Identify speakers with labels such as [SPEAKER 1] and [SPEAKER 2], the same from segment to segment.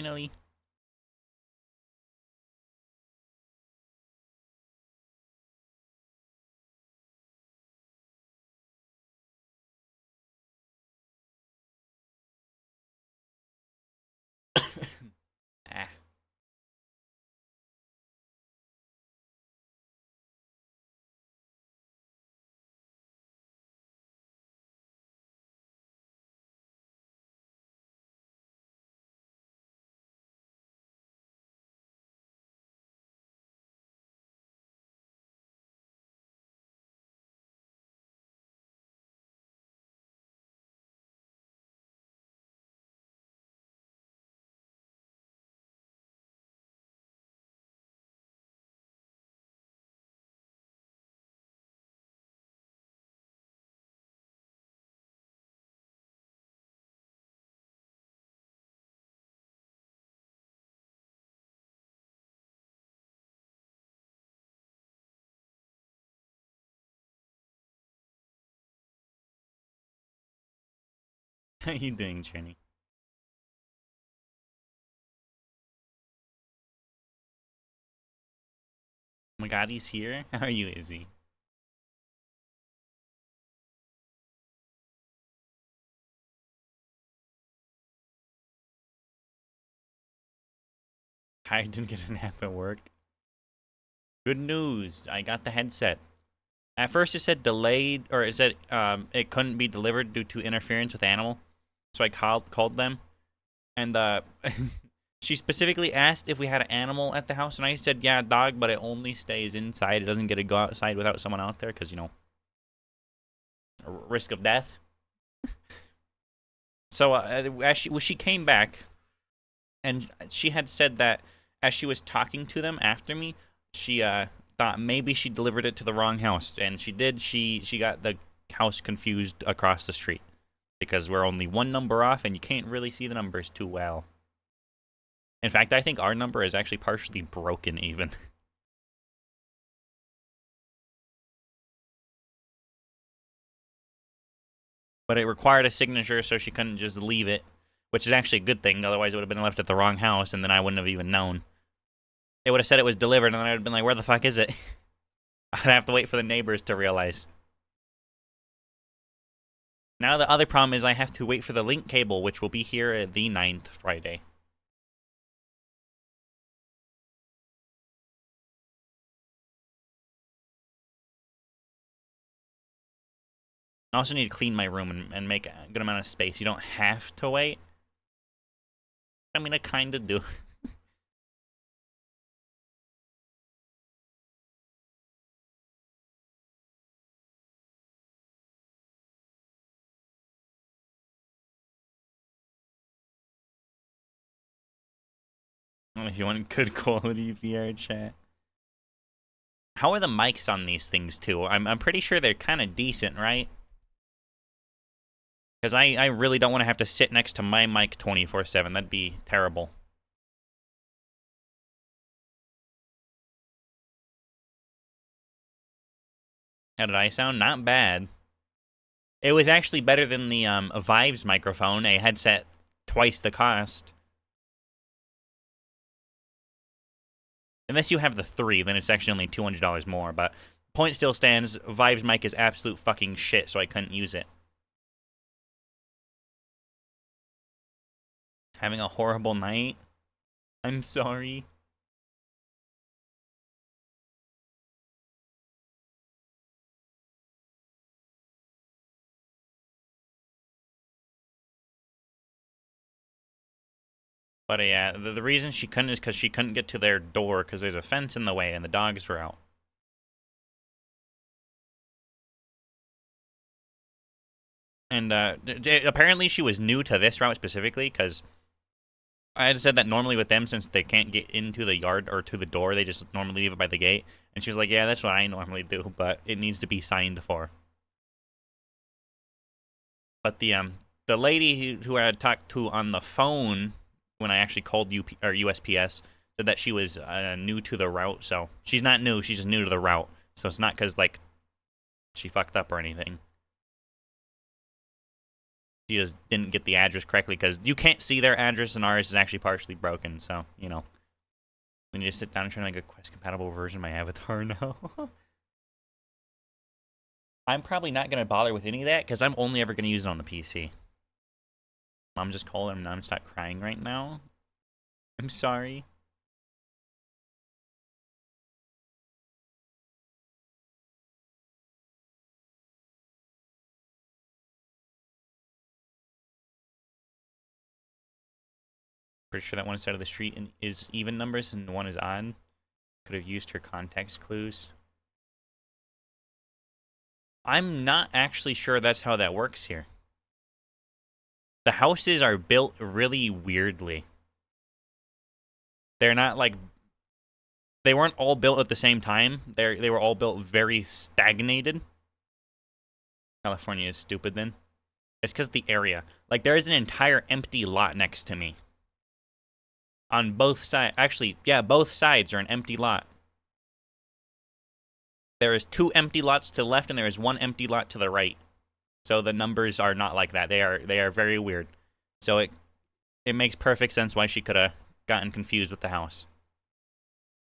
[SPEAKER 1] finally. Ah. How you doing, Jenny? Oh my god, he's here? How are you, Izzy? I didn't get a nap at work. Good news, I got the headset. At first it said delayed, or it said it couldn't be delivered due to interference with animal. So I called them, and she specifically asked if we had an animal at the house, and I said, yeah, dog, but it only stays inside. It doesn't get to go outside without someone out there, because, you know, risk of death. So as she came back, and she had said that as she was talking to them after me, she thought maybe she delivered it to the wrong house, and she did. She got the house confused across the street because we're only one number off, and you can't really see the numbers too well. In fact, I think our number is actually partially broken even. But it required a signature, so she couldn't just leave it, which is actually a good thing. Otherwise, it would have been left at the wrong house, and then I wouldn't have even known. It would have said it was delivered, and then I would have been like, where the fuck is it? I'd have to wait for the neighbors to realize. Now the other problem is I have to wait for the link cable, which will be here the 9th Friday. I also need to clean my room and make a good amount of space. You don't have to wait. I mean, I kind of do. If you want good quality VR chat. How are the mics on these things, too? I'm pretty sure they're kind of decent, right? Because I really don't want to have to sit next to my mic 24/7. That'd be terrible. How did I sound? Not bad. It was actually better than the Vive's microphone, a headset twice the cost. Unless you have the 3, then it's actually only $200 more, but point still stands, Vive's mic is absolute fucking shit, so I couldn't use it. Having a horrible night? I'm sorry. But yeah, the reason she couldn't is because she couldn't get to their door because there's a fence in the way and the dogs were out. And apparently she was new to this route specifically because I had said that normally with them, since they can't get into the yard or to the door, they just normally leave it by the gate. And she was like, yeah, that's what I normally do, but it needs to be signed for. But the lady who I had talked to on the phone when I actually called USPS said that she was new to the route. So she's not new, she's just new to the route. So it's not because, like, she fucked up or anything. She just didn't get the address correctly because you can't see their address and ours is actually partially broken. So, you know, we need to sit down and try to make a Quest-compatible version of my avatar now. I'm probably not going to bother with any of that because I'm only ever going to use it on the PC. Mom just called and I'm not crying right now. I'm sorry. Pretty sure that one side of the street is even numbers and one is odd. Could have used her context clues. I'm not actually sure that's how that works here. The houses are built really weirdly. They're not like... They weren't all built at the same time. They were all built very stagnated. California is stupid then. It's because of the area. Like, there is an entire empty lot next to me. On both sides. Actually, yeah, both sides are an empty lot. There is 2 empty lots to the left, and there is 1 empty lot to the right. So the numbers are not like that. They are very weird. So it makes perfect sense why she could have gotten confused with the house.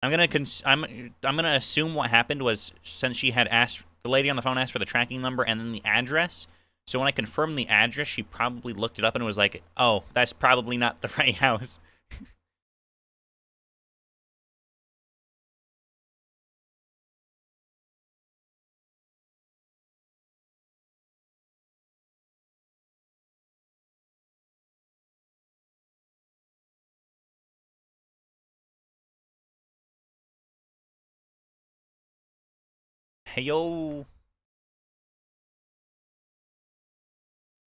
[SPEAKER 1] I'm gonna assume what happened was since she had asked the lady on the phone asked for the tracking number and then the address. So when I confirmed the address, she probably looked it up and was like, "Oh, that's probably not the right house." Hey yo,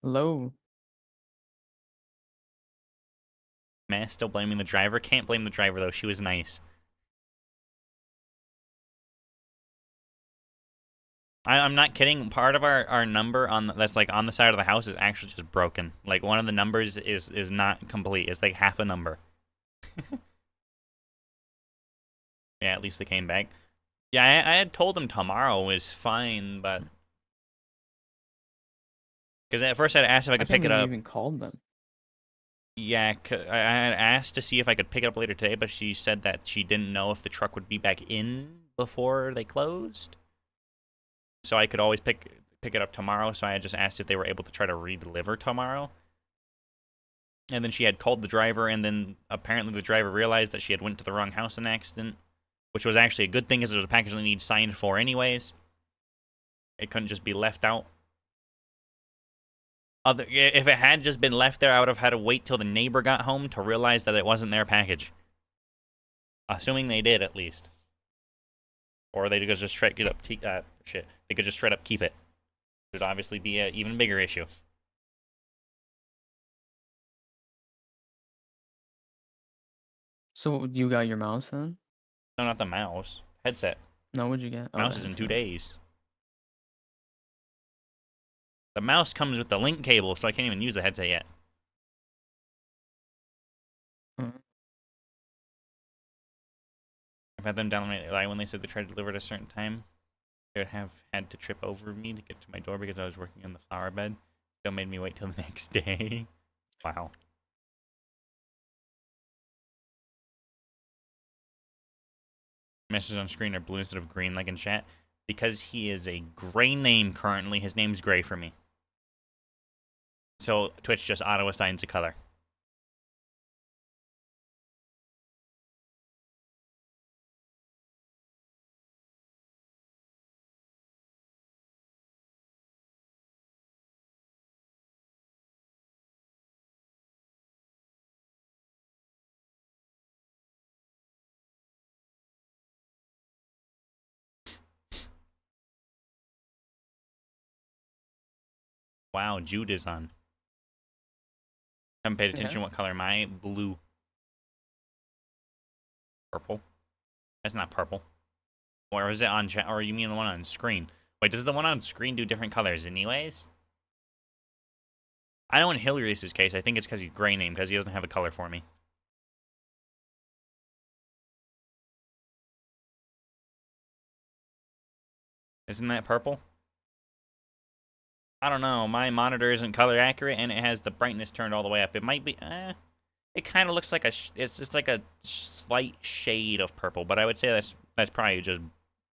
[SPEAKER 2] Hello.
[SPEAKER 1] man, still blaming the driver. Can't blame the driver though. She was nice. I'm not kidding. Part of our number that's like on the side of the house is actually just broken. Like one of the numbers is not complete. It's like half a number. Yeah, at least they came back. Yeah, I had told them tomorrow was fine, but because at first I'd asked if I
[SPEAKER 2] I
[SPEAKER 1] could
[SPEAKER 2] can't
[SPEAKER 1] pick it
[SPEAKER 2] believe you
[SPEAKER 1] up.
[SPEAKER 2] even called them.
[SPEAKER 1] Yeah, I had asked to see if I could pick it up later today, but she said that she didn't know if the truck would be back in before they closed. So I could always pick it up tomorrow. So I had just asked if they were able to try to re-deliver tomorrow. And then she had called the driver, and then apparently the driver realized that she had went to the wrong house in an accident, which was actually a good thing because it was a package that needed signed for anyways. It couldn't just be left out. If it had just been left there, I would have had to wait till the neighbor got home to realize that it wasn't their package. Assuming they did, at least. Or they could just straight up shit. They could just straight up keep it. It would obviously be an even bigger issue.
[SPEAKER 2] So you got your mouse then?
[SPEAKER 1] No, not the mouse. Headset.
[SPEAKER 2] No, what'd you get? Oh,
[SPEAKER 1] Mouse is in 2 days. The mouse comes with the link cable, so I can't even use the headset yet.
[SPEAKER 2] Mm.
[SPEAKER 1] I've had them down my line when they said they tried to deliver at a certain time. They would have had to trip over me to get to my door because I was working on the flower bed. Still made me wait till the next day. Wow. Messages on screen are blue instead of green like in chat. Because he is a gray name currently, his name's gray for me. So Twitch just auto-assigns a color. Wow, Jude is on. Haven't paid attention to what color am I? Blue. Purple. That's not purple. Or is it on chat? Or you mean the one on screen? Wait, does the one on screen do different colors anyways? I know in Hillary's case, I think it's because he's gray name, because he doesn't have a color for me. Isn't that purple? I don't know. My monitor isn't color accurate, and it has the brightness turned all the way up. It might be. It kind of looks like it's just like a slight shade of purple, but I would say that's probably just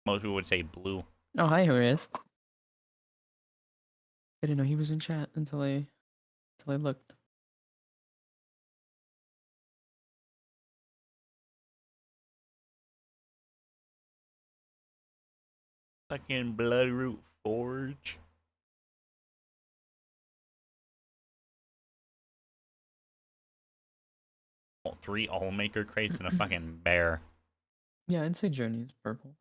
[SPEAKER 1] most people would say blue.
[SPEAKER 2] Oh, hi, here he is. I didn't know he was in chat until I looked.
[SPEAKER 1] Fucking Bloodroot Forge. All three all maker crates and a fucking bear.
[SPEAKER 2] Yeah, I'd say Journey is purple.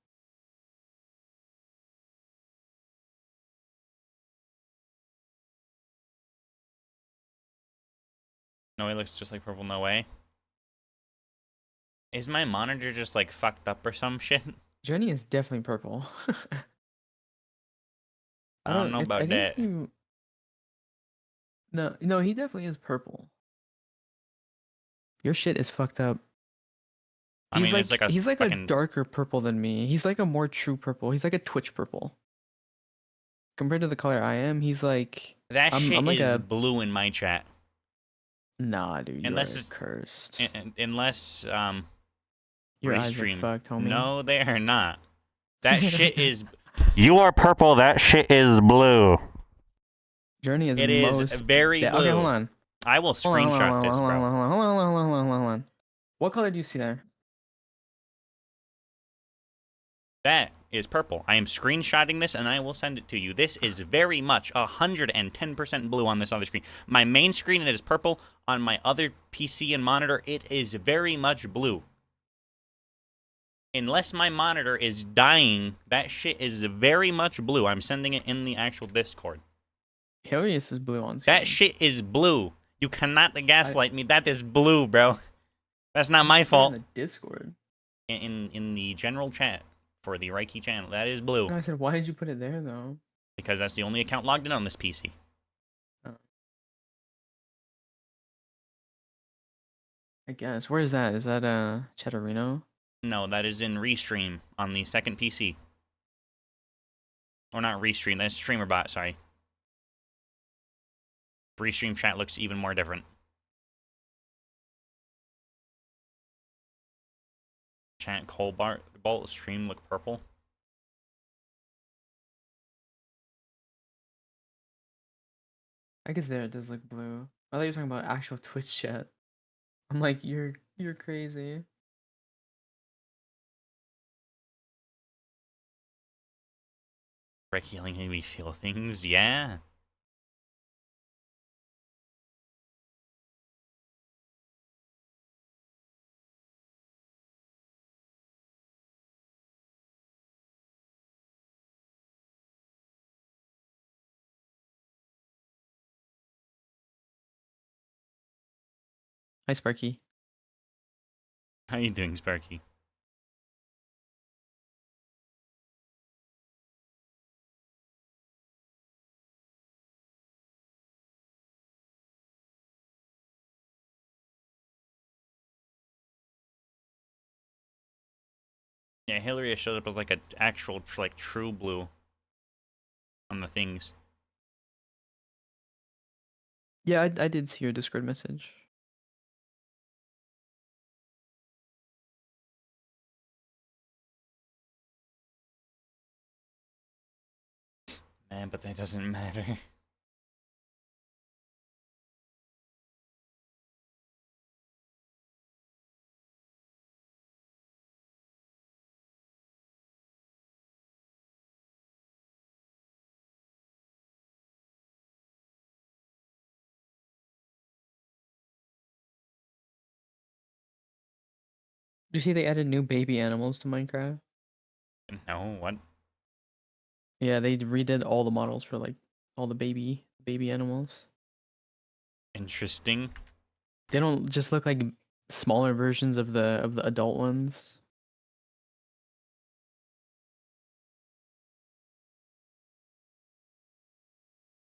[SPEAKER 1] No, it looks just like purple. No way. Is my monitor just like fucked up or some shit?
[SPEAKER 2] Journey is definitely purple.
[SPEAKER 1] I don't know
[SPEAKER 2] I
[SPEAKER 1] about
[SPEAKER 2] think
[SPEAKER 1] that.
[SPEAKER 2] you. No, he definitely is purple. Your shit is fucked up.
[SPEAKER 1] I mean, it's like a
[SPEAKER 2] He's like a
[SPEAKER 1] fucking.
[SPEAKER 2] darker purple than me. He's like a more true purple. He's like a Twitch purple. Compared to the color I am, he's like
[SPEAKER 1] That shit
[SPEAKER 2] I'm like
[SPEAKER 1] is
[SPEAKER 2] a
[SPEAKER 1] blue in my chat.
[SPEAKER 2] nah, dude. You
[SPEAKER 1] Unless
[SPEAKER 2] are
[SPEAKER 1] it's
[SPEAKER 2] cursed.
[SPEAKER 1] unless
[SPEAKER 2] Your eyes are
[SPEAKER 1] restream.
[SPEAKER 2] fucked, homie.
[SPEAKER 1] No, they are not. That shit is. You are purple. That shit is blue.
[SPEAKER 2] Journey is
[SPEAKER 1] It is
[SPEAKER 2] most.
[SPEAKER 1] very
[SPEAKER 2] Okay, hold
[SPEAKER 1] blue.
[SPEAKER 2] on.
[SPEAKER 1] I will
[SPEAKER 2] Hold on, hold on,
[SPEAKER 1] screenshot
[SPEAKER 2] hold on,
[SPEAKER 1] this,
[SPEAKER 2] hold on,
[SPEAKER 1] bro.
[SPEAKER 2] hold on, hold on, hold on, hold on, hold on. What color do you see there?
[SPEAKER 1] That is purple. I am screenshotting this and I will send it to you. This is very much 110% blue on this other screen. My main screen, it is purple. On my other PC and monitor, it is very much blue. Unless my monitor is dying, that shit is very much blue. I'm sending it in the actual Discord.
[SPEAKER 2] Helios is blue on screen.
[SPEAKER 1] That shit is blue. You cannot gaslight me. That is blue, bro. That's not my fault.
[SPEAKER 2] In the Discord.
[SPEAKER 1] In the general chat for the Reiki channel, that is blue.
[SPEAKER 2] No, I said, why did you put it there though?
[SPEAKER 1] Because that's the only account logged in on this PC.
[SPEAKER 2] Oh. I guess. Where is that? Is that Chatterino?
[SPEAKER 1] No, that is in Restream on the second PC. Or not Restream, that's StreamerBot, sorry. Restream chat looks even more different. Chat Cobalt stream look purple.
[SPEAKER 2] I guess there it does look blue. I thought you were talking about actual Twitch chat. I'm like, you're crazy.
[SPEAKER 1] Reiki making me feel things, yeah.
[SPEAKER 2] Hi, Sparky.
[SPEAKER 1] How you doing, Sparky? Yeah, Hillary shows up as like an actual, like, true blue on the things.
[SPEAKER 2] Yeah, I did see your Discord message.
[SPEAKER 1] Man, but that doesn't matter.
[SPEAKER 2] Did you see they added new baby animals to Minecraft?
[SPEAKER 1] No, what?
[SPEAKER 2] Yeah, they redid all the models for like all the baby animals.
[SPEAKER 1] Interesting.
[SPEAKER 2] They don't just look like smaller versions of the adult ones.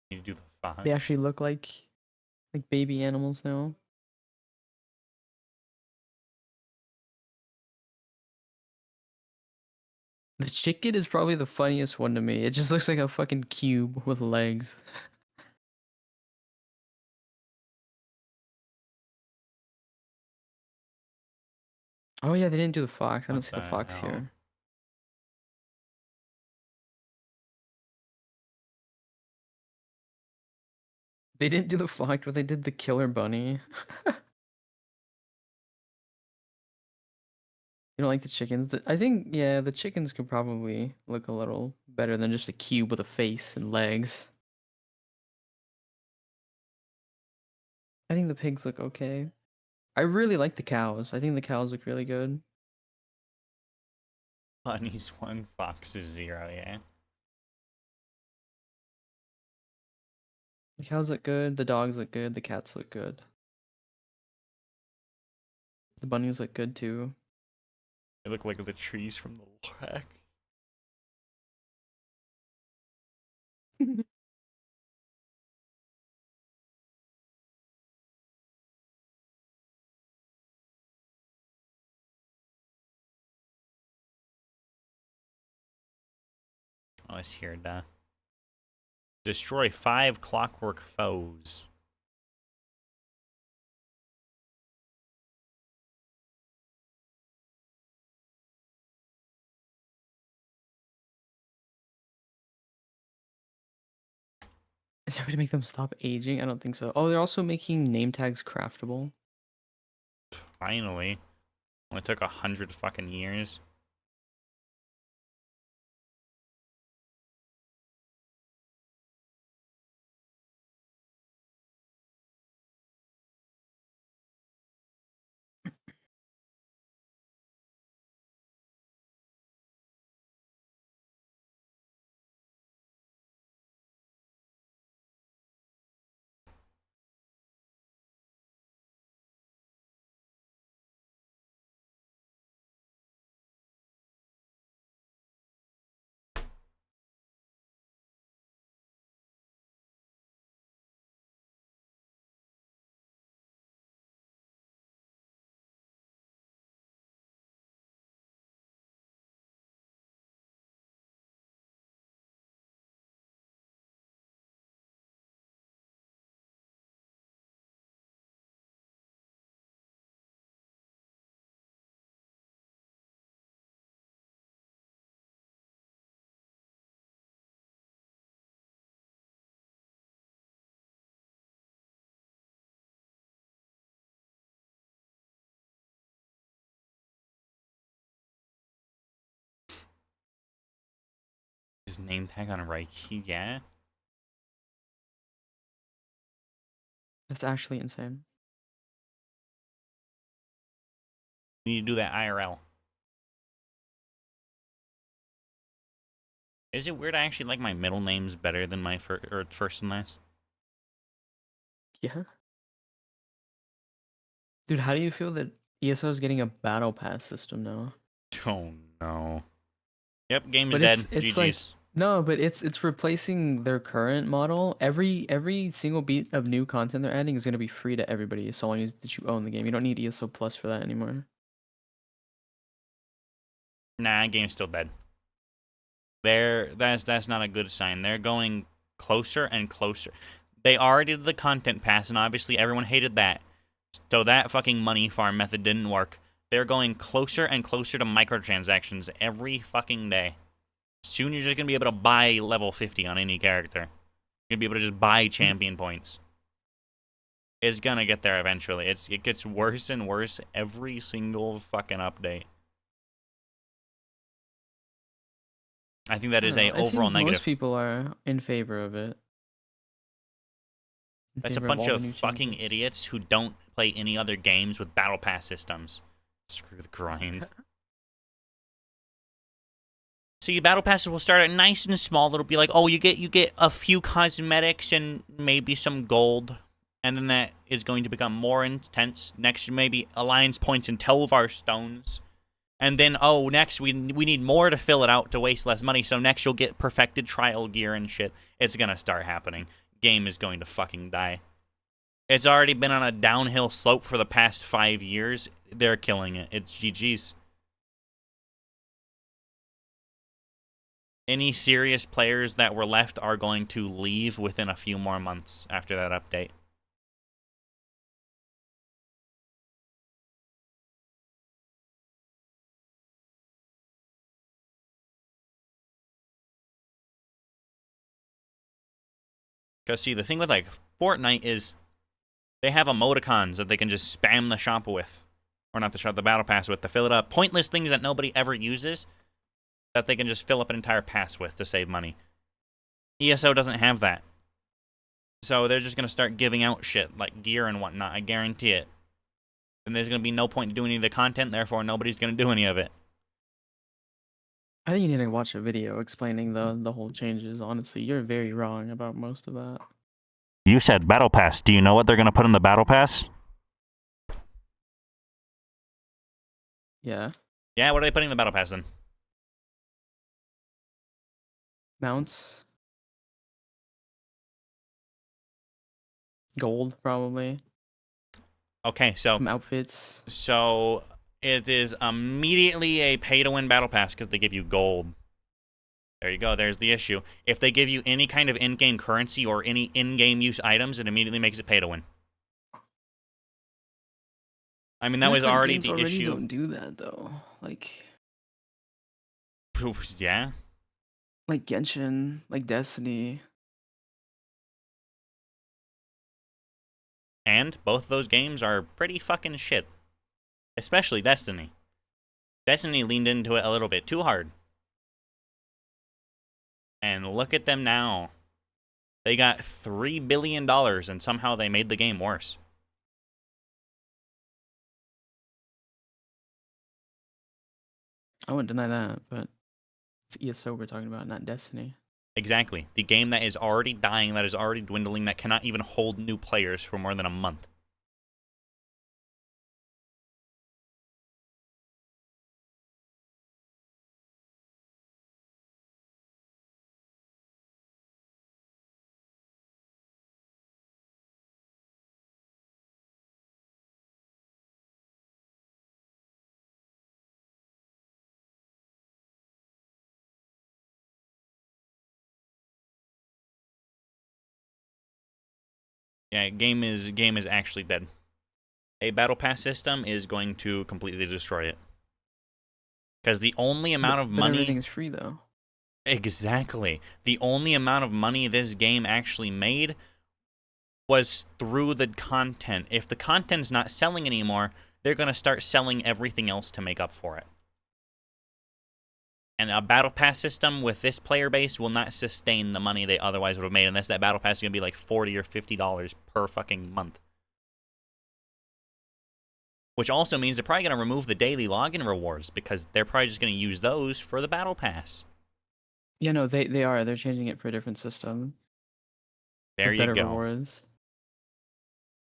[SPEAKER 1] You do the font.
[SPEAKER 2] They actually look like baby animals now. The chicken is probably the funniest one to me. It just looks like a fucking cube with legs. Oh yeah, they didn't do the fox. I don't
[SPEAKER 1] What
[SPEAKER 2] see the
[SPEAKER 1] the
[SPEAKER 2] fox
[SPEAKER 1] hell?
[SPEAKER 2] here. They didn't do the fox, but they did the killer bunny. You don't like the chickens? I think, yeah, the chickens could probably look a little better than just a cube with a face and legs. I think the pigs look okay. I really like the cows. I think the cows look really good.
[SPEAKER 1] Bunny's 1, fox is 0, yeah.
[SPEAKER 2] The cows look good. The dogs look good. The cats look good. The bunnies look good too.
[SPEAKER 1] They look like the trees from the track. Oh, it's here, duh. Destroy 5 clockwork foes.
[SPEAKER 2] Is there a way to make them stop aging? I don't think so. Oh, they're also making name tags craftable.
[SPEAKER 1] Finally. Only took 100 fucking years. His name tag on a right key, yeah?
[SPEAKER 2] That's actually insane.
[SPEAKER 1] You need to do that IRL. Is it weird I actually like my middle names better than my first and last?
[SPEAKER 2] Yeah. Dude, how do you feel that ESO is getting a battle pass system now?
[SPEAKER 1] Oh no. Yep, game is
[SPEAKER 2] But
[SPEAKER 1] dead.
[SPEAKER 2] it's like
[SPEAKER 1] GG's.
[SPEAKER 2] no, but it's replacing their current model. Every single beat of new content they're adding is gonna be free to everybody so long as that you own the game. You don't need ESO Plus for that anymore.
[SPEAKER 1] Nah, game's still dead. That's not a good sign. They're going closer and closer. They already did the content pass, and obviously everyone hated that. So that fucking money farm method didn't work. They're going closer and closer to microtransactions every fucking day. Soon you're just gonna be able to buy level 50 on any character. You're gonna be able to just buy champion points. It's gonna get there eventually. It gets worse and worse every single fucking update. I think that
[SPEAKER 2] I
[SPEAKER 1] is
[SPEAKER 2] don't know.
[SPEAKER 1] a
[SPEAKER 2] I
[SPEAKER 1] overall
[SPEAKER 2] think most
[SPEAKER 1] negative.
[SPEAKER 2] people are in favor of it. In
[SPEAKER 1] That's a
[SPEAKER 2] favor of
[SPEAKER 1] bunch
[SPEAKER 2] all the
[SPEAKER 1] of
[SPEAKER 2] new
[SPEAKER 1] fucking
[SPEAKER 2] changes.
[SPEAKER 1] idiots who don't play any other games with battle pass systems. Screw the grind. See, battle passes will start at nice and small. It'll be like, oh, you get a few cosmetics and maybe some gold, and then that is going to become more intense. Next, maybe alliance points and Telvar stones, and then oh, next we need more to fill it out to waste less money. So next you'll get perfected trial gear and shit. It's gonna start happening. Game is going to fucking die. It's already been on a downhill slope for the past 5 years. They're killing it. It's GG's. Any serious players that were left are going to leave within a few more months after that update. Because, see, the thing with, like, Fortnite is they have emoticons that they can just spam the shop with. Or not the shop, the battle pass with, to fill it up. Pointless things that nobody ever uses that they can just fill up an entire pass with to save money. ESO doesn't have that. So they're just going to start giving out shit, like gear and whatnot, I guarantee it. And there's going to be no point in doing any of the content, therefore nobody's going to do any of it.
[SPEAKER 2] I think you need to watch a video explaining the whole changes. Honestly, you're very wrong about most of that.
[SPEAKER 1] You said Battle Pass. Do you know what they're going to put in the Battle Pass?
[SPEAKER 2] Yeah,
[SPEAKER 1] Yeah, what are they putting in the Battle Pass then?
[SPEAKER 2] mounts, gold probably,
[SPEAKER 1] Okay, so
[SPEAKER 2] some outfits.
[SPEAKER 1] it is immediately a pay-to-win Battle Pass because they give you gold. There you go. There's the issue. If they give you any kind of in-game currency or any in-game use items, it immediately makes it pay-to-win. I mean, that was already
[SPEAKER 2] games
[SPEAKER 1] the
[SPEAKER 2] already
[SPEAKER 1] issue.
[SPEAKER 2] don't do that though. Like
[SPEAKER 1] Yeah.
[SPEAKER 2] Genshin, like Destiny.
[SPEAKER 1] And both of those games are pretty fucking shit. Especially Destiny. Destiny leaned into it a little bit too hard. And look at them now. They got $3 billion and somehow they made the game worse.
[SPEAKER 2] I wouldn't deny that, but it's ESO we're talking about, not Destiny.
[SPEAKER 1] Exactly. The game that is already dying, that is already dwindling, that cannot even hold new players for more than a month. Yeah, game is actually dead. A battle pass system is going to completely destroy it. Because the only amount of
[SPEAKER 2] But
[SPEAKER 1] money...
[SPEAKER 2] everything's free though.
[SPEAKER 1] Exactly. The only amount of money this game actually made was through the content. If the content's not selling anymore, they're going to start selling everything else to make up for it. And a battle pass system with this player base will not sustain the money they otherwise would have made, unless that battle pass is going to be like $40 or $50 per fucking month. Which also means they're probably going to remove the daily login rewards, because they're probably just going to use those for the battle pass.
[SPEAKER 2] Yeah, no, they are. They're changing it for a different system
[SPEAKER 1] There
[SPEAKER 2] with
[SPEAKER 1] you
[SPEAKER 2] better
[SPEAKER 1] go.
[SPEAKER 2] rewards,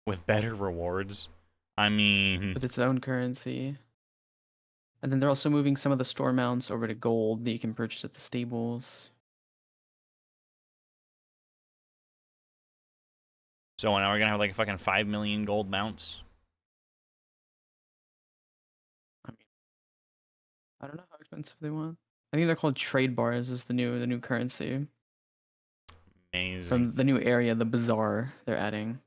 [SPEAKER 1] With better rewards. I mean...
[SPEAKER 2] with its own currency. And then they're also moving some of the store mounts over to gold that you can purchase at the stables.
[SPEAKER 1] So now we're going to have like a fucking 5 million gold mounts.
[SPEAKER 2] I mean, I don't know how expensive they want. I think they're called trade bars is the new currency.
[SPEAKER 1] Amazing.
[SPEAKER 2] From the new area, the bazaar they're adding.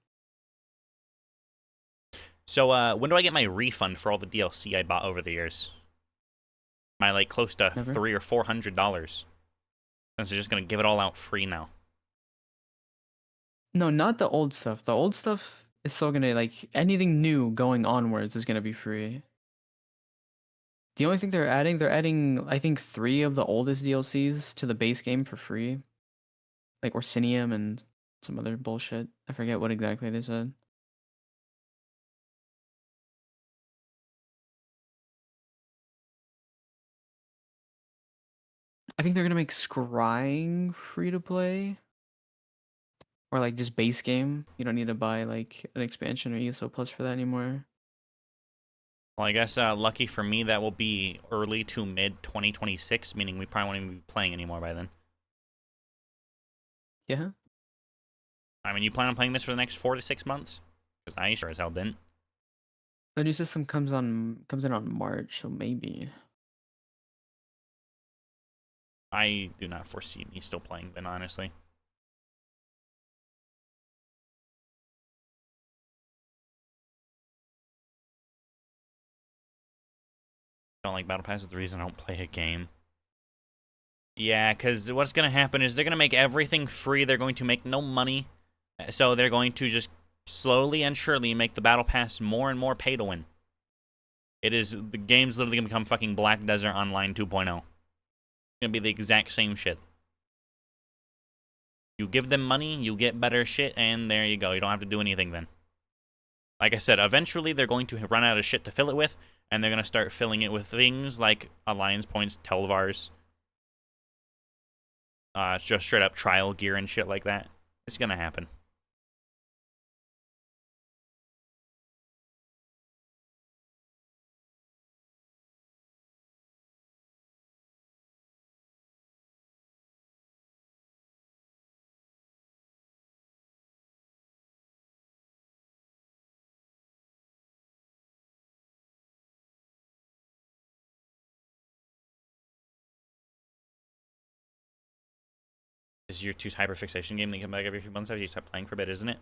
[SPEAKER 1] So when do I get my refund for all the DLC I bought over the years? My like close to
[SPEAKER 2] Never?
[SPEAKER 1] $300 or $400. Since they're just gonna give it all out free now.
[SPEAKER 2] No, not the old stuff. The old stuff is still gonna like anything new going onwards is gonna be free. The only thing they're adding I think 3 of the oldest DLCs to the base game for free. Like Orsinium and some other bullshit. I forget what exactly they said. I think they're gonna make scrying free to play. Or like just base game. You don't need to buy like an expansion or ESO Plus for that anymore.
[SPEAKER 1] Well, I guess lucky for me, that will be early to mid 2026, meaning we probably won't even be playing anymore by then.
[SPEAKER 2] Yeah.
[SPEAKER 1] I mean, you plan on playing this for the next 4 to 6 months? Because I sure as hell didn't.
[SPEAKER 2] The new system comes in on March, so maybe.
[SPEAKER 1] I do not foresee me still playing then, honestly. I don't like Battle Pass is the reason I don't play a game. Yeah, because what's going to happen is they're going to make everything free. They're going to make no money. So they're going to just slowly and surely make the Battle Pass more and more pay to win. The game's literally going to become fucking Black Desert Online 2.0. It's going to be the exact same shit. You give them money, you get better shit, and there you go. You don't have to do anything then. Like I said, eventually they're going to run out of shit to fill it with, and they're going to start filling it with things like Alliance Points, Telvars, just straight up trial gear and shit like that. It's going to happen. This is your 2's hyperfixation game that you come back every few months after you stop playing for a bit, isn't it?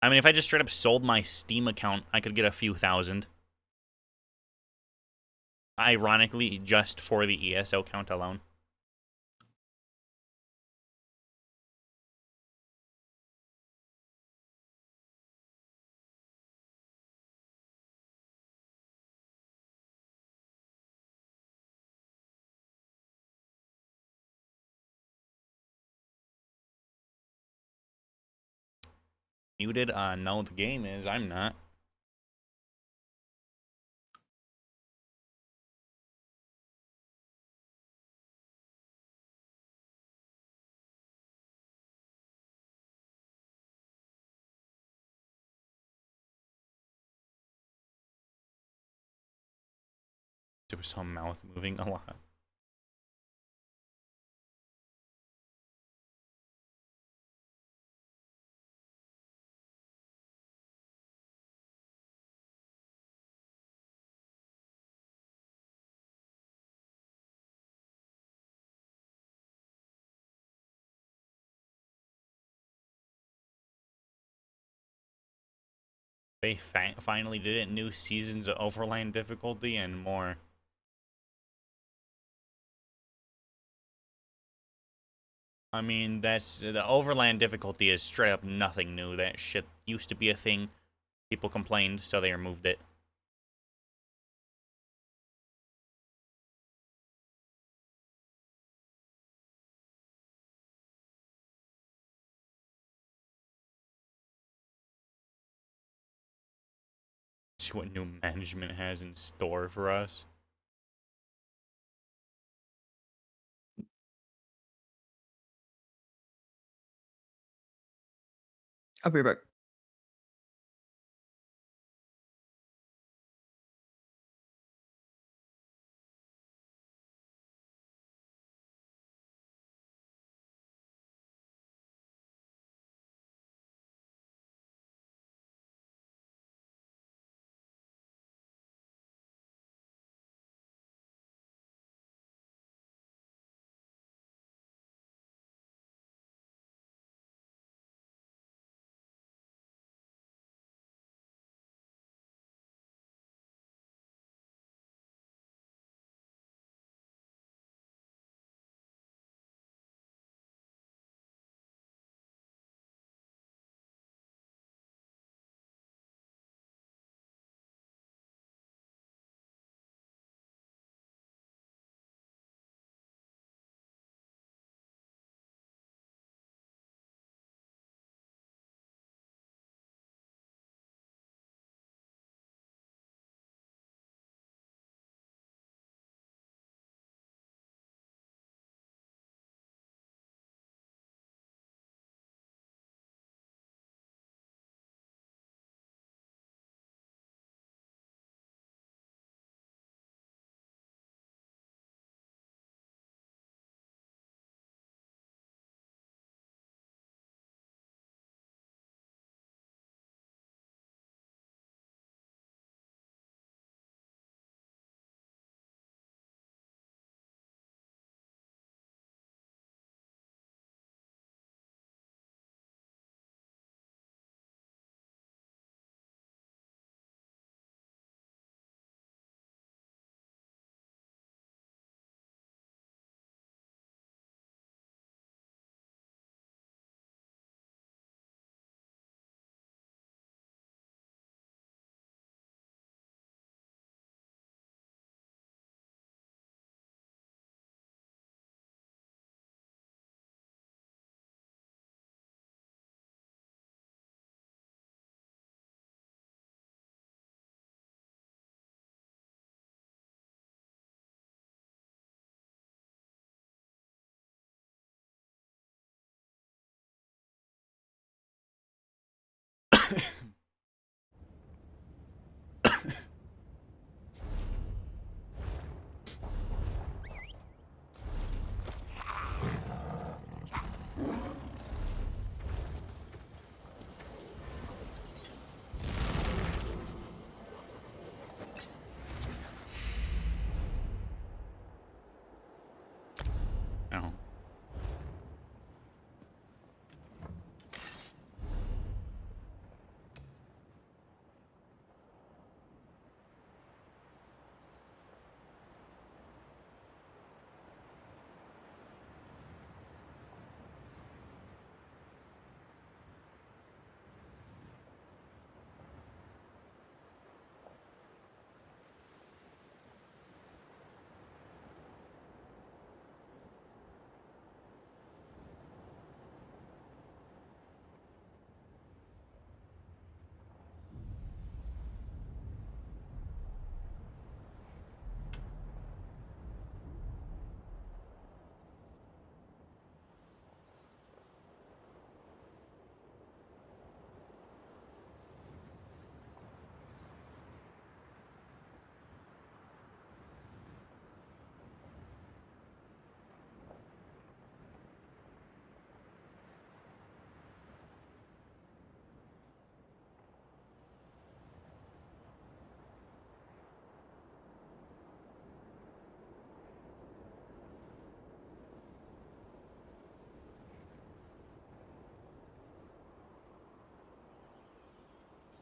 [SPEAKER 1] I mean, if I just straight up sold my Steam account, I could get a few thousand. Ironically, just for the ESO count alone. Muted? No, the game is. I'm not. There was some mouth moving a lot. They finally did it. New seasons of Overland difficulty and more. I mean, the Overland difficulty is straight up nothing new. That shit used to be a thing. People complained, so they removed it. See what new management has in store for us.
[SPEAKER 2] I'll be right back.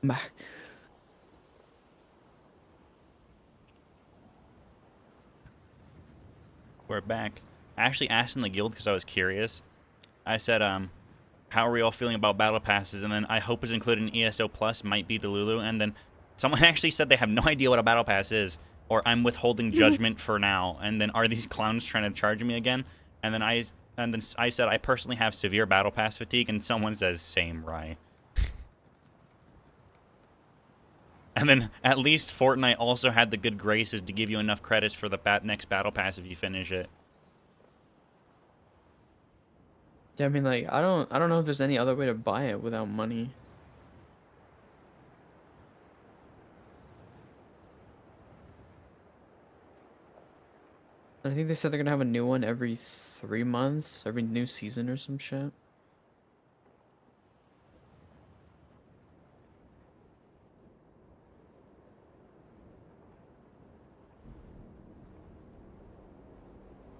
[SPEAKER 2] Back.
[SPEAKER 1] We're back. I actually asked in the guild because I was curious. I said, how are we all feeling about battle passes? And then I hope is included in ESO Plus, might be Delulu. And then someone actually said they have no idea what a battle pass is, or I'm withholding judgment for now. And then are these clowns trying to charge me again? And then I said I personally have severe battle pass fatigue, and someone says same, Rye. And then at least Fortnite also had the good graces to give you enough credits for the next battle pass if you finish it.
[SPEAKER 2] Yeah, I mean, like, I don't know if there's any other way to buy it without money. I think they said they're gonna have a new one every 3 months, every new season or some shit.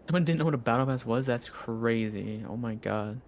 [SPEAKER 2] Someone didn't know what a battle pass was? That's crazy. Oh my god.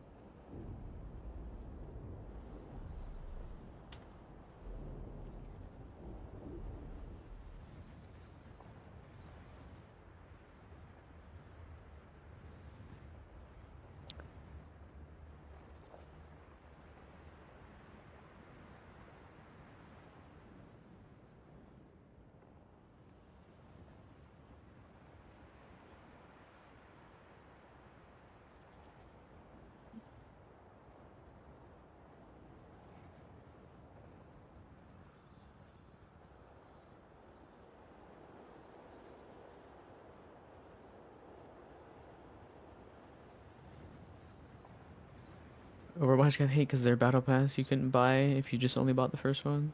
[SPEAKER 2] Overwatch got hate because their battle pass you couldn't buy if you just only bought the first one.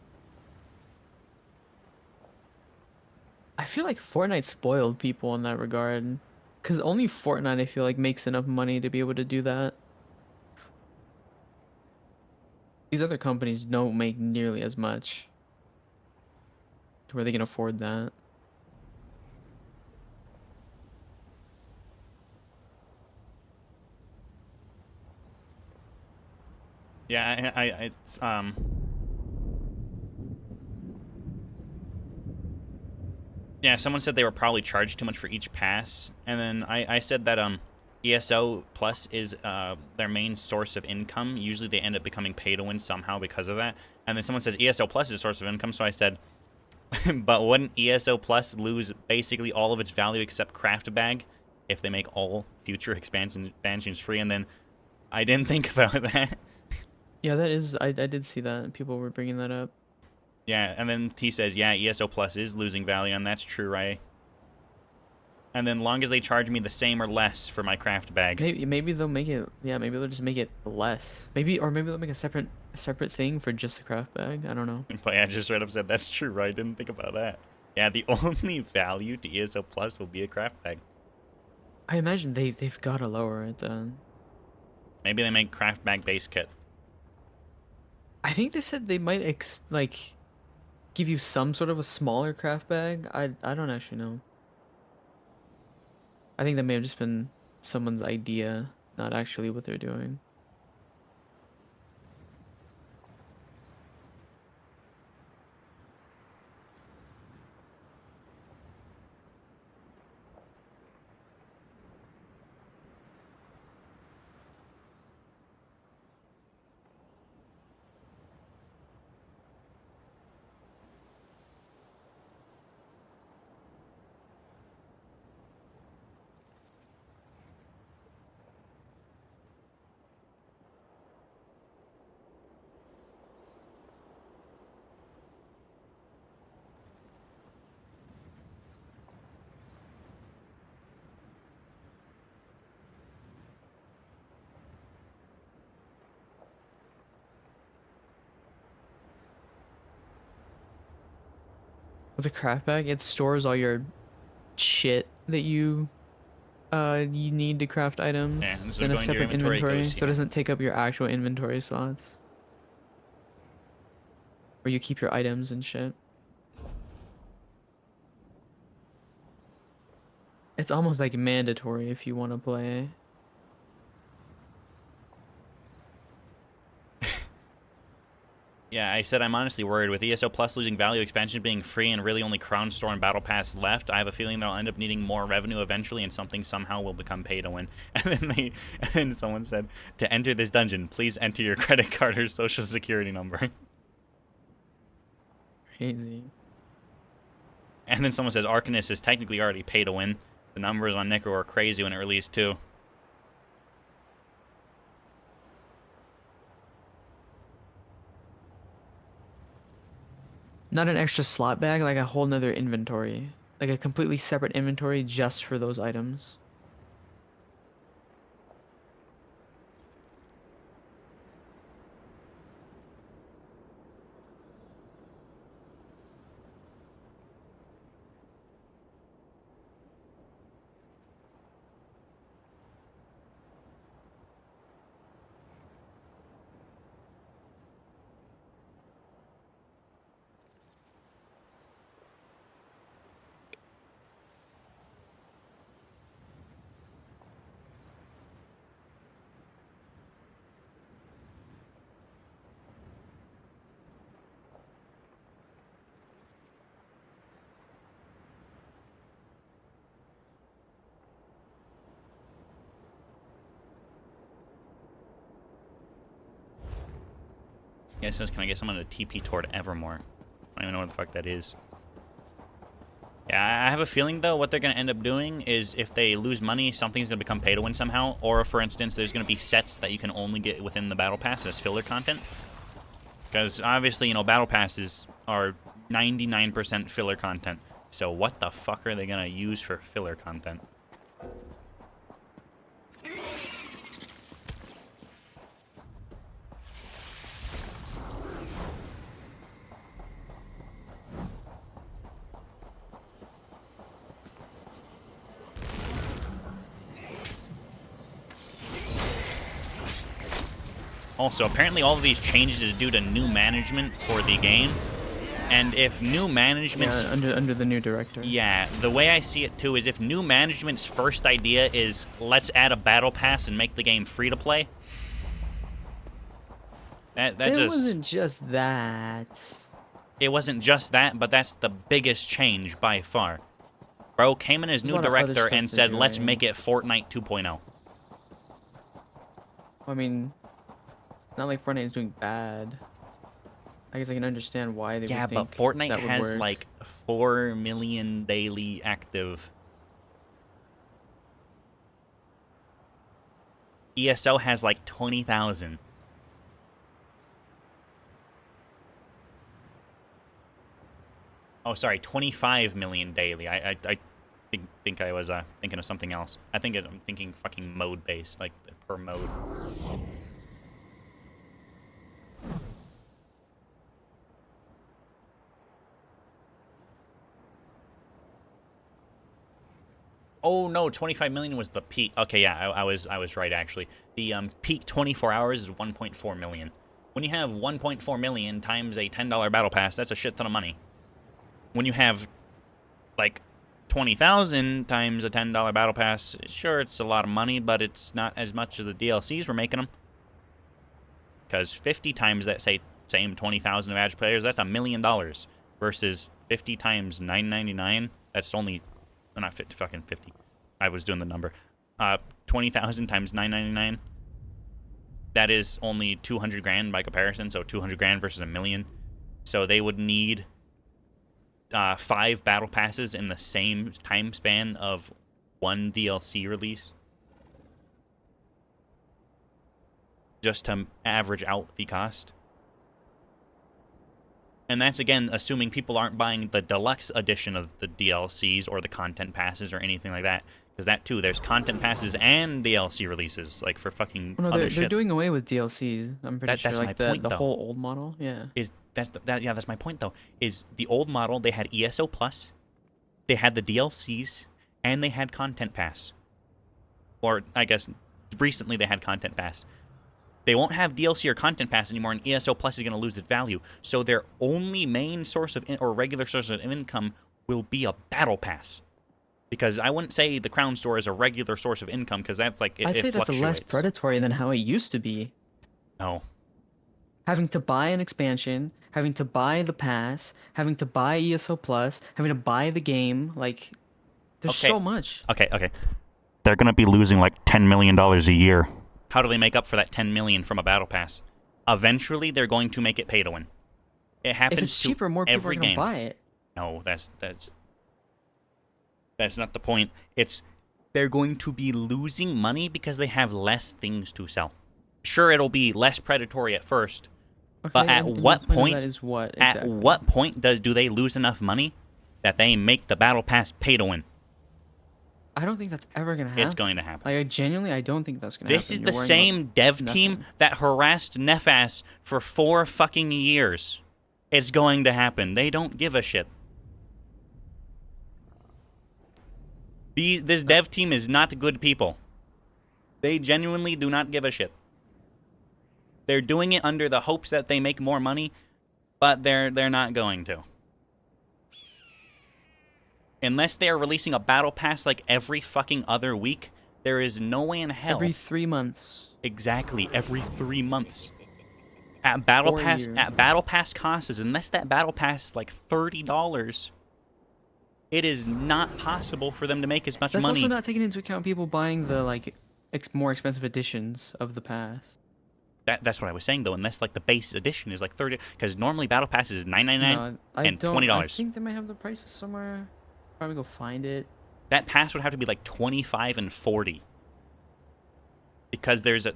[SPEAKER 2] I feel like Fortnite spoiled people in that regard. Because only Fortnite, I feel like, makes enough money to be able to do that. These other companies don't make nearly as much to where they can afford that.
[SPEAKER 1] Yeah, it's yeah, someone said they were probably charged too much for each pass, and then I said that ESO Plus is their main source of income. Usually they end up becoming pay to win somehow because of that. And then someone says ESO Plus is a source of income, so I said, but wouldn't ESO Plus lose basically all of its value except Craft Bag if they make all future expansions free? And then I didn't think about that.
[SPEAKER 2] Yeah, that is. I did see that. People were bringing that up.
[SPEAKER 1] Yeah, and then T says, yeah, ESO Plus is losing value, and that's true, right? And then long as they charge me the same or less for my Craft Bag.
[SPEAKER 2] Maybe they'll make it. Yeah, maybe they'll just make it less. Maybe they'll make a separate thing for just the craft bag. I don't know.
[SPEAKER 1] But yeah, just right up said, that's true, right? I didn't think about that. Yeah, the only value to ESO Plus will be a Craft Bag.
[SPEAKER 2] I imagine they've got to lower it then.
[SPEAKER 1] Maybe they make Craft Bag base kit.
[SPEAKER 2] I think they said they might like give you some sort of a smaller craft bag. I don't actually know. I think that may have just been someone's idea, not actually what they're doing. With a craft bag, it stores all your shit that you need to craft
[SPEAKER 1] Yeah, and
[SPEAKER 2] items
[SPEAKER 1] this is
[SPEAKER 2] in a
[SPEAKER 1] going to your
[SPEAKER 2] separate
[SPEAKER 1] inventory.
[SPEAKER 2] inventory,
[SPEAKER 1] Goes
[SPEAKER 2] so it
[SPEAKER 1] here.
[SPEAKER 2] doesn't take up your actual inventory slots. Where you keep your items and shit. It's almost like mandatory if you want to play.
[SPEAKER 1] Yeah, Yeah, I said I'm honestly worried. With ESO Plus losing value, expansion being free, and really only Crown Store and Battle Pass left, I have a feeling they'll end up needing more revenue eventually, and something somehow will become pay to win. And then someone said, to enter this dungeon, please enter your credit card or social security number.
[SPEAKER 2] Crazy.
[SPEAKER 1] And then someone says, Arcanist is technically already pay to win. The numbers on Necro were crazy when it released too.
[SPEAKER 2] Not an extra slot bag, like a whole nother inventory. Like a completely separate inventory just for those items.
[SPEAKER 1] Yeah, it says, can I get someone to TP toward Evermore? I don't even know what the fuck that is. Yeah, I have a feeling, though, what they're going to end up doing is if they lose money, something's going to become pay to win somehow. Or, for instance, there's going to be sets that you can only get within the Battle Pass as filler content. Because, obviously, you know, Battle Passes are 99% filler content. So what the fuck are they going to use for filler content? Also, apparently all of these changes is due to new management for the game. And if new management's...
[SPEAKER 2] Yeah, under the new director.
[SPEAKER 1] Yeah, the way I see it, too, is if new management's first idea is, let's add a battle pass and make the game free to play. It
[SPEAKER 2] wasn't just that.
[SPEAKER 1] It wasn't just that, but that's the biggest change by far. Bro came in as new director and said, let's make it Fortnite 2.0.
[SPEAKER 2] I mean... Not like Fortnite is doing bad. I guess I can understand why they would think
[SPEAKER 1] Yeah, but Fortnite
[SPEAKER 2] that would
[SPEAKER 1] has
[SPEAKER 2] work.
[SPEAKER 1] like 4 million daily active. ESO has like 20,000. Oh, sorry, 25 million daily. I think I was thinking of something else. I'm thinking fucking mode based, like per mode. Oh no, 25 million was the peak. Okay, yeah, I was right actually. The peak 24 hours is 1.4 million. When you have 1.4 million times a $10 battle pass, that's a shit ton of money. When you have like 20,000 times a $10 battle pass, sure, it's a lot of money, but it's not as much as the DLCs we're making them. Because 50 times that same 20,000 of Edge players, that's $1 million versus 50 times $9.99. That's only not 50, fucking 50. I was doing the number. 20,000 times $9.99. That is only 200 grand by comparison. So 200 grand versus $1 million. So they would need 5 battle passes in the same time span of one DLC release, just to average out the cost. And that's, again, assuming people aren't buying the deluxe edition of the DLCs or the content passes or anything like that. Because that, too, there's content passes and DLC releases, like, for fucking other shit.
[SPEAKER 2] They're doing away with DLCs, I'm pretty sure.
[SPEAKER 1] That's
[SPEAKER 2] like
[SPEAKER 1] my
[SPEAKER 2] the,
[SPEAKER 1] point,
[SPEAKER 2] the
[SPEAKER 1] though.
[SPEAKER 2] whole old model, yeah.
[SPEAKER 1] That's my point, though. Is the old model, they had ESO Plus, they had the DLCs, and they had Content Pass. Or, I guess, recently they had Content Pass. They won't have DLC or Content Pass anymore, and ESO Plus is going to lose its value. So their only main source of or regular source of income will be a Battle Pass. Because I wouldn't say the Crown Store is a regular source of income, because that's like
[SPEAKER 2] I'd say
[SPEAKER 1] it
[SPEAKER 2] that's less
[SPEAKER 1] fluctuates.
[SPEAKER 2] predatory than how it used to be.
[SPEAKER 1] No.
[SPEAKER 2] having to buy an expansion, having to buy the pass, having to buy ESO Plus, having to buy the game. Like, there's
[SPEAKER 1] Okay,
[SPEAKER 2] so much.
[SPEAKER 1] okay. They're gonna be losing like $10 million a year. How do they make up for that 10 million from a battle pass? Eventually, they're going to make it pay to win. It happens
[SPEAKER 2] If it's
[SPEAKER 1] to
[SPEAKER 2] cheaper, more people are
[SPEAKER 1] every
[SPEAKER 2] gonna
[SPEAKER 1] game.
[SPEAKER 2] buy it.
[SPEAKER 1] No, that's not the point. It's they're going to be losing money because they have less things to sell. Sure, it'll be less predatory at first,
[SPEAKER 2] Okay,
[SPEAKER 1] but at
[SPEAKER 2] and
[SPEAKER 1] what
[SPEAKER 2] the point of
[SPEAKER 1] point?
[SPEAKER 2] that is what
[SPEAKER 1] At
[SPEAKER 2] exactly?
[SPEAKER 1] what point do they lose enough money that they make the battle pass pay to win?
[SPEAKER 2] I don't think that's ever gonna happen.
[SPEAKER 1] It's going to happen.
[SPEAKER 2] Like, I genuinely, I don't think that's gonna
[SPEAKER 1] This
[SPEAKER 2] happen.
[SPEAKER 1] is
[SPEAKER 2] You're
[SPEAKER 1] the
[SPEAKER 2] worrying
[SPEAKER 1] same
[SPEAKER 2] about
[SPEAKER 1] dev team
[SPEAKER 2] nothing.
[SPEAKER 1] that harassed Nefas for 4 fucking years. It's going to happen. They don't give a shit. This dev team is not good people. They genuinely do not give a shit. They're doing it under the hopes that they make more money, but they're not going to. Unless they are releasing a battle pass like every fucking other week, there is no way in hell.
[SPEAKER 2] Every 3 months.
[SPEAKER 1] Exactly, every 3 months. At battle
[SPEAKER 2] Or a
[SPEAKER 1] pass,
[SPEAKER 2] year.
[SPEAKER 1] at battle pass costs, unless that battle pass is like $30, it is not possible for them to make as much
[SPEAKER 2] That's
[SPEAKER 1] money.
[SPEAKER 2] also not taking into account people buying the like more expensive editions of the pass.
[SPEAKER 1] That's what I was saying though. Unless like the base edition is like 30, because normally battle pass is $9.99
[SPEAKER 2] No, I
[SPEAKER 1] and
[SPEAKER 2] don't. I
[SPEAKER 1] $20.
[SPEAKER 2] think they might have the prices somewhere. Probably go find it.
[SPEAKER 1] That pass would have to be like 25 and 40. Because there's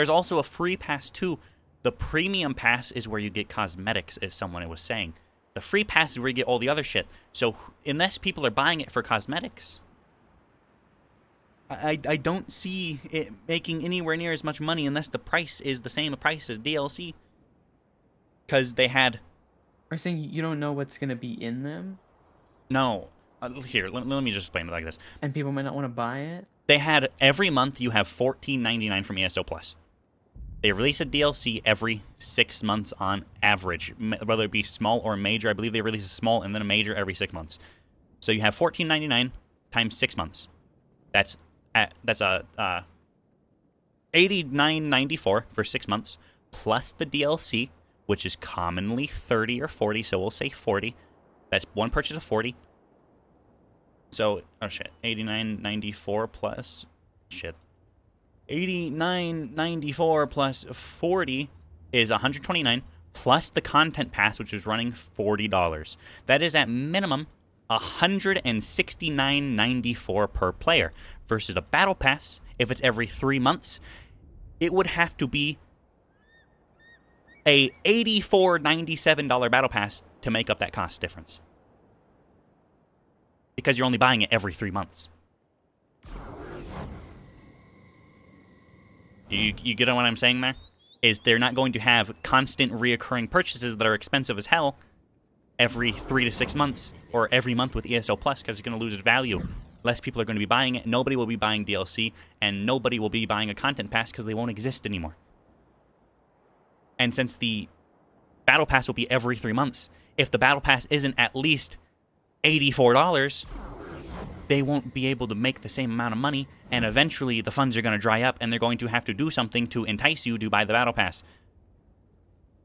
[SPEAKER 1] also a free pass too. The premium pass is where you get cosmetics, as someone was saying. The free pass is where you get all the other shit. So unless people are buying it for cosmetics, I don't see it making anywhere near as much money unless the price is the same price as DLC. Because they had...
[SPEAKER 2] Are you saying you don't know what's gonna be in them,
[SPEAKER 1] No. Here, let me just explain it like this.
[SPEAKER 2] and people might not want to buy it?
[SPEAKER 1] They had every month you have $14.99 from ESO Plus. They release a DLC every 6 months on average, whether it be small or major. I believe they release a small and then a major every 6 months. So you have $14.99 times 6 months. That's a $89.94 for 6 months, plus the DLC, which is commonly 30 or 40. So we'll say 40. That's one purchase of 40. So, oh shit, $89.94 plus, shit, $89.94 plus 40 is $129, plus the content pass, which is running $40. That is at minimum $169.94 per player, versus a battle pass, if it's every 3 months, it would have to be a $84.97 battle pass to make up that cost difference. Because you're only buying it every 3 months. You get what I'm saying there? Is they're not going to have constant reoccurring purchases that are expensive as hell every 3 to 6 months or every month with ESO Plus, because it's going to lose its value. Less people are going to be buying it, nobody will be buying DLC, and nobody will be buying a content pass because they won't exist anymore. And since the battle pass will be every 3 months, if the battle pass isn't at least $84, they won't be able to make the same amount of money, and eventually the funds are going to dry up, and they're going to have to do something to entice you to buy the battle pass,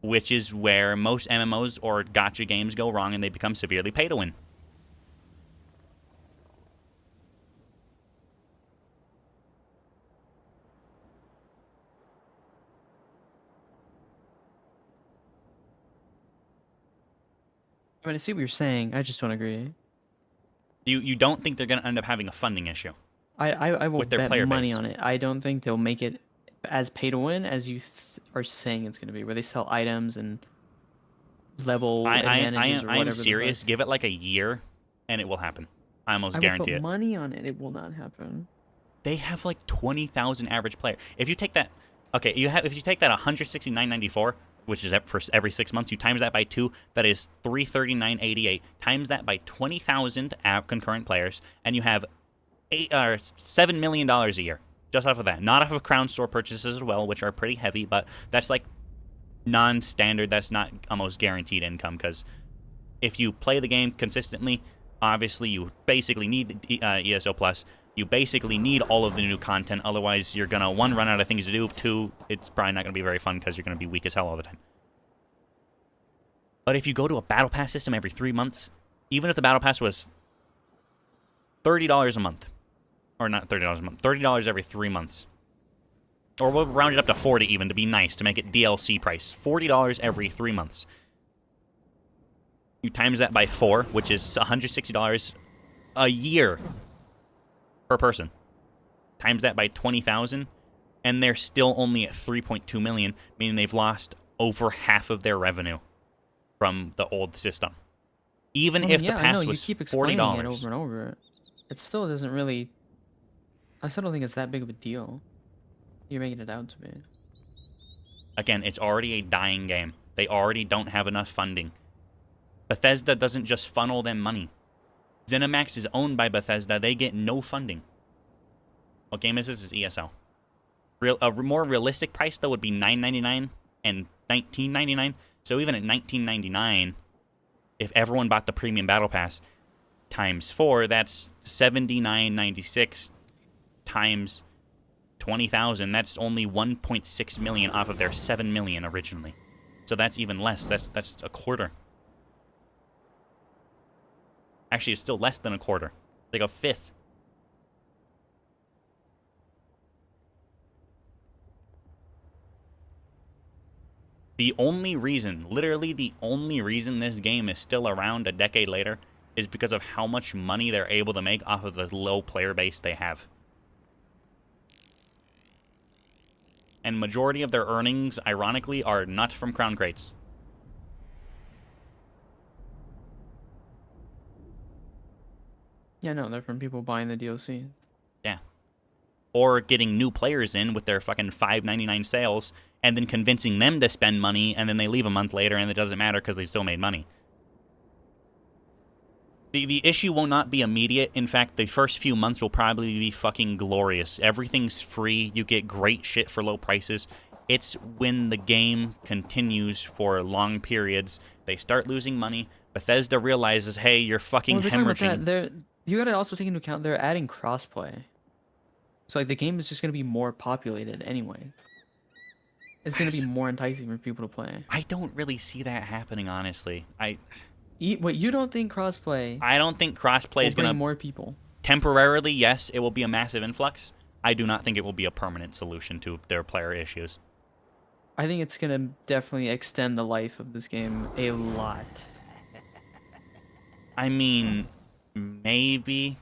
[SPEAKER 1] which is where most MMOs or gacha games go wrong, and they become severely pay to win.
[SPEAKER 2] I mean, I see what you're saying. I just don't agree.
[SPEAKER 1] You don't think they're going to end up having a funding issue?
[SPEAKER 2] I will
[SPEAKER 1] With their
[SPEAKER 2] bet
[SPEAKER 1] player
[SPEAKER 2] money
[SPEAKER 1] base.
[SPEAKER 2] on it. I don't think they'll make it as pay to win as you are saying it's gonna be, where they sell items and level advantages or
[SPEAKER 1] I am
[SPEAKER 2] whatever.
[SPEAKER 1] serious. Give it like a year, and it will happen. I almost
[SPEAKER 2] I will
[SPEAKER 1] guarantee
[SPEAKER 2] put
[SPEAKER 1] it.
[SPEAKER 2] money on it. It will not happen.
[SPEAKER 1] They have like 20,000 average player. If you take that, okay, if you take that 169.94, which is for every 6 months, you times that by 2, that is 339.88. Times that by 20,000 concurrent players, and you have $7 million a year just off of that. Not off of Crown Store purchases as well, which are pretty heavy, but that's like non-standard. That's not almost guaranteed income, because if you play the game consistently, obviously you basically need ESO Plus. You basically need all of the new content, otherwise you're going to, 1, run out of things to do, 2, it's probably not going to be very fun because you're going to be weak as hell all the time. But if you go to a battle pass system every 3 months, even if the battle pass was $30 a month, or not $30 a month, $30 every 3 months, or we'll round it up to 40 even to be nice, to make it DLC price, $40 every 3 months. You times that by 4, which is $160 a year per person. Times that by 20,000, and they're still only at 3.2 million, meaning they've lost over half of their revenue from the old system. Even if the pass was
[SPEAKER 2] keep
[SPEAKER 1] $40.
[SPEAKER 2] It over and over. It still doesn't really. I still don't think it's that big of a deal. You're making it out to me.
[SPEAKER 1] Again, it's already a dying game. They already don't have enough funding. Bethesda doesn't just funnel them money. ZeniMax is owned by Bethesda. They get no funding. What game is this? It's ESL. A more realistic price, though, would be $9.99 and $19.99. So even at $19.99, if everyone bought the Premium Battle Pass times 4, that's $79.96 times 20,000. That's only 1.6 million off of their 7 million originally. So that's even less. That's a quarter. Actually, it's still less than a quarter. It's like a fifth. The only reason, literally the only reason this game is still around a decade later is because of how much money they're able to make off of the low player base they have. And majority of their earnings, ironically, are not from crown crates.
[SPEAKER 2] Yeah, no, they're from people buying the DLC.
[SPEAKER 1] Yeah. Or getting new players in with their fucking $5.99 sales, and then convincing them to spend money, and then they leave a month later, and it doesn't matter because they still made money. The issue will not be immediate. In fact, the first few months will probably be fucking glorious. Everything's free. You get great shit for low prices. It's when the game continues for long periods, they start losing money. Bethesda realizes, hey, you're fucking hemorrhaging.
[SPEAKER 2] You gotta also take into account they're adding crossplay. So like the game is just gonna be more populated anyway. It's gonna be more enticing for people to play.
[SPEAKER 1] I don't really see that happening, honestly.
[SPEAKER 2] Wait, you don't think crossplay?
[SPEAKER 1] I don't think crossplay is gonna
[SPEAKER 2] bring more people.
[SPEAKER 1] Temporarily, yes, it will be a massive influx. I do not think it will be a permanent solution to their player issues.
[SPEAKER 2] I think it's gonna definitely extend the life of this game a lot.
[SPEAKER 1] I mean, maybe,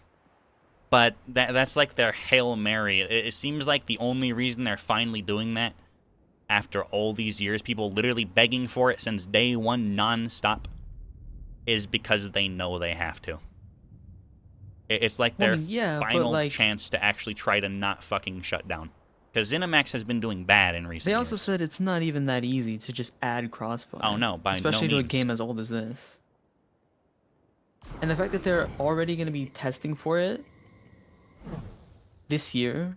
[SPEAKER 1] but that's like their Hail Mary. It seems like the only reason they're finally doing that after all these years, people literally begging for it since day one non-stop, is because they know they have to. It's like their final chance to actually try to not fucking shut down. Because ZeniMax has been doing bad in recent years.
[SPEAKER 2] They also said it's not even that easy to just add crossplay.
[SPEAKER 1] Oh no, by no means.
[SPEAKER 2] Especially to a game as old as this. And the fact that they're already going to be testing for it this year,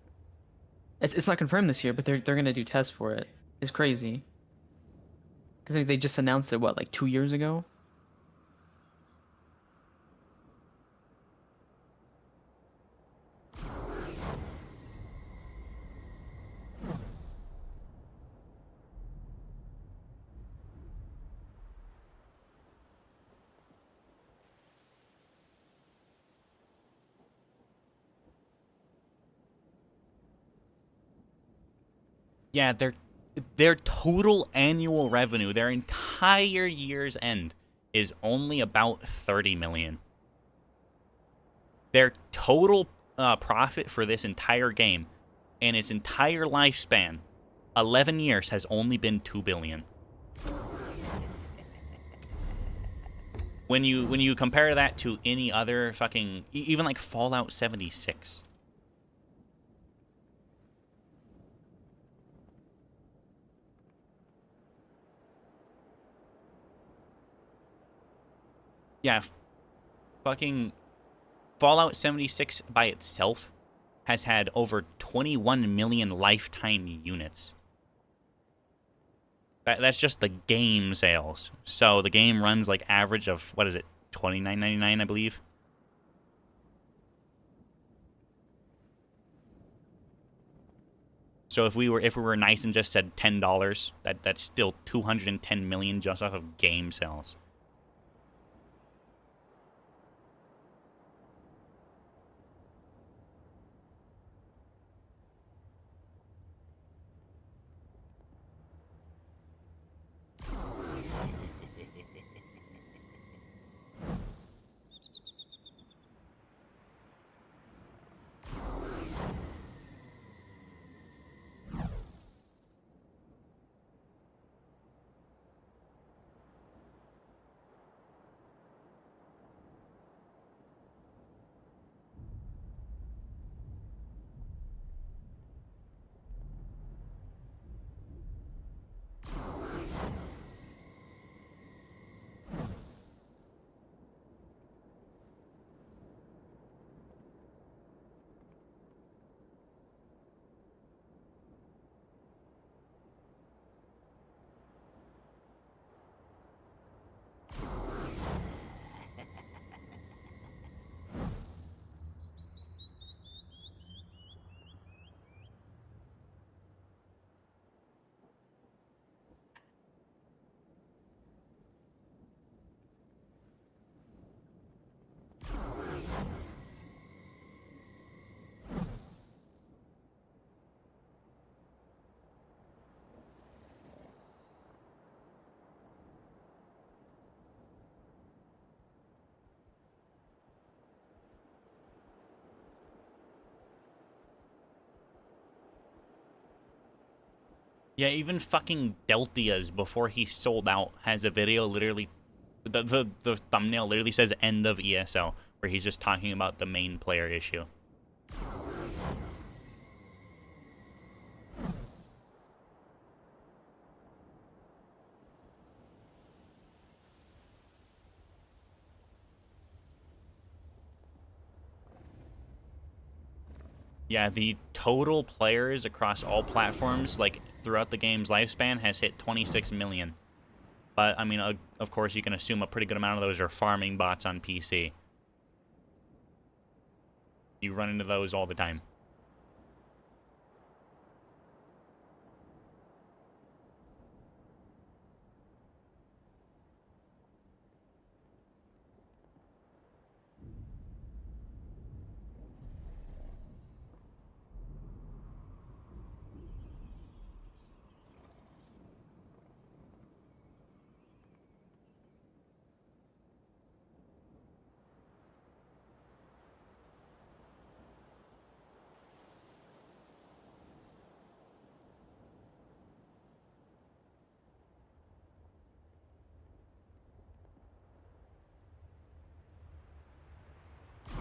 [SPEAKER 2] it's not confirmed this year, but they're going to do tests for it, is crazy. Because they just announced it, what, like 2 years ago?
[SPEAKER 1] Yeah, their total annual revenue, their entire year's end, is only about 30 million. Their total profit for this entire game and its entire lifespan, 11 years, has only been 2 billion. When you compare that to any other fucking, even like Fallout 76. Yeah, fucking Fallout 76 by itself has had over 21 million lifetime units. That's just the game sales. So the game runs like average of, what is it, $29.99, I believe? So if we were nice and just said $10, that's still 210 million just off of game sales. Yeah, even fucking Deltia's before he sold out has a video literally the thumbnail literally says end of ESO, where he's just talking about the main player issue. Yeah, the total players across all platforms, like throughout the game's lifespan, has hit 26 million. But I mean, of course, you can assume a pretty good amount of those are farming bots on PC. You run into those all the time.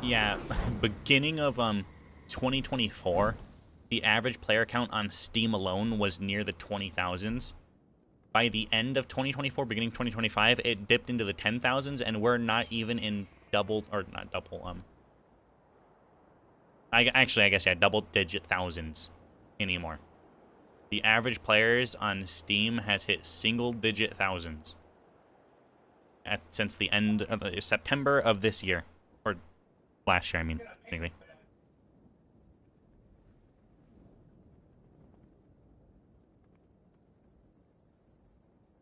[SPEAKER 1] Yeah, beginning of 2024, the average player count on Steam alone was near the 20,000s. By the end of 2024, beginning 2025, it dipped into the 10,000s, and we're not even in double, or not double, I guess, yeah, double-digit thousands anymore. The average players on Steam has hit single-digit thousands since the end of September of this year, or last year, I mean, technically.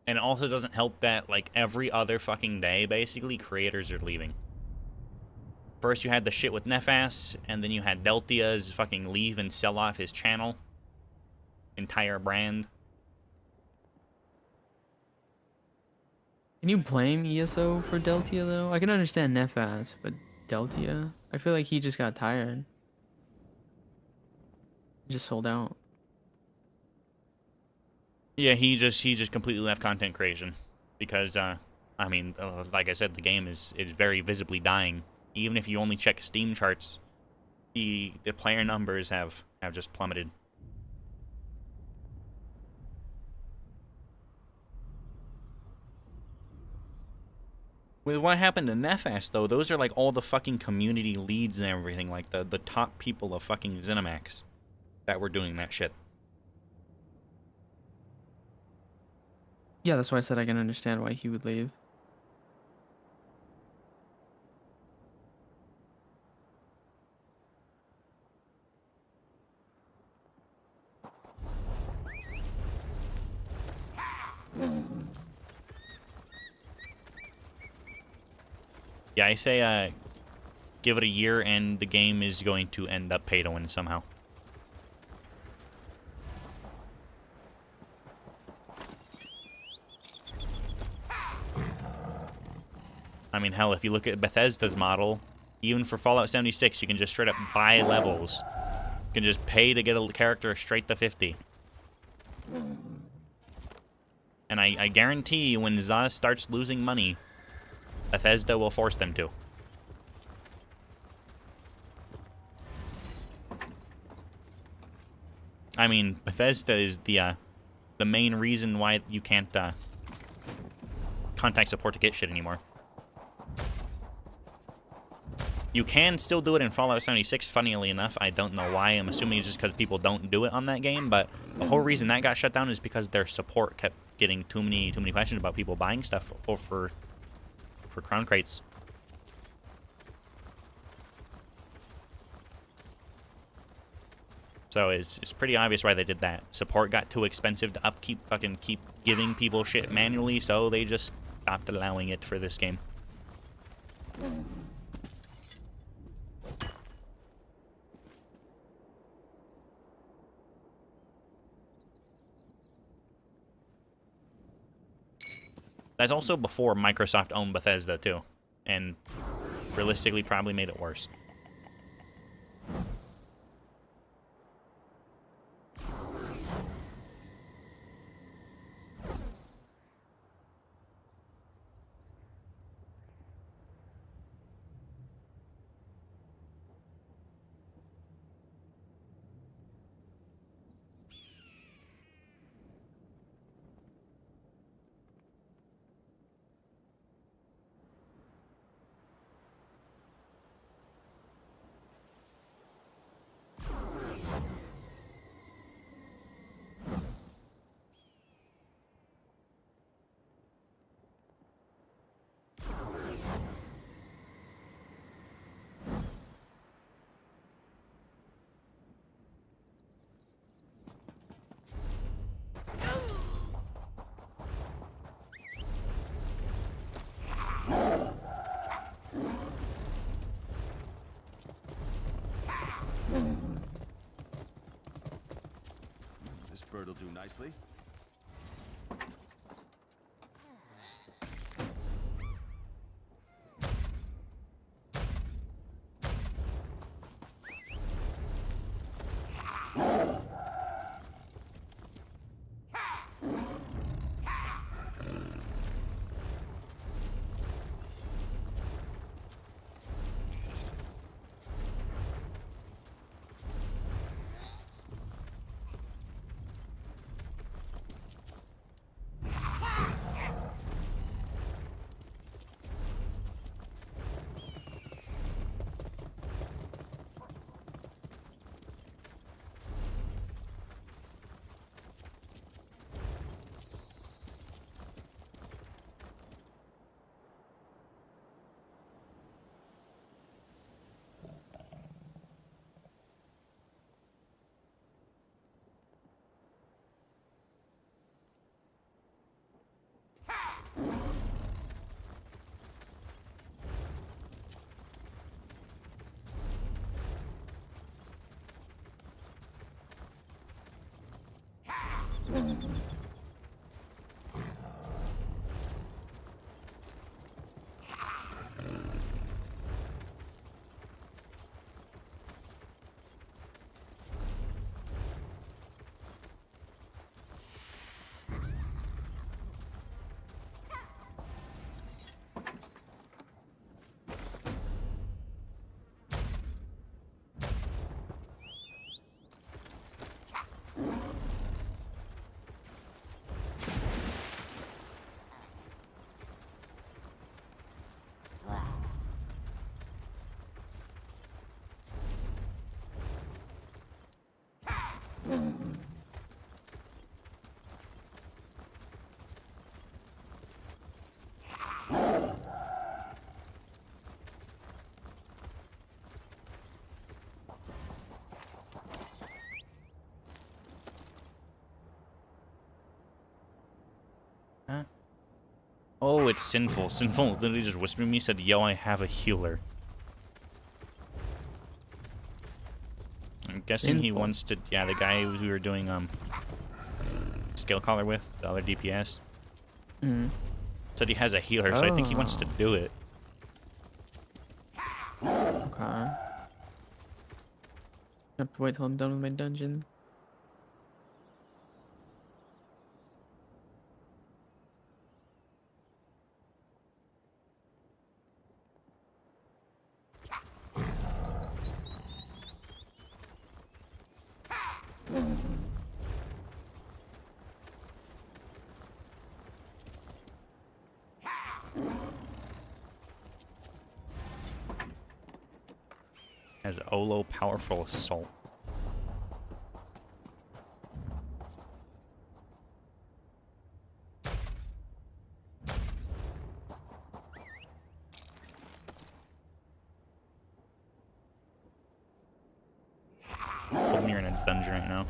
[SPEAKER 1] And it also doesn't help that, like, every other fucking day, basically, creators are leaving. First you had the shit with Nefas, and then you had Deltia's fucking leave and sell off his channel. Entire brand.
[SPEAKER 2] Can you blame ESO for Deltia though? I can understand Nefas, but Deltia? I feel like he just got tired. He just sold out.
[SPEAKER 1] Yeah, he just completely left content creation. Because, I mean, like I said, the game is very visibly dying. Even if you only check Steam charts, the player numbers have just plummeted. With what happened to Nefas, though, those are like all the fucking community leads and everything, like the top people of fucking ZeniMax that were doing that shit.
[SPEAKER 2] Yeah, that's why I said I can understand why he would leave.
[SPEAKER 1] Yeah, I say give it a year, and the game is going to end up pay to win somehow. I mean, hell, if you look at Bethesda's model, even for Fallout 76, you can just straight up buy levels. You can just pay to get a character straight to 50. And I guarantee you, when Zaz starts losing money, Bethesda will force them to. I mean, Bethesda is the main reason why you can't contact support to get shit anymore. You can still do it in Fallout 76, funnily enough. I don't know why. I'm assuming it's just because people don't do it on that game, but the whole reason that got shut down is because their support kept getting too many questions about people buying stuff for crown crates. So it's pretty obvious why they did that. Support got too expensive to upkeep, keep giving people shit manually, so they just stopped allowing it for this game. That's also before Microsoft owned Bethesda, too. And realistically probably made it worse.
[SPEAKER 3] This bird will do nicely.
[SPEAKER 1] Oh, it's Sinful. Sinful literally just whispered to me, said, yo, I have a healer. I'm guessing he
[SPEAKER 2] Sinful.
[SPEAKER 1] wants to... Yeah, the guy who we were doing skill collar with, the other DPS,
[SPEAKER 2] Mm.
[SPEAKER 1] said he has a healer, so I think he wants to do it.
[SPEAKER 2] Okay. Have to wait till I'm done with my dungeon.
[SPEAKER 1] Has Olo Powerful Assault. Told me you're in a dungeon right now.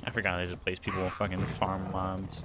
[SPEAKER 1] I forgot there's a place people will fucking farm mobs.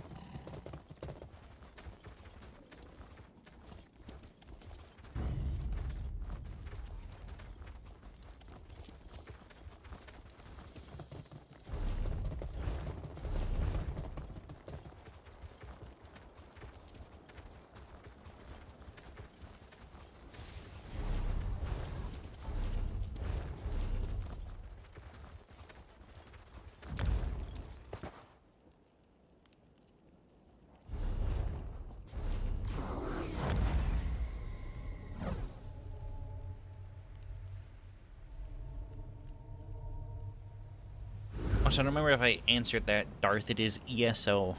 [SPEAKER 1] Also, I don't remember if I answered that. Darth, it is ESO.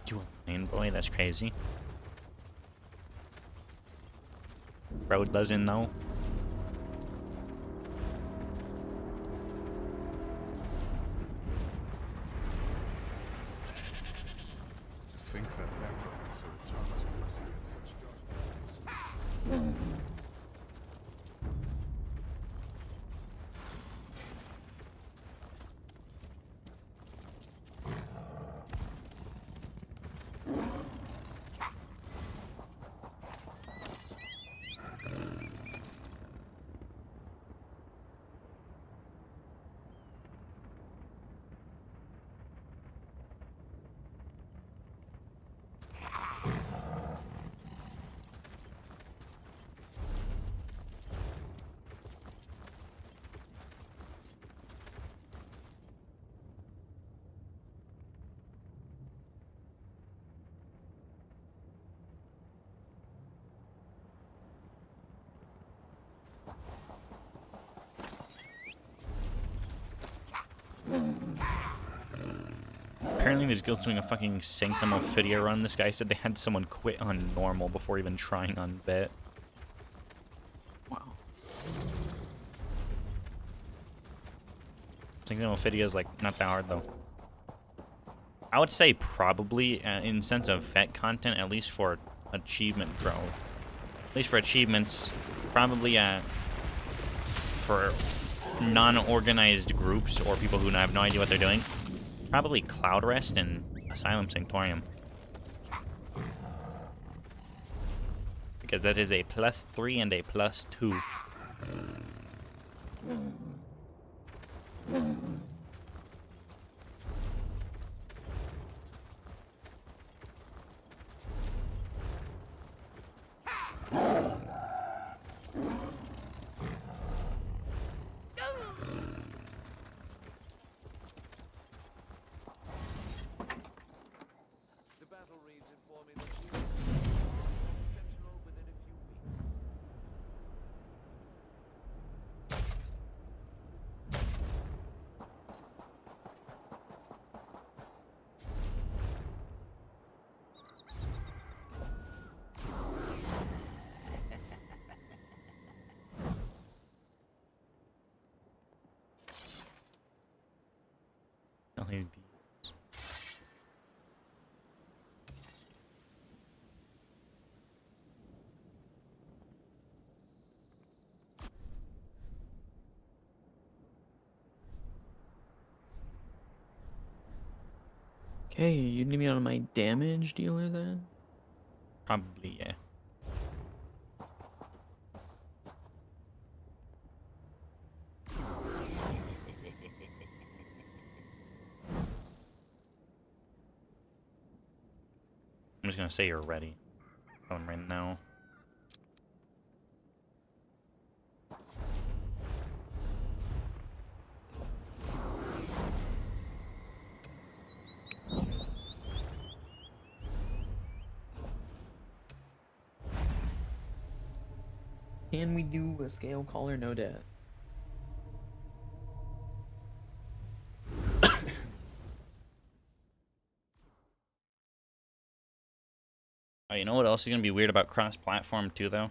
[SPEAKER 1] You a lane boy? That's crazy. Bro doesn't know.
[SPEAKER 3] To think that necromancer Thomas must have such dark.
[SPEAKER 1] Apparently this guild's doing a fucking Sanctum Ophidia run. This guy said they had someone quit on normal before even trying on vet.
[SPEAKER 2] Wow.
[SPEAKER 1] Sanctum Ophidia is like not that hard though. I would say probably in sense of vet content, at least for achievement growth. At least for achievements, probably for non-organized groups or people who have no idea what they're doing, probably Cloud Rest and Asylum Sanctorium. Because that is a +3 and a +2.
[SPEAKER 4] The battle reads inform me that we will see Sentinel within a few weeks.
[SPEAKER 1] LEDs.
[SPEAKER 2] Okay, you need me on my damage dealer then?
[SPEAKER 1] Probably, yeah. I'm just gonna say you're ready. Going right now.
[SPEAKER 2] Can we do a scale caller? No debt.
[SPEAKER 1] Oh, you know what else is gonna be weird about cross-platform too, though?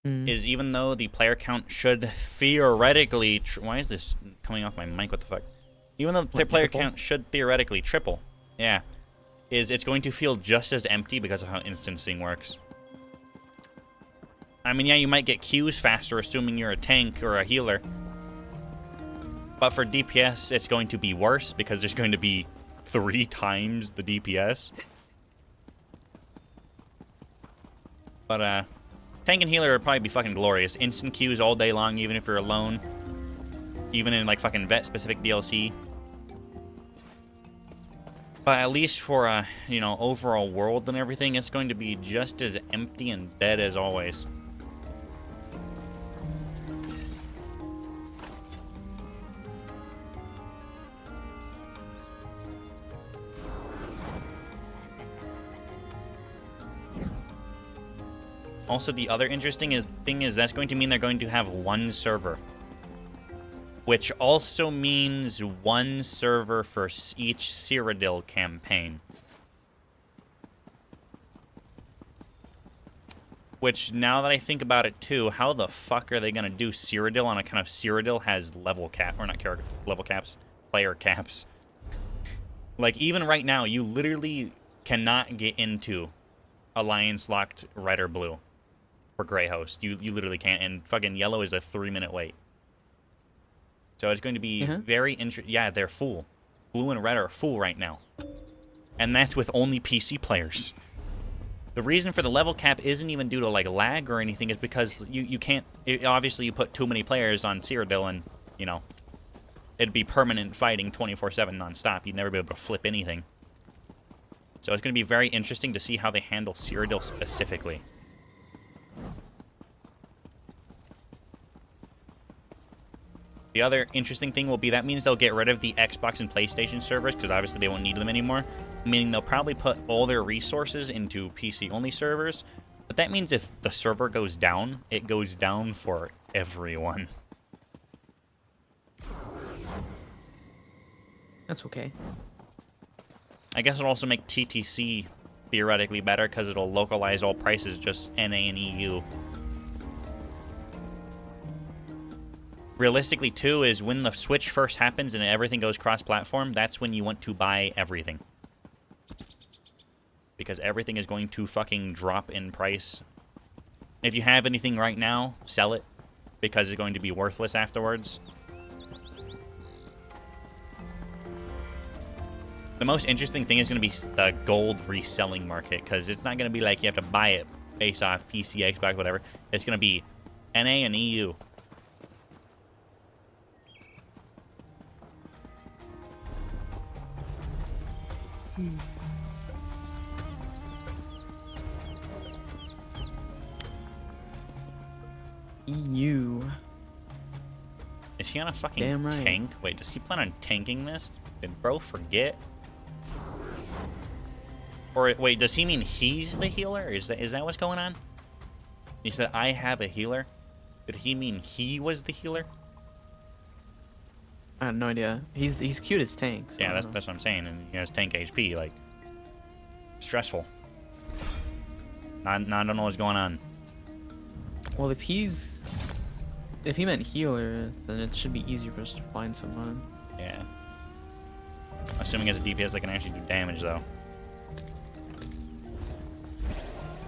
[SPEAKER 2] Mm.
[SPEAKER 1] Is even though the player count should theoretically... why is this coming off my mic? What the fuck? Even though the
[SPEAKER 2] What,
[SPEAKER 1] player
[SPEAKER 2] triple?
[SPEAKER 1] count should theoretically triple. Yeah. It's going to feel just as empty because of how instancing works. I mean, yeah, you might get Qs faster, assuming you're a tank or a healer. But for DPS, it's going to be worse because there's going to be 3 times the DPS. But, tank and healer would probably be fucking glorious. Instant Qs all day long, even if you're alone. Even in, like, fucking vet-specific DLC. But at least for, you know, overall world and everything, it's going to be just as empty and dead as always. Also, the other interesting thing is that's going to mean they're going to have one server. Which also means one server for each Cyrodiil campaign. Which, now that I think about it too, how the fuck are they going to do Cyrodiil on account of Cyrodiil has level cap, or not character, level caps, player caps. Like, even right now, you literally cannot get into Alliance locked red or blue. For Grey Host. You literally can't, and fucking yellow is a 3-minute wait. So it's going to be very interesting. Yeah, they're full. Blue and red are full right now. And that's with only PC players. The reason for the level cap isn't even due to, like, lag or anything. It's because you can't... obviously, you put too many players on Cyrodiil and, you know, it'd be permanent fighting 24/7 non-stop. You'd never be able to flip anything. So it's going to be very interesting to see how they handle Cyrodiil specifically. The other interesting thing will be that means they'll get rid of the Xbox and PlayStation servers, because obviously they won't need them anymore. Meaning they'll probably put all their resources into PC-only servers. But that means if the server goes down, it goes down for everyone.
[SPEAKER 2] That's okay.
[SPEAKER 1] I guess it'll also make TTC theoretically better because it'll localize all prices just NA and EU. Realistically, too, is when the Switch first happens and everything goes cross-platform, that's when you want to buy everything. Because everything is going to fucking drop in price. If you have anything right now, sell it. Because it's going to be worthless afterwards. The most interesting thing is going to be the gold reselling market. Because it's not going to be like you have to buy it based off PC, Xbox, whatever. It's going to be NA and EU.
[SPEAKER 2] EU.
[SPEAKER 1] Is he on a fucking
[SPEAKER 2] Damn right.
[SPEAKER 1] tank? Wait, does he plan on tanking this? Did bro forget? Or wait, does he mean he's the healer? Is that what's going on? He said I have a healer. Did he mean he was the healer?
[SPEAKER 2] I have no idea. He's cute as tank. So
[SPEAKER 1] Yeah,
[SPEAKER 2] I
[SPEAKER 1] that's
[SPEAKER 2] don't know.
[SPEAKER 1] what I'm saying. And he has tank HP. Like stressful. I don't know what's going on.
[SPEAKER 2] Well, if he meant healer, then it should be easier for us to find someone.
[SPEAKER 1] Yeah. Assuming as a DPS, they can actually do damage though.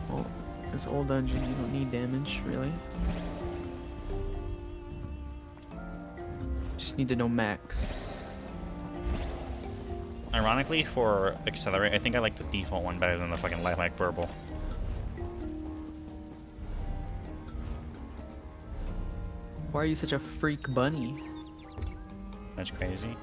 [SPEAKER 2] Well, this old dungeon, you don't need damage, really. Just need to know max.
[SPEAKER 1] Ironically, for Accelerate, I think I like the default one better than the fucking Lilac Purple.
[SPEAKER 2] Why are you such a freak bunny?
[SPEAKER 1] That's crazy.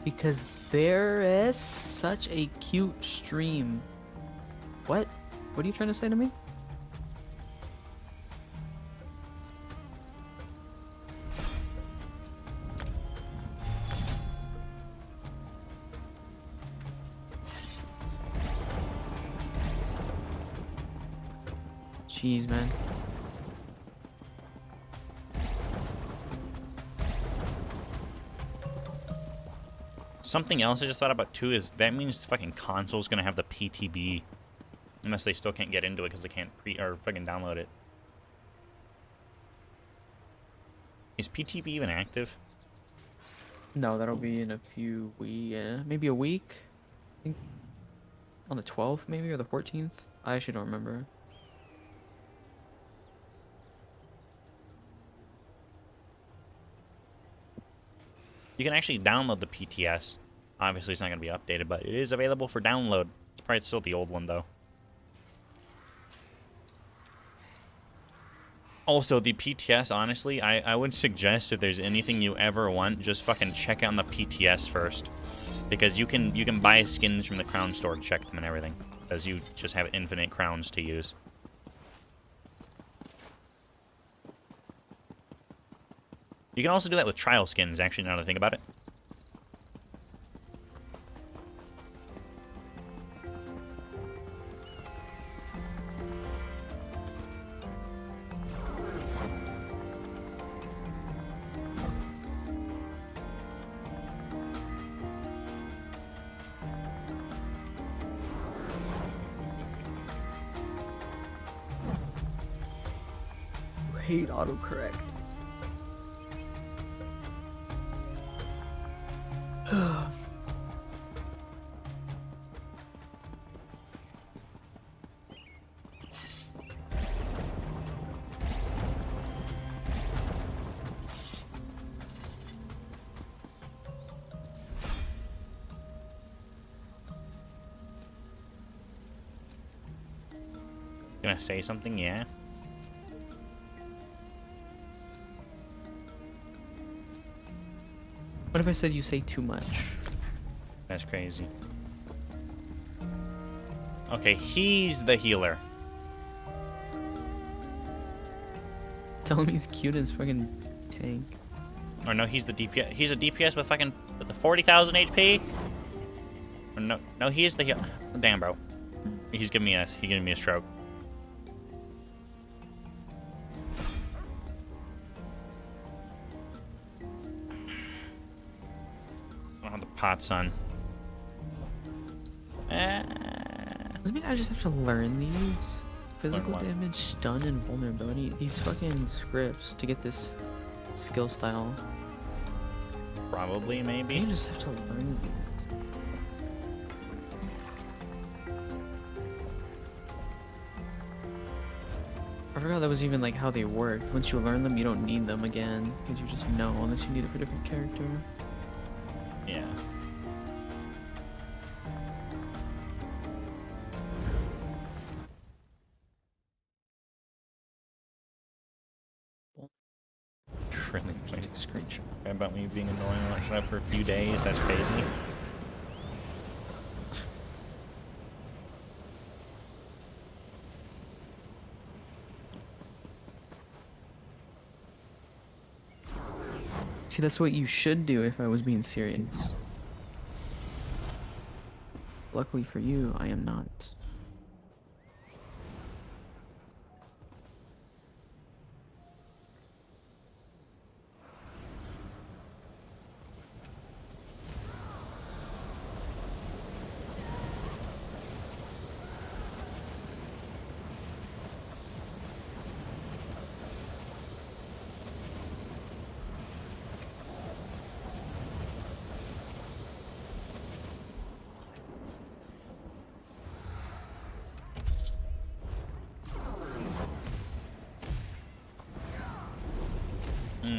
[SPEAKER 2] Because there is such a cute stream. What? What are you trying to say to me? Jeez, man.
[SPEAKER 1] Something else I just thought about too is that means fucking console's gonna have the PTB, unless they still can't get into it because they can't or fucking download it. Is PTB even active?
[SPEAKER 2] No, that'll be in a few weeks. Yeah, maybe a week. I think on the 12th, maybe, or the 14th. I actually don't remember.
[SPEAKER 1] You can actually download the PTS. Obviously, it's not going to be updated, but it is available for download. It's probably still the old one, though. Also, the PTS, honestly, I would suggest if there's anything you ever want, just fucking check out on the PTS first. Because you can buy skins from the crown store and check them and everything. Because you just have infinite crowns to use. You can also do that with trial skins, actually, now that I think about it.
[SPEAKER 2] Hate autocorrect.
[SPEAKER 1] Gonna say something, yeah?
[SPEAKER 2] What if I said you say too much?
[SPEAKER 1] That's crazy. Okay, he's the healer.
[SPEAKER 2] Tell him he's cute as fucking tank.
[SPEAKER 1] Or no, he's the DPS. He's a DPS with fucking with the 40,000 HP. Or no, he is the heal. Damn, bro. He's giving me a stroke. Oh, the pot son.
[SPEAKER 2] Does it mean I just have to learn these? Physical
[SPEAKER 1] what?
[SPEAKER 2] damage, stun, and vulnerability. These fucking scripts to get this skill style.
[SPEAKER 1] Probably,
[SPEAKER 2] You
[SPEAKER 1] maybe.
[SPEAKER 2] just have to learn these. I forgot that was even like how they work. Once you learn them, you don't need them again because you just know unless you need it for a different character.
[SPEAKER 1] Yeah. Really?
[SPEAKER 2] Just take a screenshot.
[SPEAKER 1] About me being annoying watching up for a few days. That's crazy.
[SPEAKER 2] See, that's what you should do if I was being serious. Luckily for you, I am not.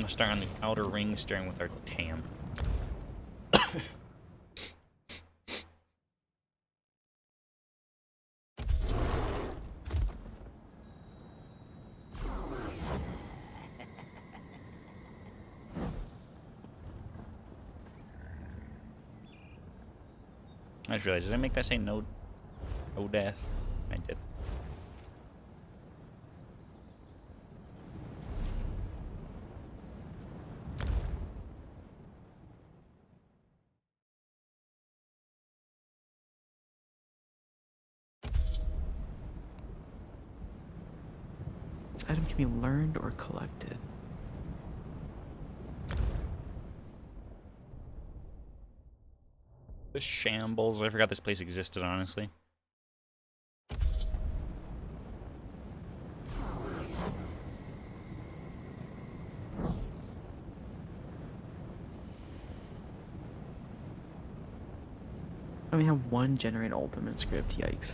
[SPEAKER 1] Start on the outer ring, starting with our TAM. I just realized, did I make that say no death? I did.
[SPEAKER 2] This item can be learned or collected.
[SPEAKER 1] The shambles. I forgot this place existed, honestly.
[SPEAKER 2] I only have one generate ultimate script, yikes.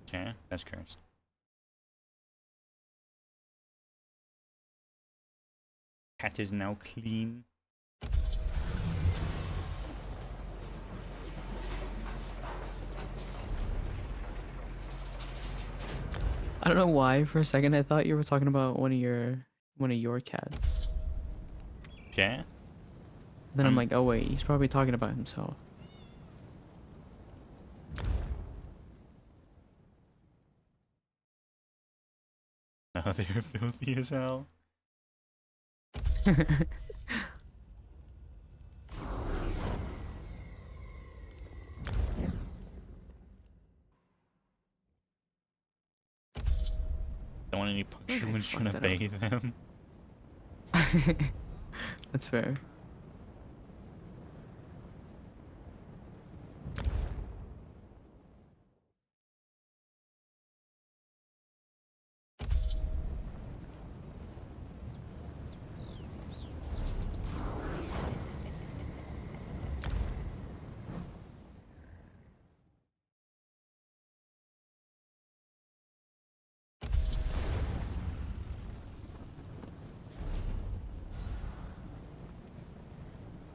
[SPEAKER 1] Okay, that's cursed. Cat is now clean.
[SPEAKER 2] I don't know why for a second I thought you were talking about one of your cats.
[SPEAKER 1] Okay.
[SPEAKER 2] Then I'm like, oh wait, he's probably talking about himself.
[SPEAKER 1] Oh, they're filthy as hell. Don't want any puncture
[SPEAKER 2] Okay,
[SPEAKER 1] when
[SPEAKER 2] fuck
[SPEAKER 1] trying to
[SPEAKER 2] that up.
[SPEAKER 1] bathe them.
[SPEAKER 2] That's fair.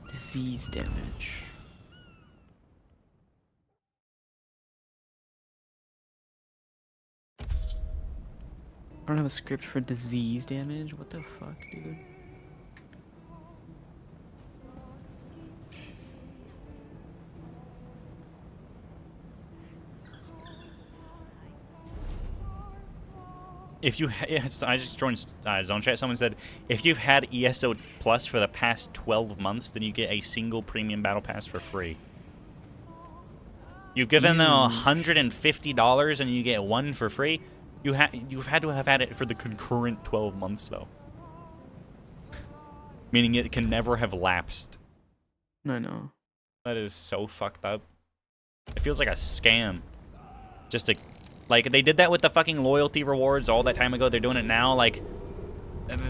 [SPEAKER 2] Disease damage. I don't have a script for disease damage. What the fuck, dude?
[SPEAKER 1] If you, I just joined Zone Chat. Someone said, if you've had ESO Plus for the past 12 months, then you get a single premium battle pass for free. You've given them $150 and you get one for free. You've had to have had it for the concurrent 12 months though, meaning it can never have lapsed.
[SPEAKER 2] I know.
[SPEAKER 1] That is so fucked up. It feels like a scam. Just to, like, they did that with the fucking loyalty rewards all that time ago. They're doing it now. Like,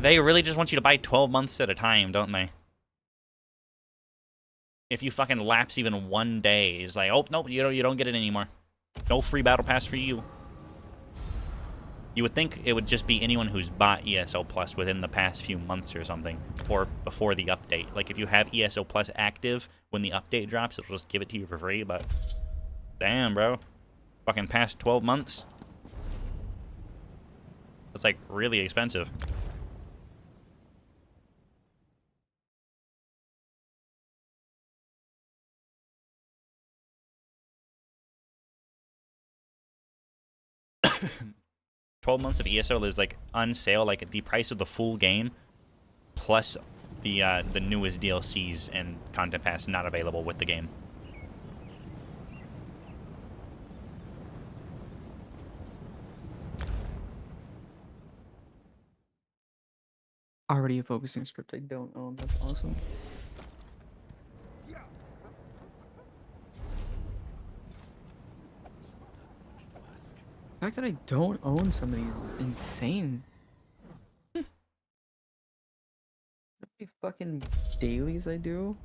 [SPEAKER 1] they really just want you to buy 12 months at a time, don't they? If you fucking lapse even one day, it's like, oh, nope, you don't get it anymore. No free battle pass for you. You would think it would just be anyone who's bought ESO Plus within the past few months or something, or before the update. Like, if you have ESO Plus active, when the update drops, it'll just give it to you for free, but damn, bro. Fucking past 12 months. That's, like, really expensive. $12 months of ESO is like on sale, like the price of the full game, plus the newest DLCs and content pass not available with the game.
[SPEAKER 2] Already a focusing script I don't own. That's awesome. The fact that I don't own some of these is insane. How many fucking dailies I do?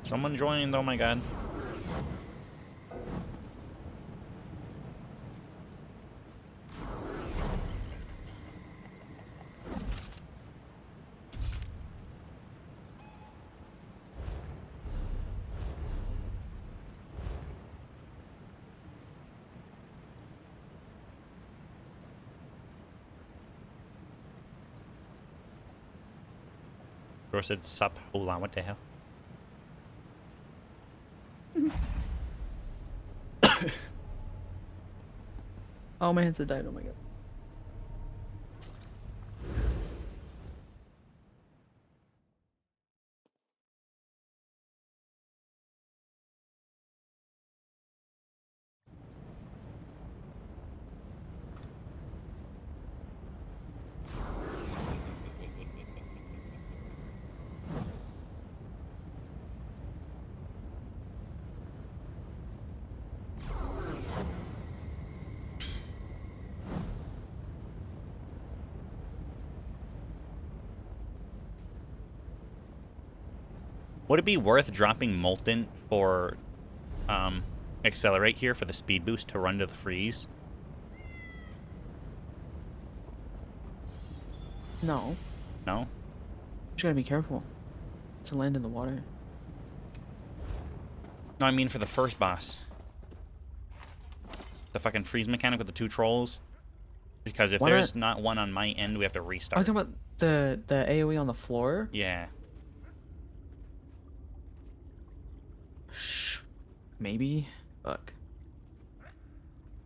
[SPEAKER 1] Someone joined, oh my god. Bro said sup, hold on, what the hell?
[SPEAKER 2] Oh, my headset died. Oh my god.
[SPEAKER 1] Would it be worth dropping Molten for Accelerate here for the speed boost to run to the freeze?
[SPEAKER 2] No.
[SPEAKER 1] No?
[SPEAKER 2] You just gotta be careful to land in the water.
[SPEAKER 1] No, I mean for the first boss. The fucking freeze mechanic with the 2 trolls. Because if there's not one on my end, we have to
[SPEAKER 2] I was
[SPEAKER 1] restart.
[SPEAKER 2] talking about the AoE on the floor.
[SPEAKER 1] Yeah.
[SPEAKER 2] Maybe. Fuck.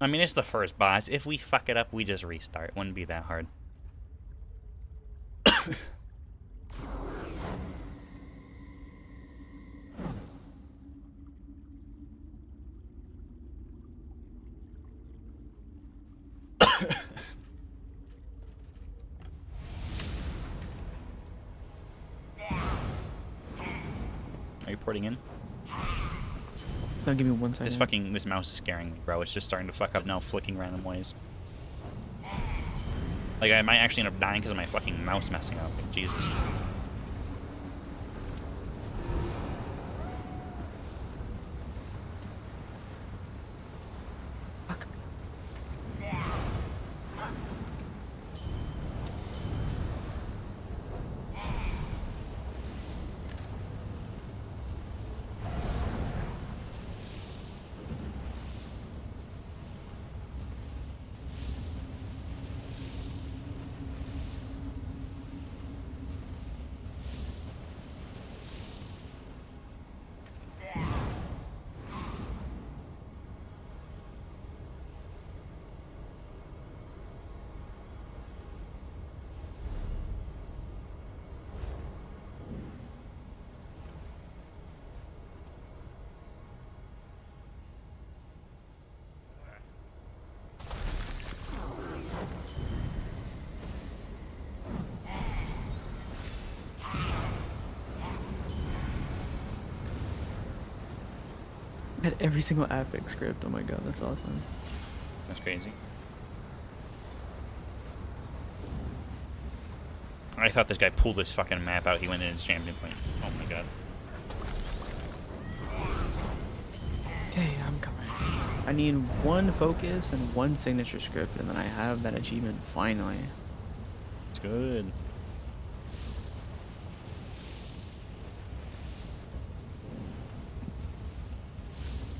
[SPEAKER 1] I mean, it's the first boss. If we fuck it up, we just restart. It wouldn't be that hard. Are you porting in?
[SPEAKER 2] No, give me 1 second.
[SPEAKER 1] This mouse is scaring me, bro. It's just starting to fuck up now, flicking random ways. Like, I might actually end up dying because of my fucking mouse messing up. Like, Jesus.
[SPEAKER 2] Had every single affix script. Oh my god, that's awesome.
[SPEAKER 1] That's crazy. I thought this guy pulled this fucking map out. He went in his champion point. Oh my god.
[SPEAKER 2] Okay, I'm coming. I need 1 focus and 1 signature script, and then I have that achievement finally.
[SPEAKER 1] It's good.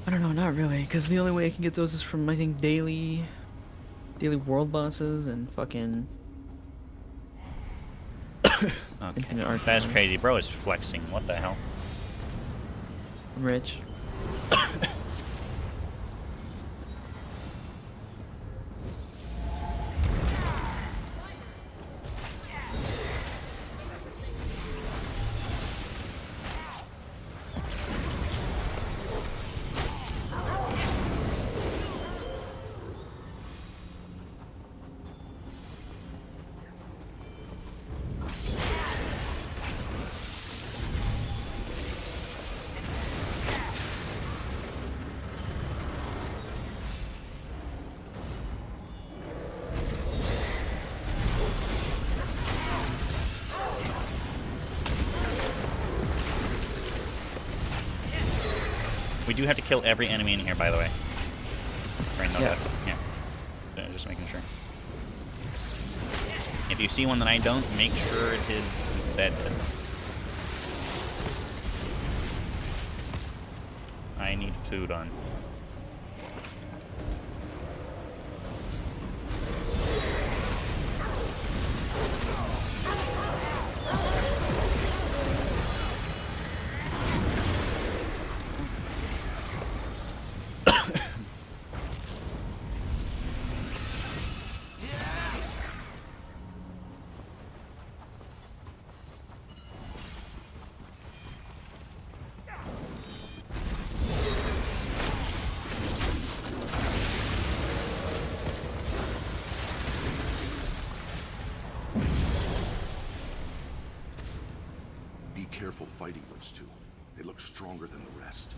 [SPEAKER 2] I don't know, not really, because the only way I can get those is from, I think, daily world bosses and fucking
[SPEAKER 1] Okay.
[SPEAKER 2] Infinite Arcana.
[SPEAKER 1] That's crazy. Bro is flexing. What the hell?
[SPEAKER 2] I'm rich.
[SPEAKER 1] We do have to kill every enemy in here, by the way. Or no,
[SPEAKER 2] Yeah.
[SPEAKER 1] Yeah. Just making sure. If you see one that I don't, make sure it is dead. I need food on.
[SPEAKER 3] Be careful fighting those two. They look stronger than the rest.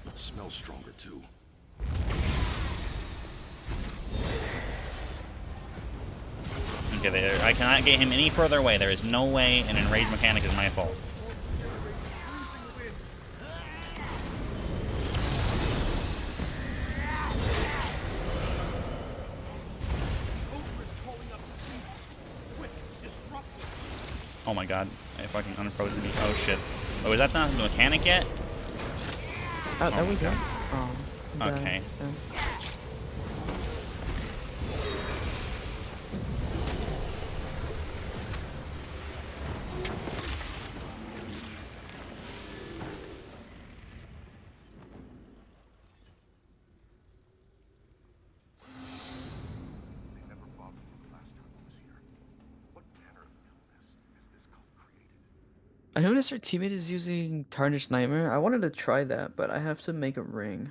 [SPEAKER 3] They'll smell stronger too.
[SPEAKER 1] Okay, there. I cannot get him any further away. There is no way an enraged mechanic is my fault. Oh my god, I fucking unfrozen me. Oh shit. Oh, is that not the mechanic yet?
[SPEAKER 2] Oh, that was it. Oh.
[SPEAKER 1] Okay.
[SPEAKER 3] They never bothered me the last time I was here. What manner of illness is this cult created?
[SPEAKER 2] I noticed our teammate is using Tarnished Nightmare. I wanted to try that, but I have to make a ring.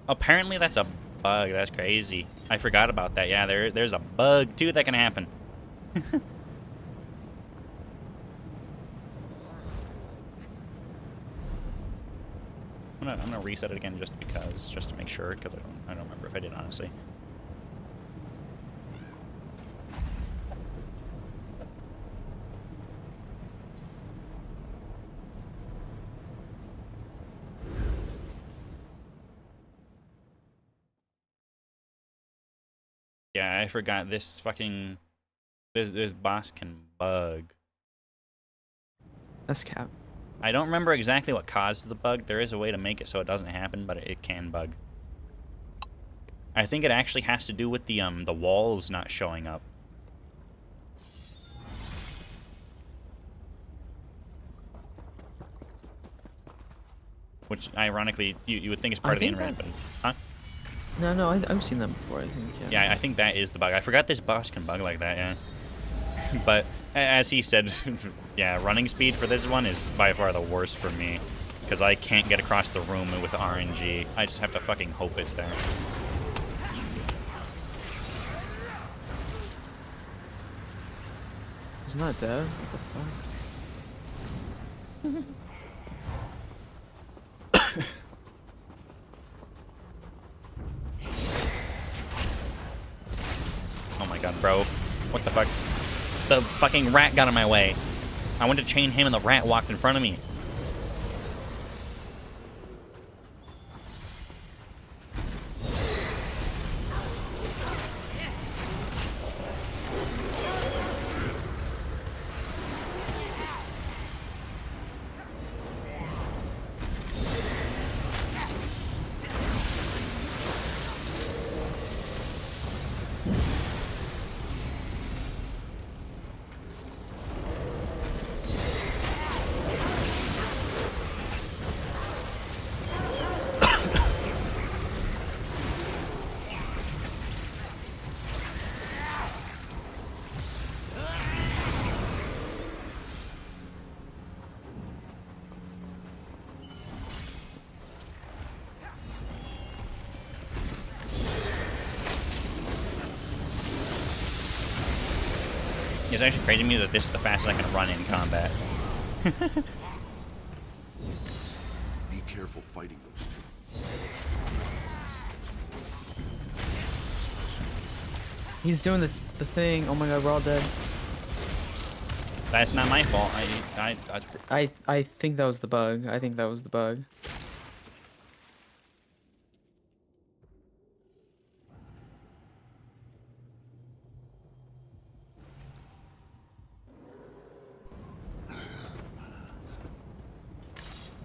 [SPEAKER 1] Apparently that's a bug. That's crazy. I forgot about that. Yeah, there's a bug too that can happen. I'm gonna reset it again just because, just to make sure, because I don't remember if I did, honestly. Yeah, I forgot this fucking this boss can bug.
[SPEAKER 2] That's cap.
[SPEAKER 1] I don't remember exactly what caused the bug. There is a way to make it so it doesn't happen, but it can bug. I think it actually has to do with the walls not showing up. Which, ironically, you would think is part of the internet, but huh?
[SPEAKER 2] No, I've seen that before. I think.
[SPEAKER 1] Yeah, I think that is the bug. I forgot this boss can bug like that. Yeah. But as he said, yeah, running speed for this one is by far the worst for me because I can't get across the room with RNG. I just have to fucking hope it's there.
[SPEAKER 2] He's not dead. What the fuck?
[SPEAKER 1] Oh my god, bro. What the fuck? The fucking rat got in my way. I went to chain him and the rat walked in front of me. It's actually crazy to me that this is the fastest I can run in combat.
[SPEAKER 3] Be careful fighting those two.
[SPEAKER 2] He's doing the thing. Oh my god, we're all dead.
[SPEAKER 1] That's not my fault.
[SPEAKER 2] I think that was the bug. I think that was the bug.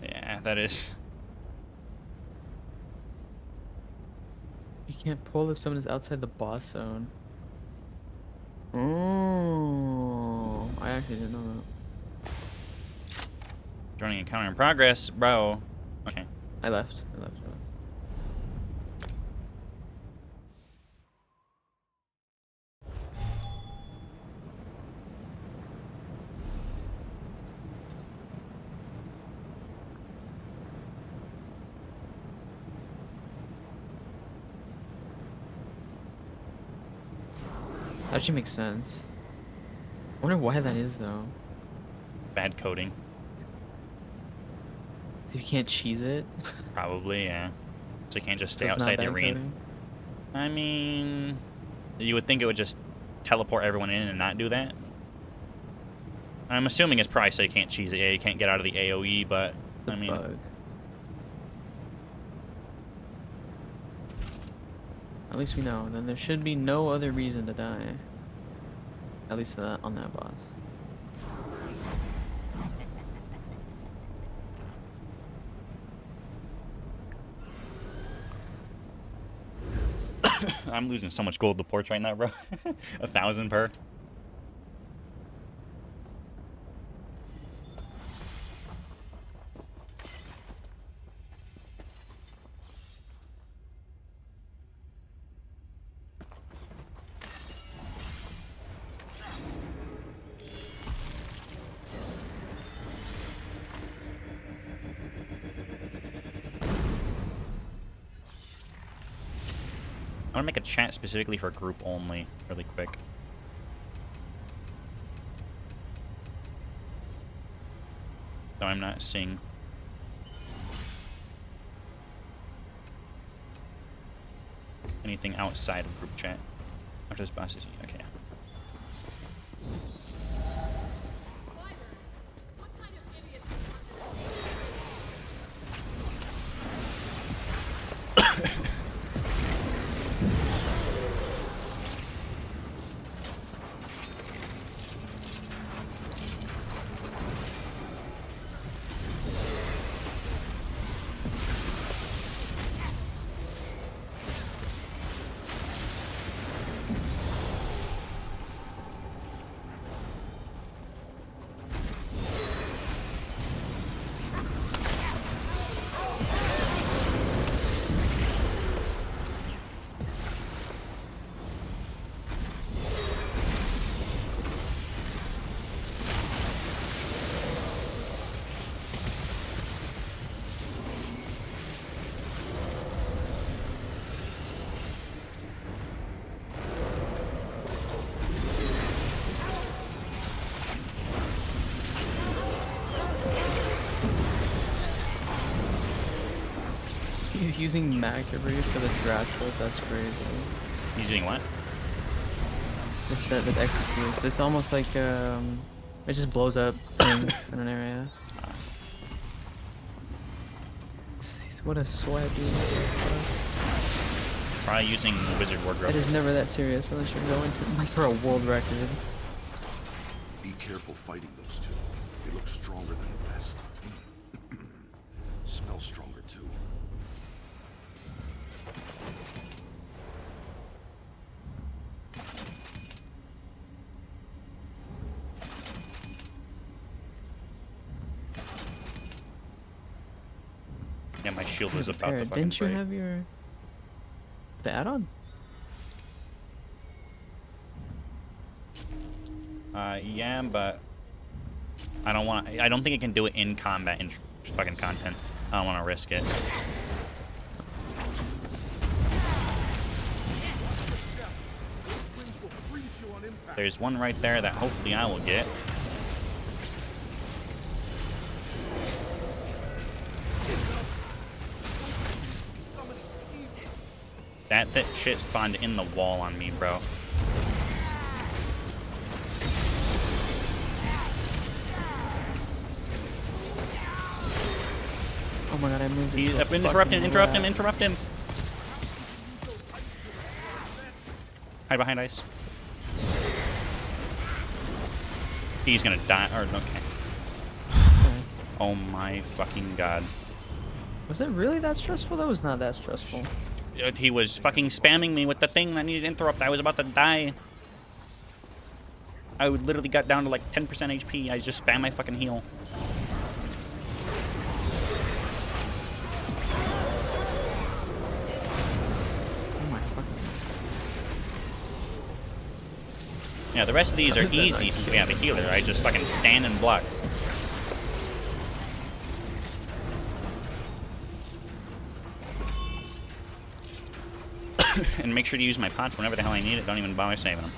[SPEAKER 1] Yeah, that is.
[SPEAKER 2] You can't pull if someone is outside the boss zone. Oh, I actually didn't know that.
[SPEAKER 1] Joining encounter in progress, bro. Okay.
[SPEAKER 2] I left. Actually makes sense. I wonder why that is though.
[SPEAKER 1] Bad coding.
[SPEAKER 2] So you can't cheese it.
[SPEAKER 1] Probably, yeah. So you can't just stay
[SPEAKER 2] So it's not
[SPEAKER 1] outside the
[SPEAKER 2] bad
[SPEAKER 1] arena.
[SPEAKER 2] coding?
[SPEAKER 1] I mean, you would think it would just teleport everyone in and not do that. I'm assuming it's probably so you can't cheese it. Yeah, you can't get out of the AoE, but
[SPEAKER 2] The
[SPEAKER 1] I mean,
[SPEAKER 2] bug. At least we know. Then there should be no other reason to die. At least on that boss.
[SPEAKER 1] I'm losing so much gold to ports right now, bro. 1,000 per. I want to make a chat specifically for group only, really quick. So I'm not seeing. Anything outside of group chat. After this boss is okay.
[SPEAKER 2] He's using Macabry for the Dracula, that's crazy.
[SPEAKER 1] He's doing what?
[SPEAKER 2] The set that executes. It's almost like it just blows up things in an area. What a sweat, dude.
[SPEAKER 1] Probably using Wizard Wardrobe.
[SPEAKER 2] It is never that serious unless you're going like for a world record.
[SPEAKER 3] Be careful fighting those two. They look stronger than the rest. Smell stronger too.
[SPEAKER 1] Yeah, my shield was about to
[SPEAKER 2] Barrett,
[SPEAKER 1] fucking
[SPEAKER 2] didn't you
[SPEAKER 1] break.
[SPEAKER 2] have the add-on?
[SPEAKER 1] Yeah, but I don't want. I don't think I can do it in combat in fucking content. I don't want to risk it. There's one right there that hopefully I will get. That shit spawned in the wall on me, bro.
[SPEAKER 2] Oh my god, I moved.
[SPEAKER 1] He's
[SPEAKER 2] into a
[SPEAKER 1] up. Interrupt him!
[SPEAKER 2] fucking
[SPEAKER 1] Interrupt him!
[SPEAKER 2] rat.
[SPEAKER 1] Interrupt him! Hide behind ice. He's gonna die. Or okay.
[SPEAKER 2] Okay.
[SPEAKER 1] Oh my fucking god.
[SPEAKER 2] Was it really that stressful? That was not that stressful.
[SPEAKER 1] He was fucking spamming me with the thing that needed to interrupt. I was about to die. I would literally got down to like 10% HP. I just spam my fucking heal.
[SPEAKER 2] Oh my fucking.
[SPEAKER 1] Yeah, the rest of these are easy since we have a healer. I just fucking stand and block. And make sure to use my pots whenever the hell I need it. Don't even bother saving them.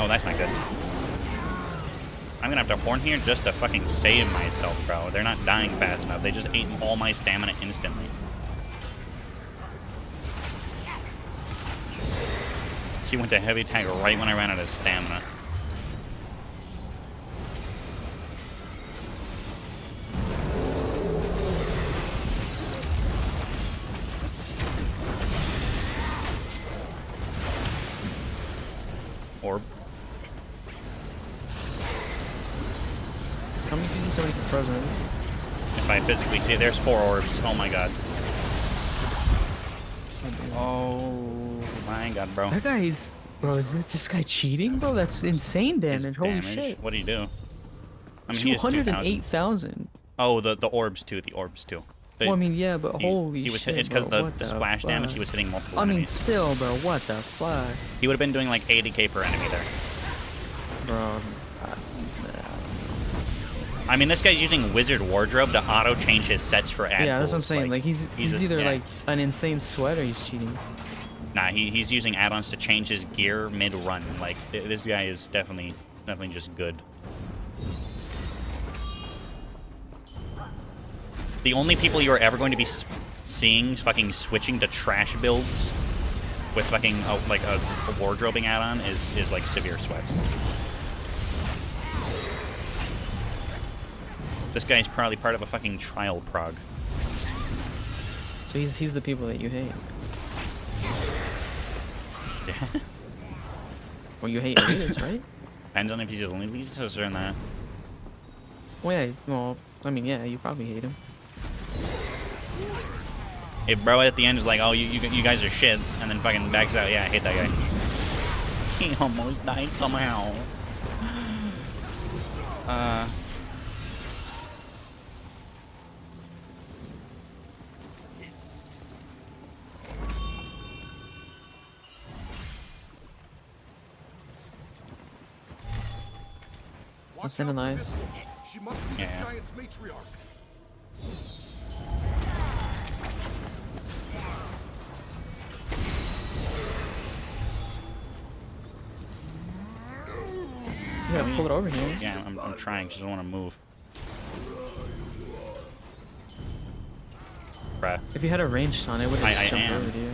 [SPEAKER 1] Oh, that's not good. I'm gonna have to horn here just to fucking save myself, bro. They're not dying fast enough. They just ate all my stamina instantly. She went to heavy attack right when I ran out of stamina. Orb.
[SPEAKER 2] How many pieces somebody can frozen?
[SPEAKER 1] If I physically see it, there's 4 orbs. Oh my god. Oh my god, bro.
[SPEAKER 2] That guy's. Bro, is this guy cheating, bro? That's insane
[SPEAKER 1] His
[SPEAKER 2] damage. Holy
[SPEAKER 1] damage.
[SPEAKER 2] shit.
[SPEAKER 1] What do you do? I mean, he has 2,000.
[SPEAKER 2] 208,000.
[SPEAKER 1] Oh, the orbs too. The orbs too.
[SPEAKER 2] Well, I mean, yeah, but
[SPEAKER 1] he-
[SPEAKER 2] holy
[SPEAKER 1] he was
[SPEAKER 2] shit,
[SPEAKER 1] it's because
[SPEAKER 2] bro,
[SPEAKER 1] the
[SPEAKER 2] what
[SPEAKER 1] splash damage.
[SPEAKER 2] fuck?
[SPEAKER 1] He was hitting multiple
[SPEAKER 2] I mean,
[SPEAKER 1] enemies.
[SPEAKER 2] still, bro, what the fuck?
[SPEAKER 1] He would have been doing like 80k per enemy there.
[SPEAKER 2] Bro,
[SPEAKER 1] I mean, this guy's using Wizard Wardrobe to auto change his sets for ad
[SPEAKER 2] yeah, that's what I'm
[SPEAKER 1] pools.
[SPEAKER 2] saying. Like, he's
[SPEAKER 1] a-
[SPEAKER 2] either
[SPEAKER 1] yeah.
[SPEAKER 2] like an insane sweat or he's cheating.
[SPEAKER 1] Nah, he's using add-ons to change his gear mid-run. Like, this guy is definitely just good. The only people you are ever going to be seeing fucking switching to trash builds with fucking like a wardrobing add-on is like severe sweats. This guy's probably part of a fucking trial prog.
[SPEAKER 2] So he's the people that you hate.
[SPEAKER 1] Yeah.
[SPEAKER 2] Well, you hate elitists, right?
[SPEAKER 1] Depends on if he's only elitist or not.
[SPEAKER 2] Well, yeah, well, I mean, yeah, you probably hate him.
[SPEAKER 1] If bro at the end is like, oh, you guys are shit, and then fucking backs out, yeah, I hate that guy. He almost died somehow.
[SPEAKER 2] I'll send a knife.
[SPEAKER 3] She must be
[SPEAKER 1] Yeah.
[SPEAKER 3] the Giant's matriarch.
[SPEAKER 2] You gotta pull it over here.
[SPEAKER 1] Yeah, I'm trying. She doesn't want to move. Bruh.
[SPEAKER 2] If you had a ranged on it, would
[SPEAKER 1] I
[SPEAKER 2] have jumped
[SPEAKER 1] am.
[SPEAKER 2] over to you.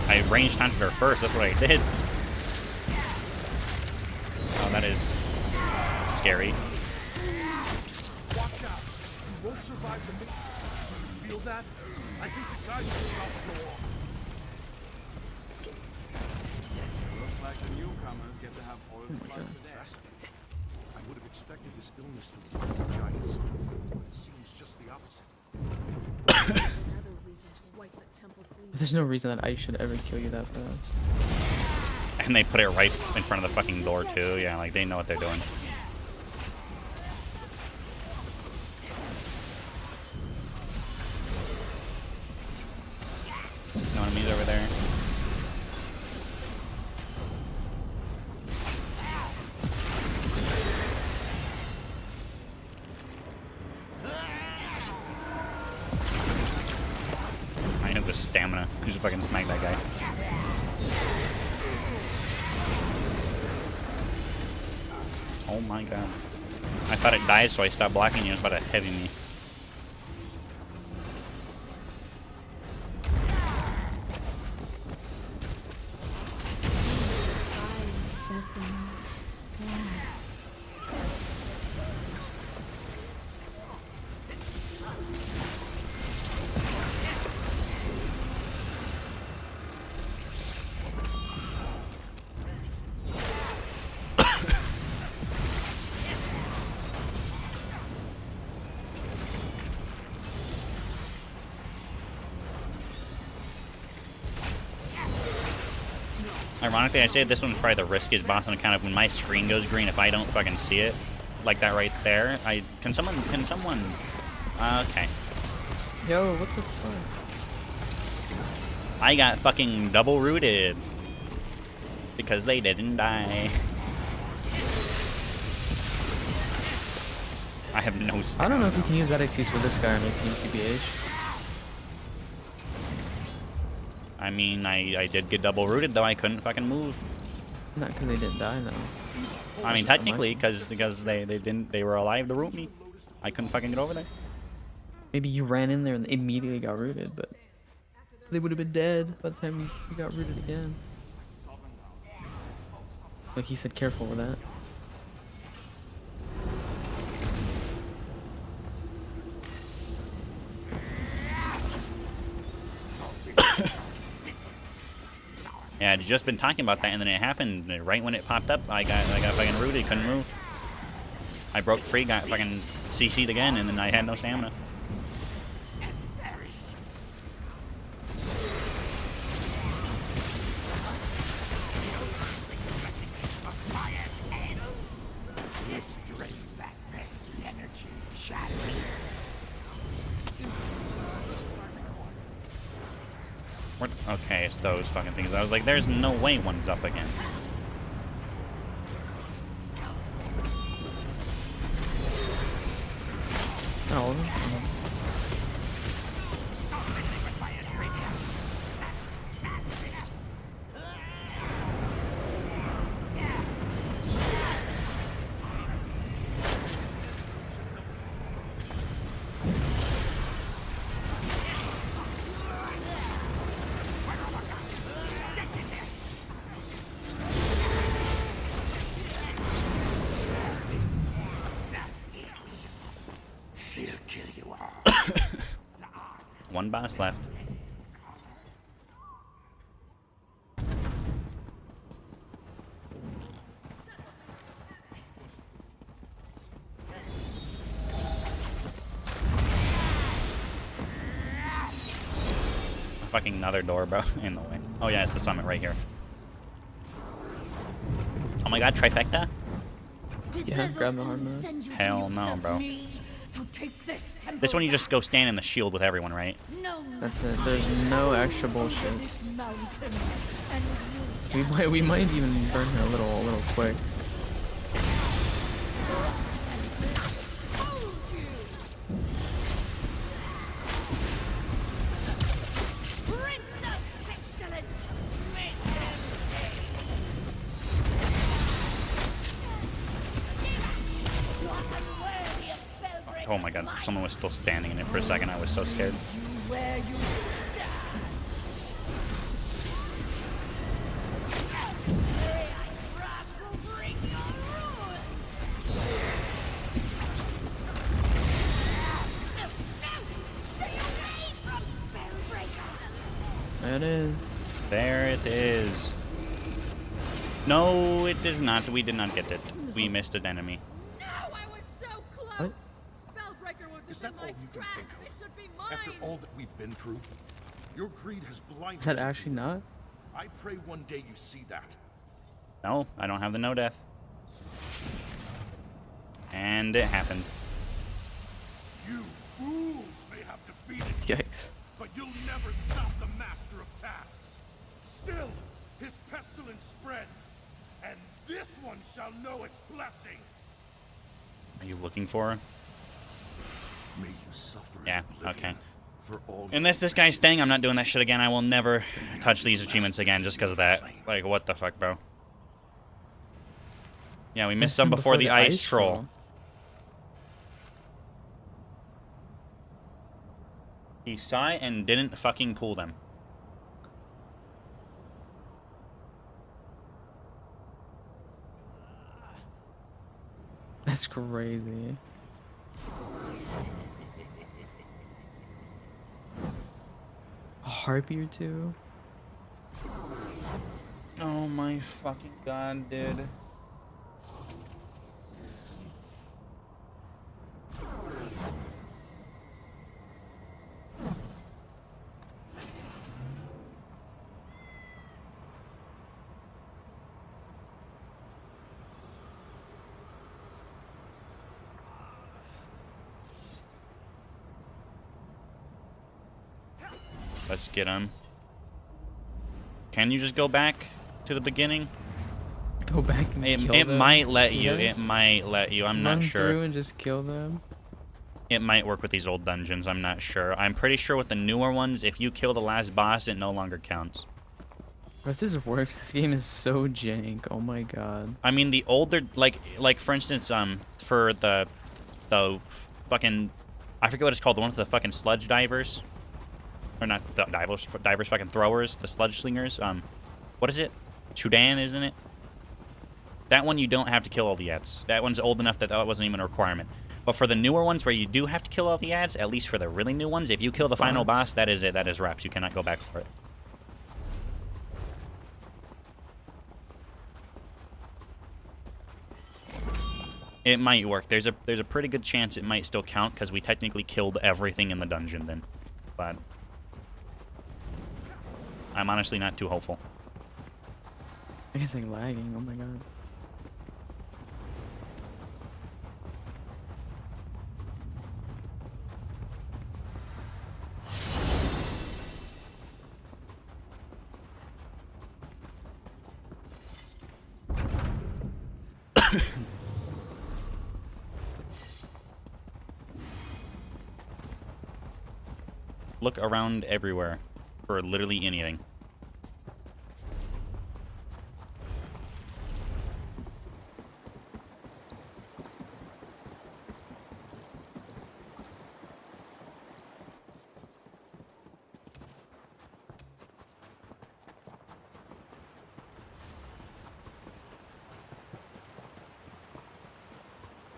[SPEAKER 1] I ranged hunted her first. That's what I did. Oh, that is scary.
[SPEAKER 3] Watch out. You won't survive the matrix. Do you feel that? I think the guys are about to go off.
[SPEAKER 4] Looks like the newcomers get to have all the fun today.
[SPEAKER 3] Fascinating. I would have expected this illness to be the Giants. It seems just the opposite.
[SPEAKER 5] Another reason to wipe the temple clean.
[SPEAKER 2] There's no reason that I should ever kill you that fast.
[SPEAKER 1] And they put it right in front of the fucking door too. Yeah, like they know what they're doing. No enemies over there. I have the stamina. I just fucking smack that guy. Oh my god. I thought it died, so I stopped blocking you. It was about to heavy me. Ironically, I say this one's probably the riskiest boss on account of when my screen goes green, if I don't fucking see it, like that right there, can someone, okay.
[SPEAKER 2] Yo, what the fuck?
[SPEAKER 1] I got fucking double rooted. Because they didn't die. I have no stamina.
[SPEAKER 2] I don't know if you can use that excuse for this guy on 18 PBH.
[SPEAKER 1] I mean, I did get double rooted, though I couldn't fucking move.
[SPEAKER 2] Not because they didn't die, though.
[SPEAKER 1] I mean,
[SPEAKER 2] Just a
[SPEAKER 1] technically, because they were alive to root me. I couldn't fucking get over there.
[SPEAKER 2] Maybe you ran in there and immediately got rooted, but they would have been dead by the time you got rooted again. Like he said, careful with that.
[SPEAKER 1] Yeah, I'd just been talking about that, and then it happened right when it popped up. I got fucking rooted, couldn't move. I broke free, got fucking CC'd again, and then I had no stamina. Okay, it's those fucking things. I was like, there's no way one's up again.
[SPEAKER 2] Oh.
[SPEAKER 3] She'll kill you all.
[SPEAKER 1] One boss left. Fucking another door, bro, in the way. Oh yeah, it's the summit right here. Oh my god, trifecta?
[SPEAKER 2] Yeah, grab the hard mode.
[SPEAKER 1] Hell no, bro. This one you just go stand in the shield with everyone, right?
[SPEAKER 2] That's it. There's no extra bullshit. We might even burn her a little quick.
[SPEAKER 1] Oh my god, someone was still standing in it for a second. I was so scared.
[SPEAKER 2] There it is.
[SPEAKER 1] There it is. No, it is not. We did not get it. We missed an enemy.
[SPEAKER 5] No, I was so close.
[SPEAKER 2] What?
[SPEAKER 5] Spellbreaker was
[SPEAKER 3] Is that
[SPEAKER 5] within
[SPEAKER 3] all
[SPEAKER 5] my
[SPEAKER 3] you can
[SPEAKER 5] grasp.
[SPEAKER 3] think
[SPEAKER 5] It
[SPEAKER 3] of?
[SPEAKER 5] should be mine.
[SPEAKER 3] After all that we've been through, your greed has blinded
[SPEAKER 2] Is that
[SPEAKER 3] you.
[SPEAKER 2] actually not?
[SPEAKER 3] I pray one day you see that.
[SPEAKER 1] No, I don't have the no death. And it happened.
[SPEAKER 3] You fools may have defeated me,
[SPEAKER 2] Yikes.
[SPEAKER 3] but you'll never stop the master of tasks. Still, his pestilence spreads, and this one shall know its blessing.
[SPEAKER 1] Are you looking for her?
[SPEAKER 3] May you suffer in
[SPEAKER 1] Yeah,
[SPEAKER 3] oblivion
[SPEAKER 1] okay.
[SPEAKER 3] for all
[SPEAKER 1] Unless this guy's staying, I'm not doing that shit again. I will never touch these achievements again just because of that. Like, what the fuck, bro? Yeah, we missed some before the ice troll. He saw it and didn't fucking pull them.
[SPEAKER 2] That's crazy. A harpy or two?
[SPEAKER 1] Oh my fucking god, dude. Let's get him. Can you just go back to the beginning?
[SPEAKER 2] Go back and kill
[SPEAKER 1] It
[SPEAKER 2] them?
[SPEAKER 1] might let you.
[SPEAKER 2] Yeah.
[SPEAKER 1] It might let you. I'm
[SPEAKER 2] Run
[SPEAKER 1] not
[SPEAKER 2] through
[SPEAKER 1] sure.
[SPEAKER 2] and just kill them?
[SPEAKER 1] It might work with these old dungeons. I'm not sure. I'm pretty sure with the newer ones, if you kill the last boss, it no longer counts.
[SPEAKER 2] But if this works, this game is so jank. Oh my god.
[SPEAKER 1] I mean, the older, like for instance, for the fucking, I forget what it's called, the one with the fucking sludge divers, or not the divers, fucking throwers, the sludge slingers. What is it? Chudan, isn't it? That one you don't have to kill all the ads. That one's old enough that that wasn't even a requirement. But for the newer ones where you do have to kill all the ads, at least for the really new ones, if you kill the final boss, that is it. That is wraps. You cannot go back for it. It might work. There's a pretty good chance it might still count because we technically killed everything in the dungeon then. But I'm honestly not too hopeful.
[SPEAKER 2] I guess like lagging. Oh my god.
[SPEAKER 1] Look around everywhere for literally anything.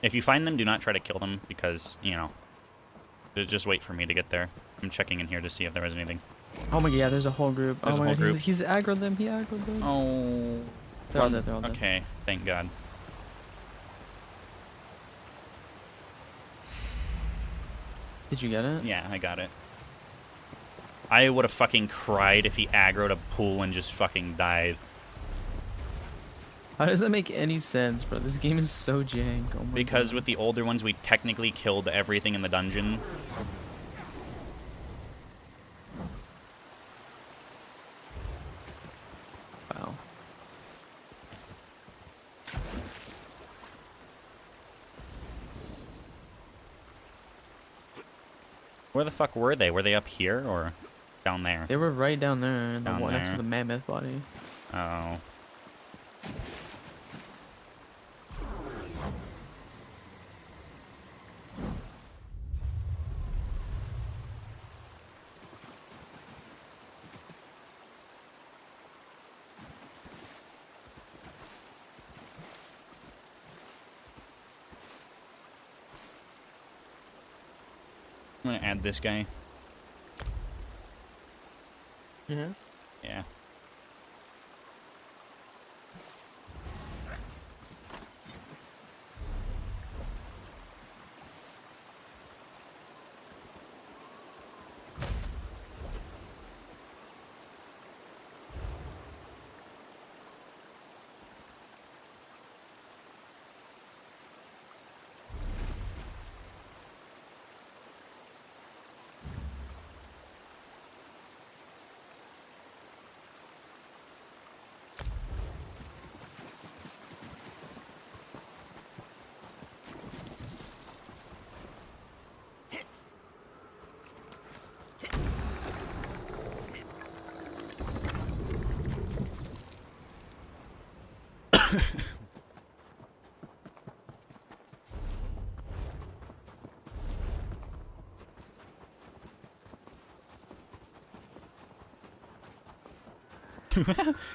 [SPEAKER 1] If you find them, do not try to kill them because, you know, just wait for me to get there. I'm checking in here to see if there was anything.
[SPEAKER 2] Oh my god, yeah, there's a whole group.
[SPEAKER 1] There's
[SPEAKER 2] oh
[SPEAKER 1] a
[SPEAKER 2] my
[SPEAKER 1] whole
[SPEAKER 2] god,
[SPEAKER 1] group.
[SPEAKER 2] he's aggroed them. He aggroed them.
[SPEAKER 1] Oh.
[SPEAKER 2] They're all dead. They're all dead.
[SPEAKER 1] Okay, thank God.
[SPEAKER 2] Did you get it?
[SPEAKER 1] Yeah, I got it. I would have fucking cried if he aggroed a pool and just fucking died.
[SPEAKER 2] How does that make any sense, bro? This game is so jank. Oh my
[SPEAKER 1] Because
[SPEAKER 2] god.
[SPEAKER 1] with the older ones, we technically killed everything in the dungeon.
[SPEAKER 2] Wow.
[SPEAKER 1] Where the fuck were they? Were they up here or down there?
[SPEAKER 2] They were right down there, the
[SPEAKER 1] Down
[SPEAKER 2] one next to
[SPEAKER 1] there.
[SPEAKER 2] the mammoth body.
[SPEAKER 1] Oh. I'm gonna add this guy.
[SPEAKER 2] Yeah.
[SPEAKER 1] Yeah.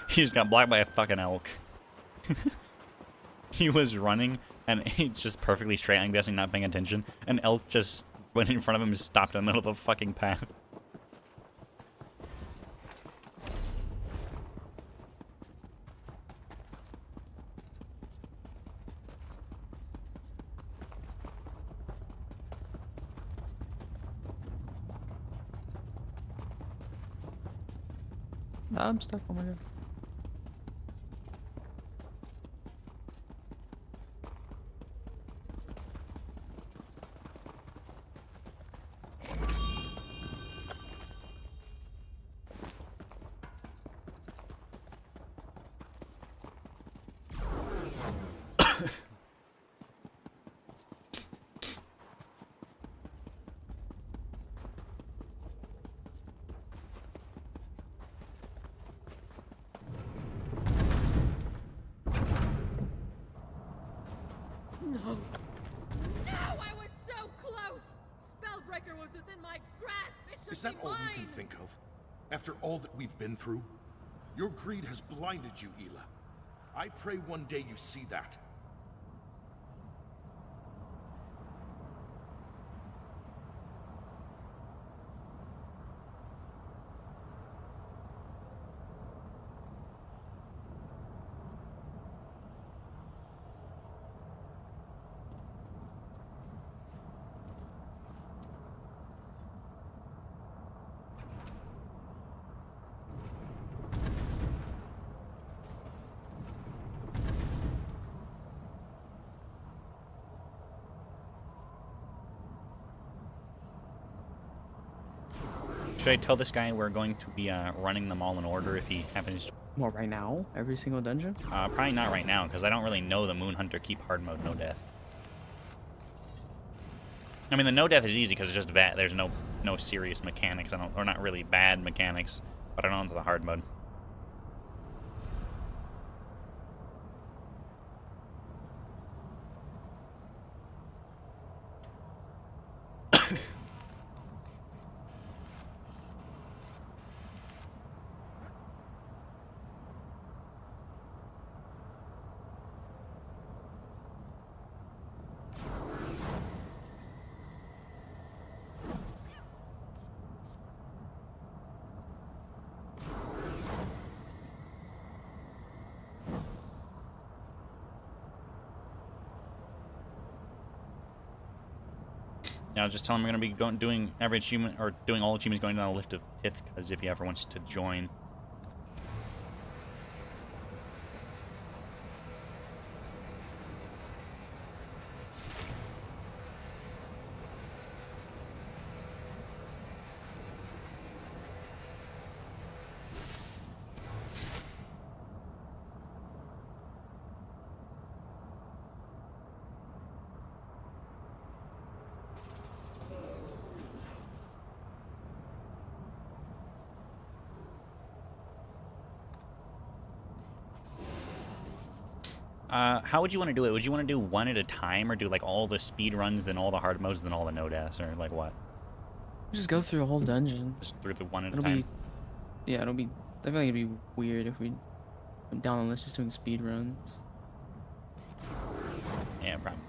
[SPEAKER 1] He just got blocked by a fucking elk. He was running, and he's just perfectly straight, I'm guessing not paying attention. An elk just went in front of him and stopped in the middle of the fucking path.
[SPEAKER 2] I'm stuck. Oh my god.
[SPEAKER 5] No! No! I was so close! Spellbreaker was within my grasp! It should
[SPEAKER 3] Is that
[SPEAKER 5] be
[SPEAKER 3] all
[SPEAKER 5] mine!
[SPEAKER 3] you can think of? After all that we've been through? Your greed has blinded you, Ela. I pray one day you see that.
[SPEAKER 1] Should I tell this guy we're going to be running them all in order if he happens to...
[SPEAKER 2] Well, right now, every single dungeon.
[SPEAKER 1] Probably not right now, because I don't really know the Moon Hunter keep hard mode, no death. I mean, the no death is easy because it's just there's no no serious mechanics. Or not really bad mechanics, but I don't know the hard mode. Now just tell him we're gonna be doing every achievement or doing all achievements going down the lift of Pith, because if he ever wants to join. How would you want to do it? Would you want to do one at a time, or do like all the speed runs, then all the hard modes, then all the no deaths, or like what?
[SPEAKER 2] Just go through a whole dungeon.
[SPEAKER 1] Just through the one at a
[SPEAKER 2] It'll
[SPEAKER 1] time?
[SPEAKER 2] be, yeah, it'll be. I feel like it'd be weird if we went down the list just doing speed runs.
[SPEAKER 1] Yeah, probably.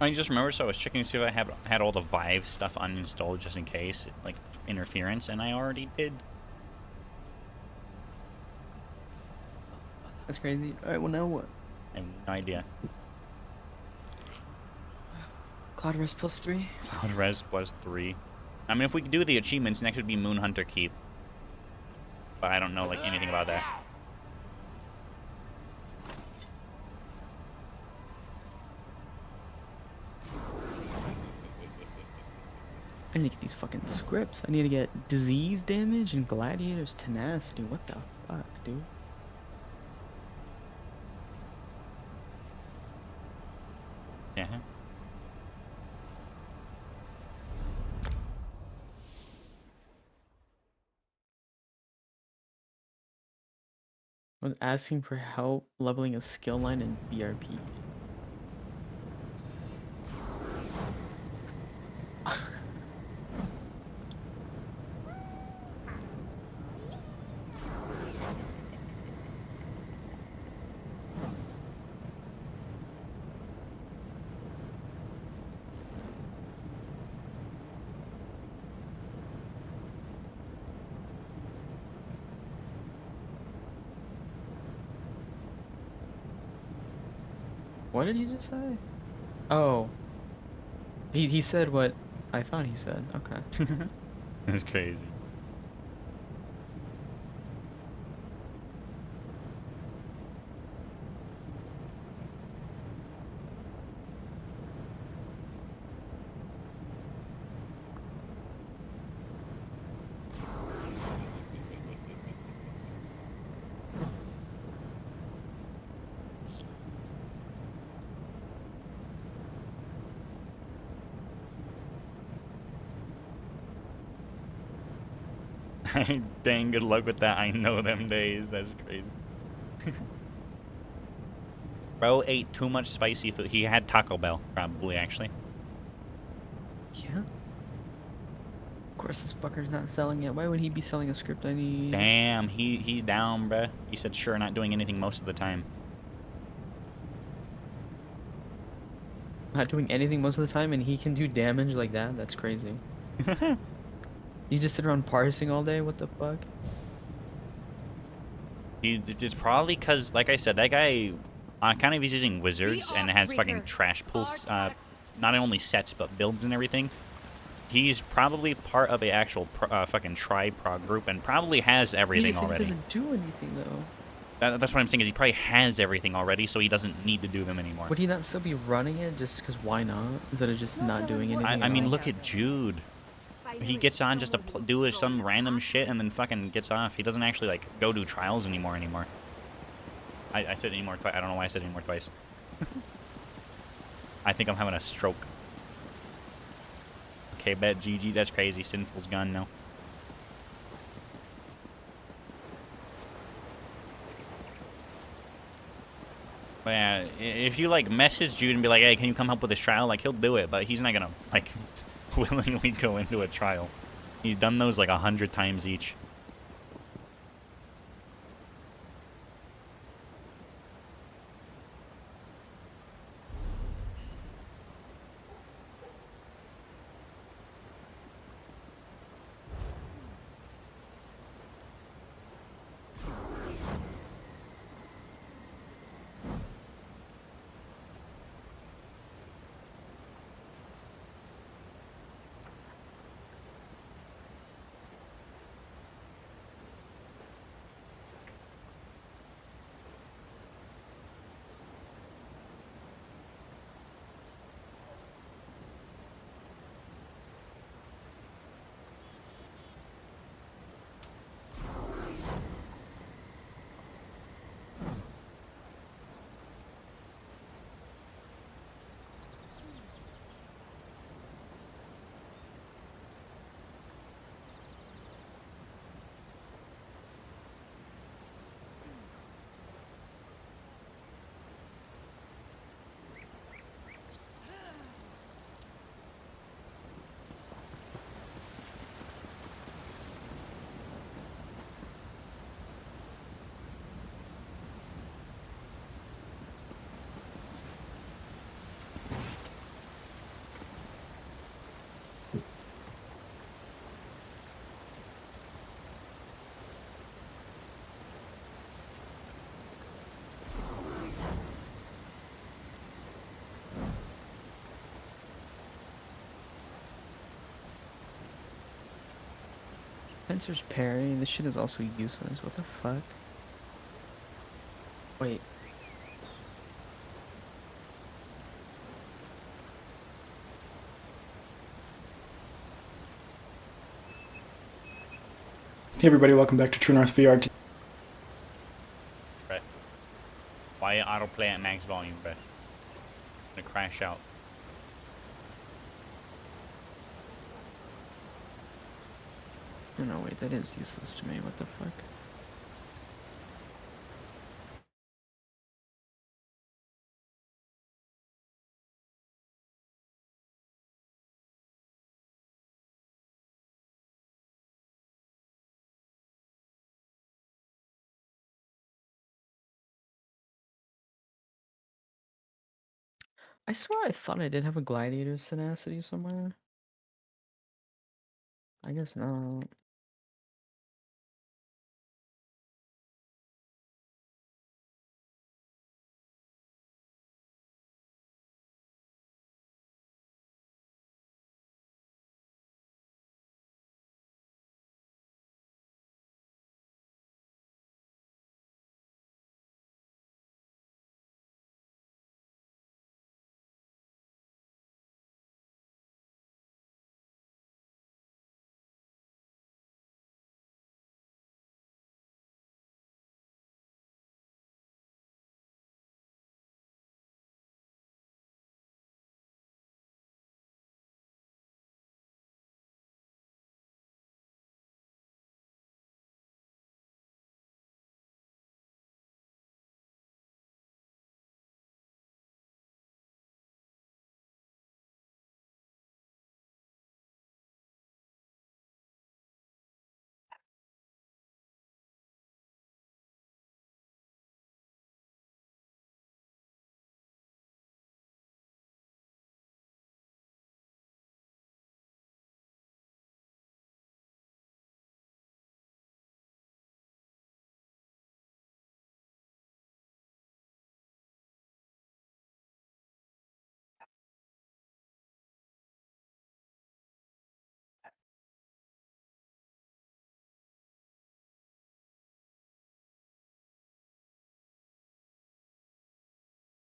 [SPEAKER 1] I just remember, so I was checking to see if I had all the Vive stuff uninstalled just in case, like interference, and I already did.
[SPEAKER 2] That's crazy. All right, well now what?
[SPEAKER 1] I have no idea.
[SPEAKER 2] Cloud Rest +3.
[SPEAKER 1] Cloud Res plus 3. I mean, if we could do the achievements, next would be Moon Hunter Keep. But I don't know like anything about that.
[SPEAKER 2] I need to get these fucking scripts. I need to get disease damage and gladiator's tenacity. What the fuck, dude?
[SPEAKER 1] Yeah.
[SPEAKER 2] I was asking for help leveling a skill line in BRP. What did he just say? Oh, he said what I thought he said. Okay.
[SPEAKER 1] That's crazy. Dang, good luck with that. I know them days. That's crazy. Bro ate too much spicy food. He had Taco Bell, probably, actually.
[SPEAKER 2] Yeah. Of course, this fucker's not selling it. Why would he be selling a script I need?
[SPEAKER 1] Damn, he's down, bruh. He said, sure, not doing anything most of the time.
[SPEAKER 2] Not doing anything most of the time, and he can do damage like that? That's crazy. You just sit around parsing all day? What the fuck?
[SPEAKER 1] It's probably because, like I said, that guy kind of is using wizards and
[SPEAKER 5] off,
[SPEAKER 1] has fucking
[SPEAKER 5] Reaper.
[SPEAKER 1] trash pools,
[SPEAKER 5] Hard
[SPEAKER 1] not only sets, but builds and everything. He's probably part of a actual fucking tri-prog group and probably has everything
[SPEAKER 2] He
[SPEAKER 1] already.
[SPEAKER 2] doesn't do anything, though.
[SPEAKER 1] That's what I'm saying, is he probably has everything already, so he doesn't need to do them anymore.
[SPEAKER 2] Would he not still be running it just because why not? Instead of just not doing anything
[SPEAKER 1] I mean,
[SPEAKER 2] at all?
[SPEAKER 1] look at Jude. He gets on just to do some random shit and then fucking gets off. He doesn't actually, like, go do trials anymore. I said anymore twice. I don't know why I said anymore twice. I think I'm having a stroke. Okay, bet GG. That's crazy. Sinful's gone now. But yeah, if you, like, message Jude and be like, hey, can you come help with this trial? Like, he'll do it, but he's not gonna, like, willingly go into a trial. He's done those, like, 100 times each.
[SPEAKER 2] Spencer's parry. This shit is also useless. What the fuck? Wait.
[SPEAKER 6] Hey everybody, welcome back to True North VR.
[SPEAKER 1] Right. Why autoplay at max volume, bruh? Gonna crash out.
[SPEAKER 2] Oh, no, wait, that is useless to me. What the fuck? I swear I thought I did have a gladiator's tenacity somewhere. I guess not.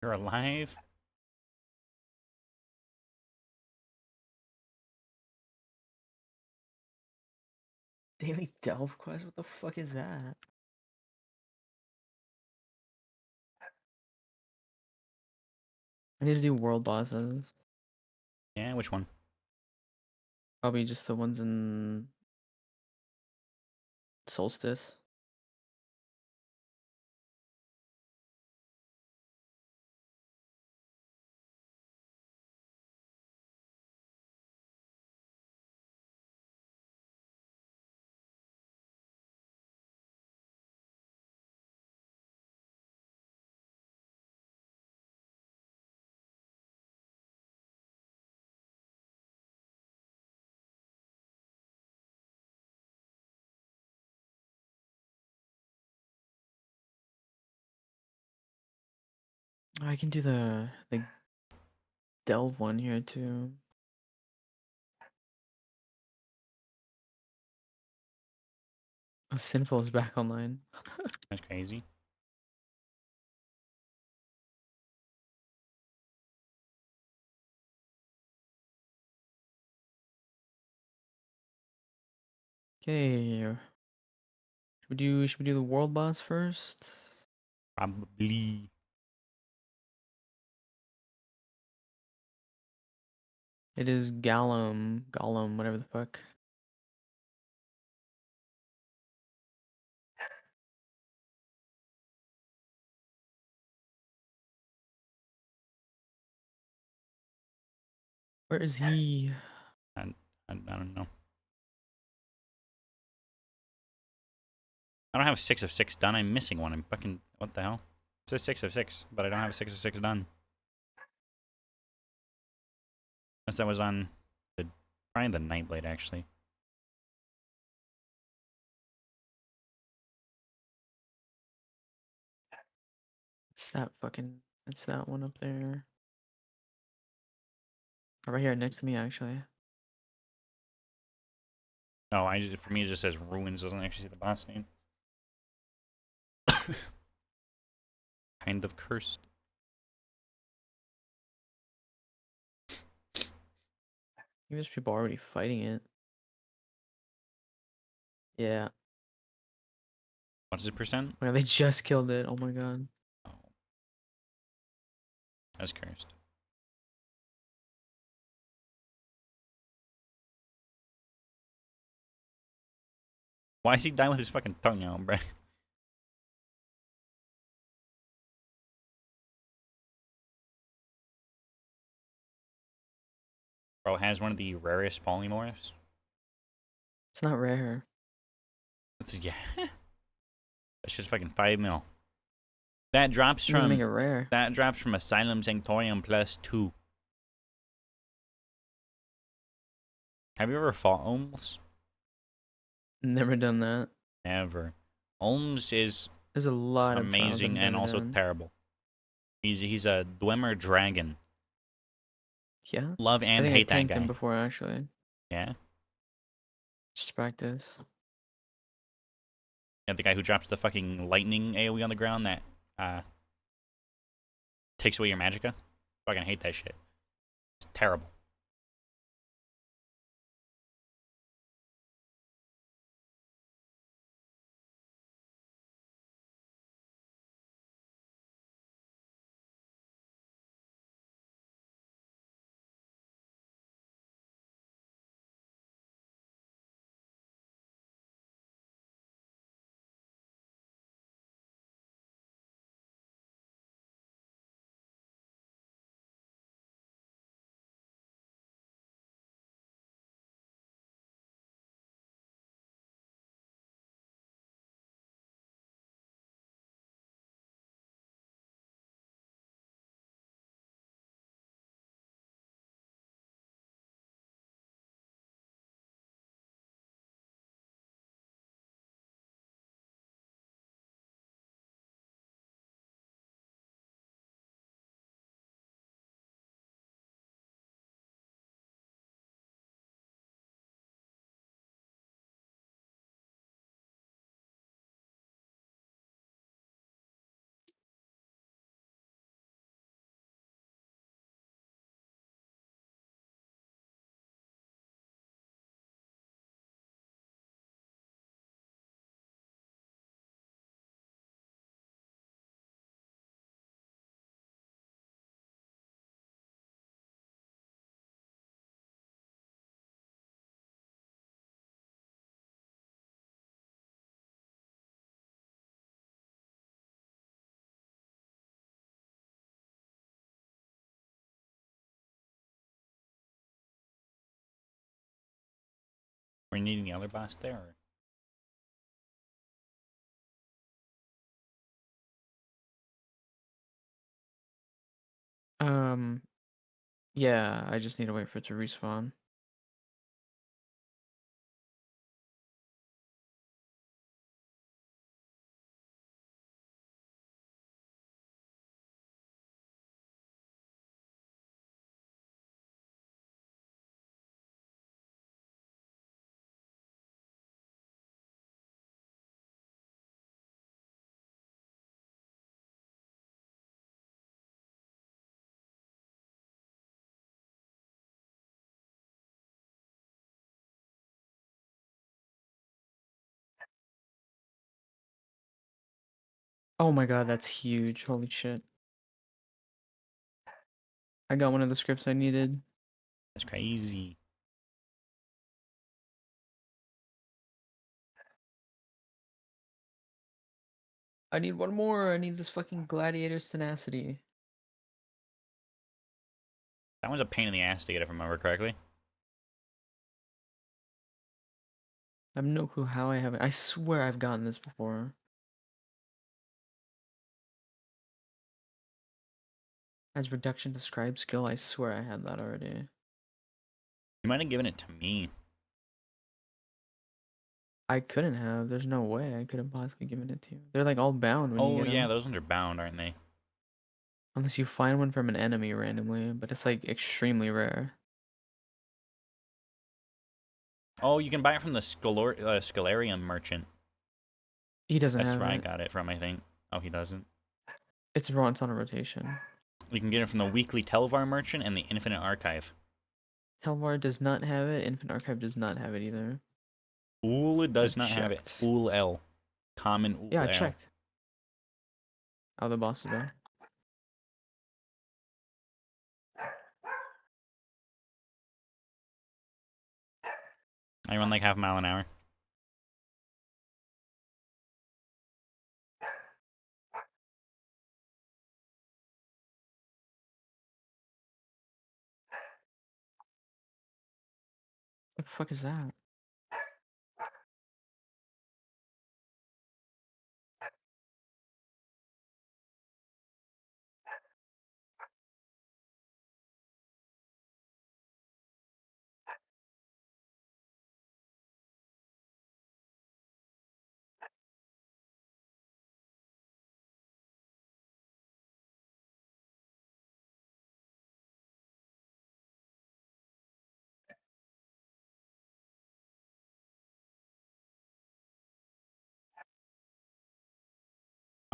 [SPEAKER 1] You're alive?
[SPEAKER 2] Daily delve quest? What the fuck is that? I need to do world bosses.
[SPEAKER 1] Yeah, which one?
[SPEAKER 2] Probably just the ones in Solstice. I can do the delve one here too. Oh, Sinful is back online.
[SPEAKER 1] That's crazy.
[SPEAKER 2] Okay. Should we do the world boss first?
[SPEAKER 1] Probably.
[SPEAKER 2] It is Gollum, whatever the fuck. Where is he?
[SPEAKER 1] I don't know. I don't have 6 of 6 done. I'm missing one. I'm fucking... What the hell? It says 6 of 6, but I don't have 6 of 6 done. Unless that was on the... Probably the Nightblade, actually.
[SPEAKER 2] It's that one up there. Oh, right here next to me, actually.
[SPEAKER 1] No, for me it just says Ruins. Doesn't actually say the boss name. Kind of cursed.
[SPEAKER 2] I think there's people already fighting it. Yeah.
[SPEAKER 1] What's his percent?
[SPEAKER 2] Oh, yeah, they just killed it. Oh my god.
[SPEAKER 1] Oh. That's cursed. Why is he dying with his fucking tongue out, bruh? Bro has one of the rarest polymorphs.
[SPEAKER 2] It's not rare.
[SPEAKER 1] Yeah. That's just fucking 5 mil. That drops
[SPEAKER 2] It doesn't make
[SPEAKER 1] from...
[SPEAKER 2] it rare.
[SPEAKER 1] That drops from Asylum Sanctorium +2. Have you ever fought Ohms?
[SPEAKER 2] Never done that.
[SPEAKER 1] Never. Ohms is
[SPEAKER 2] There's a lot of trials
[SPEAKER 1] amazing
[SPEAKER 2] I've
[SPEAKER 1] and
[SPEAKER 2] never
[SPEAKER 1] also
[SPEAKER 2] done.
[SPEAKER 1] terrible. He's a Dwemer dragon.
[SPEAKER 2] Yeah.
[SPEAKER 1] Love
[SPEAKER 2] I
[SPEAKER 1] and
[SPEAKER 2] think I
[SPEAKER 1] hate that
[SPEAKER 2] tanked him
[SPEAKER 1] guy.
[SPEAKER 2] before actually.
[SPEAKER 1] Yeah.
[SPEAKER 2] Just practice.
[SPEAKER 1] Yeah, the guy who drops the fucking lightning AoE on the ground that takes away your magicka. Fucking hate that shit. It's terrible. We're needing the other boss there. Or...
[SPEAKER 2] Yeah, I just need to wait for it to respawn. Oh my god, that's huge. Holy shit. I got one of the scripts I needed.
[SPEAKER 1] That's crazy.
[SPEAKER 2] I need one more. I need this fucking gladiator's tenacity.
[SPEAKER 1] That one's a pain in the ass to get, if I remember correctly.
[SPEAKER 2] I have no clue how I haven't. I swear I've gotten this before. As reduction to scribe skill, I swear I had that already.
[SPEAKER 1] You might have given it to me.
[SPEAKER 2] I couldn't have. There's no way I could have possibly given it to you. They're like all bound when you
[SPEAKER 1] Oh
[SPEAKER 2] get
[SPEAKER 1] yeah,
[SPEAKER 2] them.
[SPEAKER 1] those ones are bound, aren't they?
[SPEAKER 2] Unless you find one from an enemy randomly, but it's like extremely rare.
[SPEAKER 1] Oh, you can buy it from the Scalarium merchant.
[SPEAKER 2] He doesn't
[SPEAKER 1] That's
[SPEAKER 2] have
[SPEAKER 1] where I
[SPEAKER 2] it.
[SPEAKER 1] got it from, I think. Oh, he doesn't.
[SPEAKER 2] It's raw. It's on a rotation.
[SPEAKER 1] You can get it from the weekly Telvar merchant and the Infinite Archive.
[SPEAKER 2] Telvar does not have it. Infinite Archive does not have it either.
[SPEAKER 1] Ool does
[SPEAKER 2] I
[SPEAKER 1] not have it.
[SPEAKER 2] checked.
[SPEAKER 1] Ool L. Common Ool
[SPEAKER 2] Yeah, I
[SPEAKER 1] L.
[SPEAKER 2] checked. Oh, the boss is back.
[SPEAKER 1] I run like half a mile an hour.
[SPEAKER 2] What the fuck is that?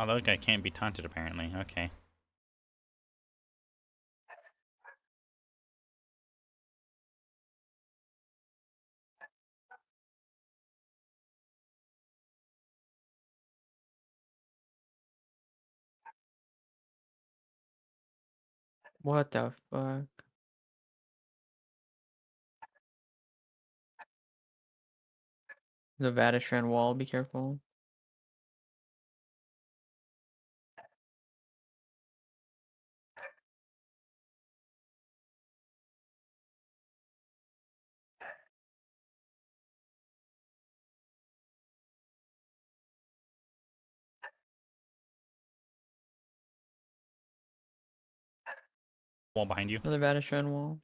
[SPEAKER 1] Oh, those guys can't be taunted, apparently. Okay.
[SPEAKER 2] What the fuck? The Vadishran wall, be careful.
[SPEAKER 1] Wall behind you.
[SPEAKER 2] Another Vadishran wall.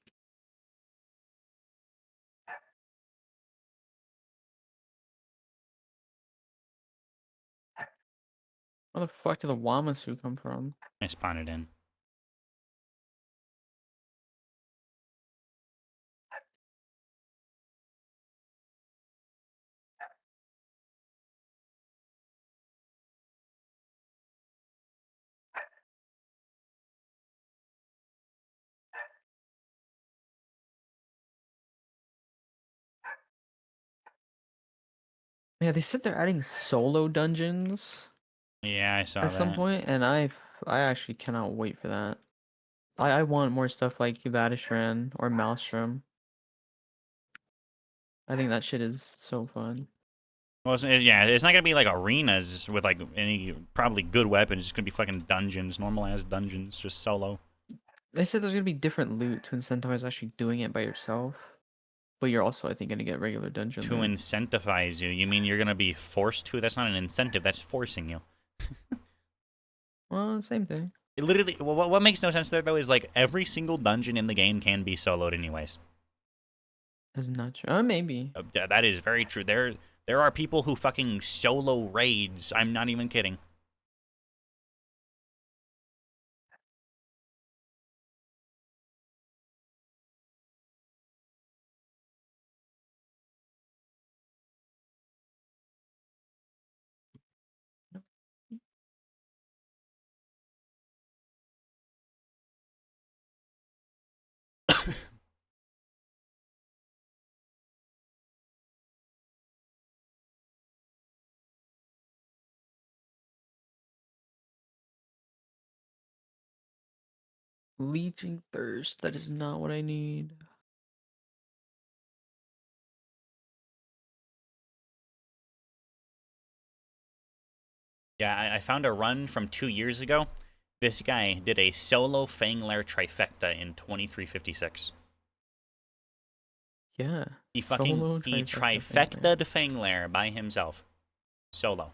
[SPEAKER 2] Where the fuck did the Wamasu come from?
[SPEAKER 1] I spawned it in.
[SPEAKER 2] Yeah, they said they're adding solo dungeons
[SPEAKER 1] Yeah, I saw
[SPEAKER 2] at some
[SPEAKER 1] that.
[SPEAKER 2] point, and I actually cannot wait for that. I want more stuff like Vadishran or Maelstrom. I think that shit is so fun.
[SPEAKER 1] Well, yeah, it's not gonna be like arenas with like any probably good weapons. It's gonna be fucking dungeons, normal ass dungeons, just solo.
[SPEAKER 2] They said there's gonna be different loot to incentivize actually doing it by yourself. but you're also, I think, gonna get regular dungeon
[SPEAKER 1] To
[SPEAKER 2] loot.
[SPEAKER 1] incentivize you. You mean you're gonna be forced to? That's not an incentive. That's forcing you.
[SPEAKER 2] Well, same thing.
[SPEAKER 1] It literally, what makes no sense there though is like every single dungeon in the game can be soloed anyways.
[SPEAKER 2] That's not true. Maybe.
[SPEAKER 1] That is very true. There are people who fucking solo raids. I'm not even kidding.
[SPEAKER 2] Leeching thirst. That is not what I need.
[SPEAKER 1] Yeah, I found a run from 2 years ago. This guy did a solo Fanglair trifecta in 2356.
[SPEAKER 2] Yeah.
[SPEAKER 1] He
[SPEAKER 2] Solo
[SPEAKER 1] trifecta'd Fanglair by himself. Solo.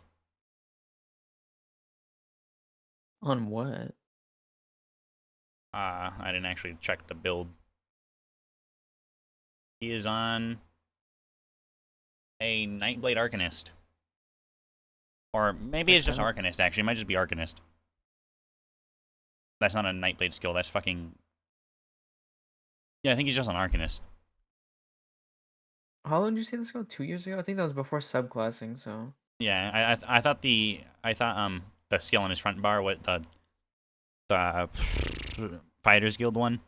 [SPEAKER 2] On what?
[SPEAKER 1] I didn't actually check the build. He is on a Nightblade Arcanist. Or maybe it's just Arcanist, actually. It might just be Arcanist. That's not a Nightblade skill. That's fucking... Yeah, I think he's just an Arcanist.
[SPEAKER 2] How long did you say this ago? 2 years ago? I think that was before subclassing, so.
[SPEAKER 1] Yeah, I thought the skill on his front bar, what the Fighters Guild one,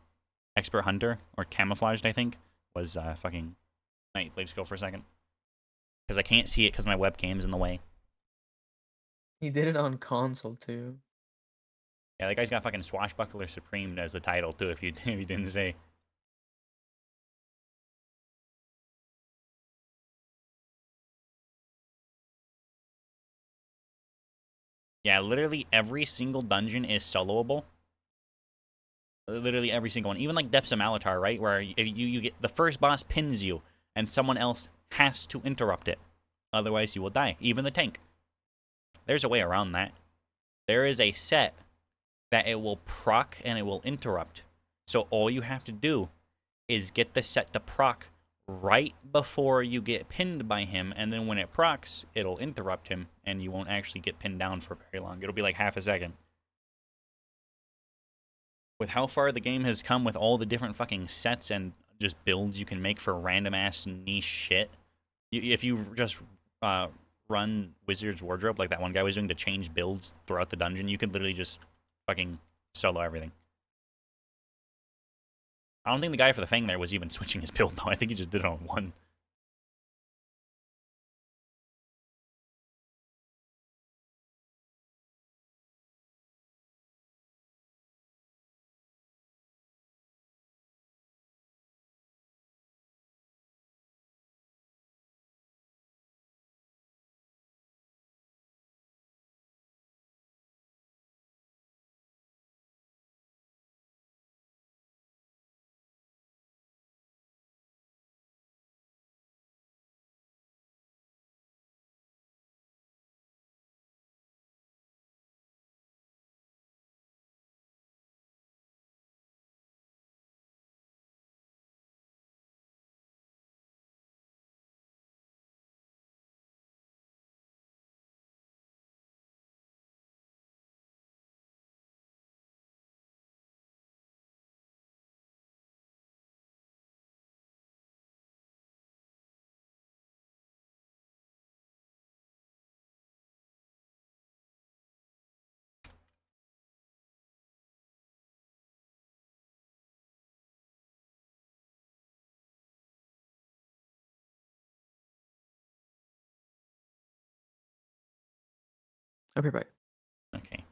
[SPEAKER 1] Expert Hunter or Camouflaged, I think, was fucking Nightblade skill for a second. Because I can't see it because my webcam's in the way.
[SPEAKER 2] He did it on console too.
[SPEAKER 1] Yeah, that guy's got fucking Swashbuckler Supreme as the title too. If you didn't say. Yeah, literally every single dungeon is soloable. Literally every single one. Even like Depths of Malatar, right? Where you get the first boss pins you, and someone else has to interrupt it. Otherwise, you will die. Even the tank. There's a way around that. There is a set that it will proc and it will interrupt. So all you have to do is get the set to proc right before you get pinned by him, and then when it procs, it'll interrupt him, and you won't actually get pinned down for very long. It'll be like half a second. With how far the game has come with all the different fucking sets and just builds you can make for random-ass niche shit, if you just run Wizard's Wardrobe like that one guy was doing to change builds throughout the dungeon, you could literally just fucking solo everything. I don't think the guy for the Fang there was even switching his build, though. I think he just did it on one.
[SPEAKER 2] I'll be right back.
[SPEAKER 1] Okay.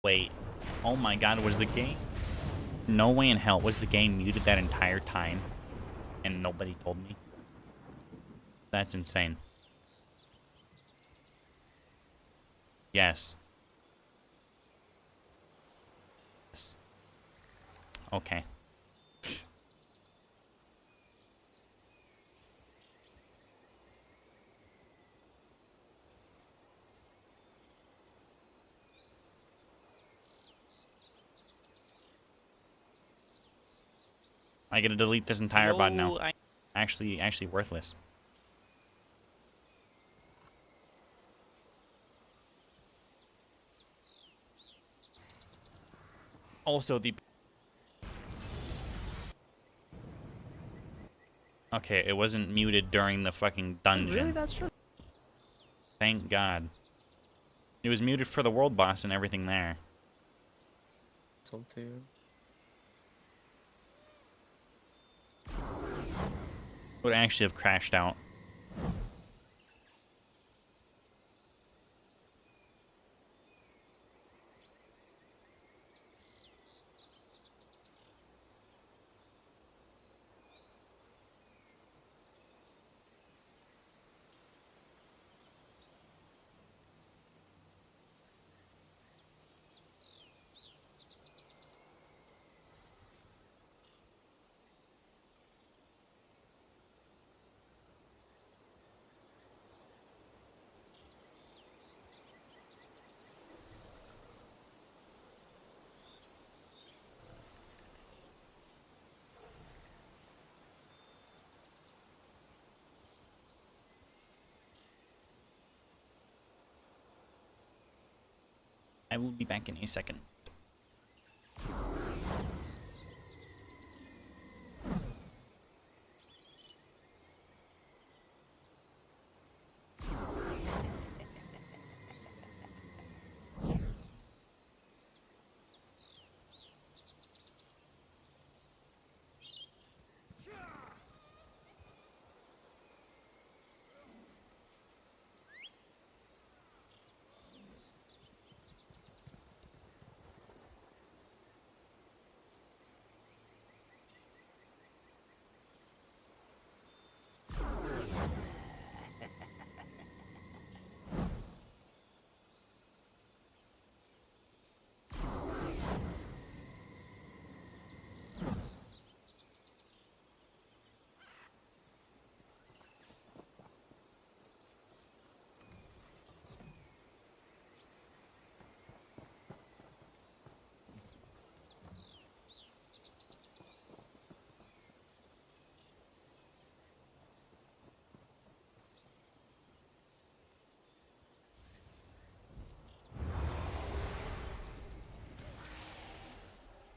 [SPEAKER 1] Wait. Oh my god, was the game... No way in hell was the game muted that entire time and nobody told me? That's insane. Yes. Yes. Okay. I gotta delete this entire bot now. Actually worthless. Also, the... Okay, it wasn't muted during the fucking dungeon.
[SPEAKER 2] Really, that's true.
[SPEAKER 1] Thank God. It was muted for the world boss and everything there.
[SPEAKER 2] Sold to you.
[SPEAKER 1] Would actually have crashed out. I will be back in a second.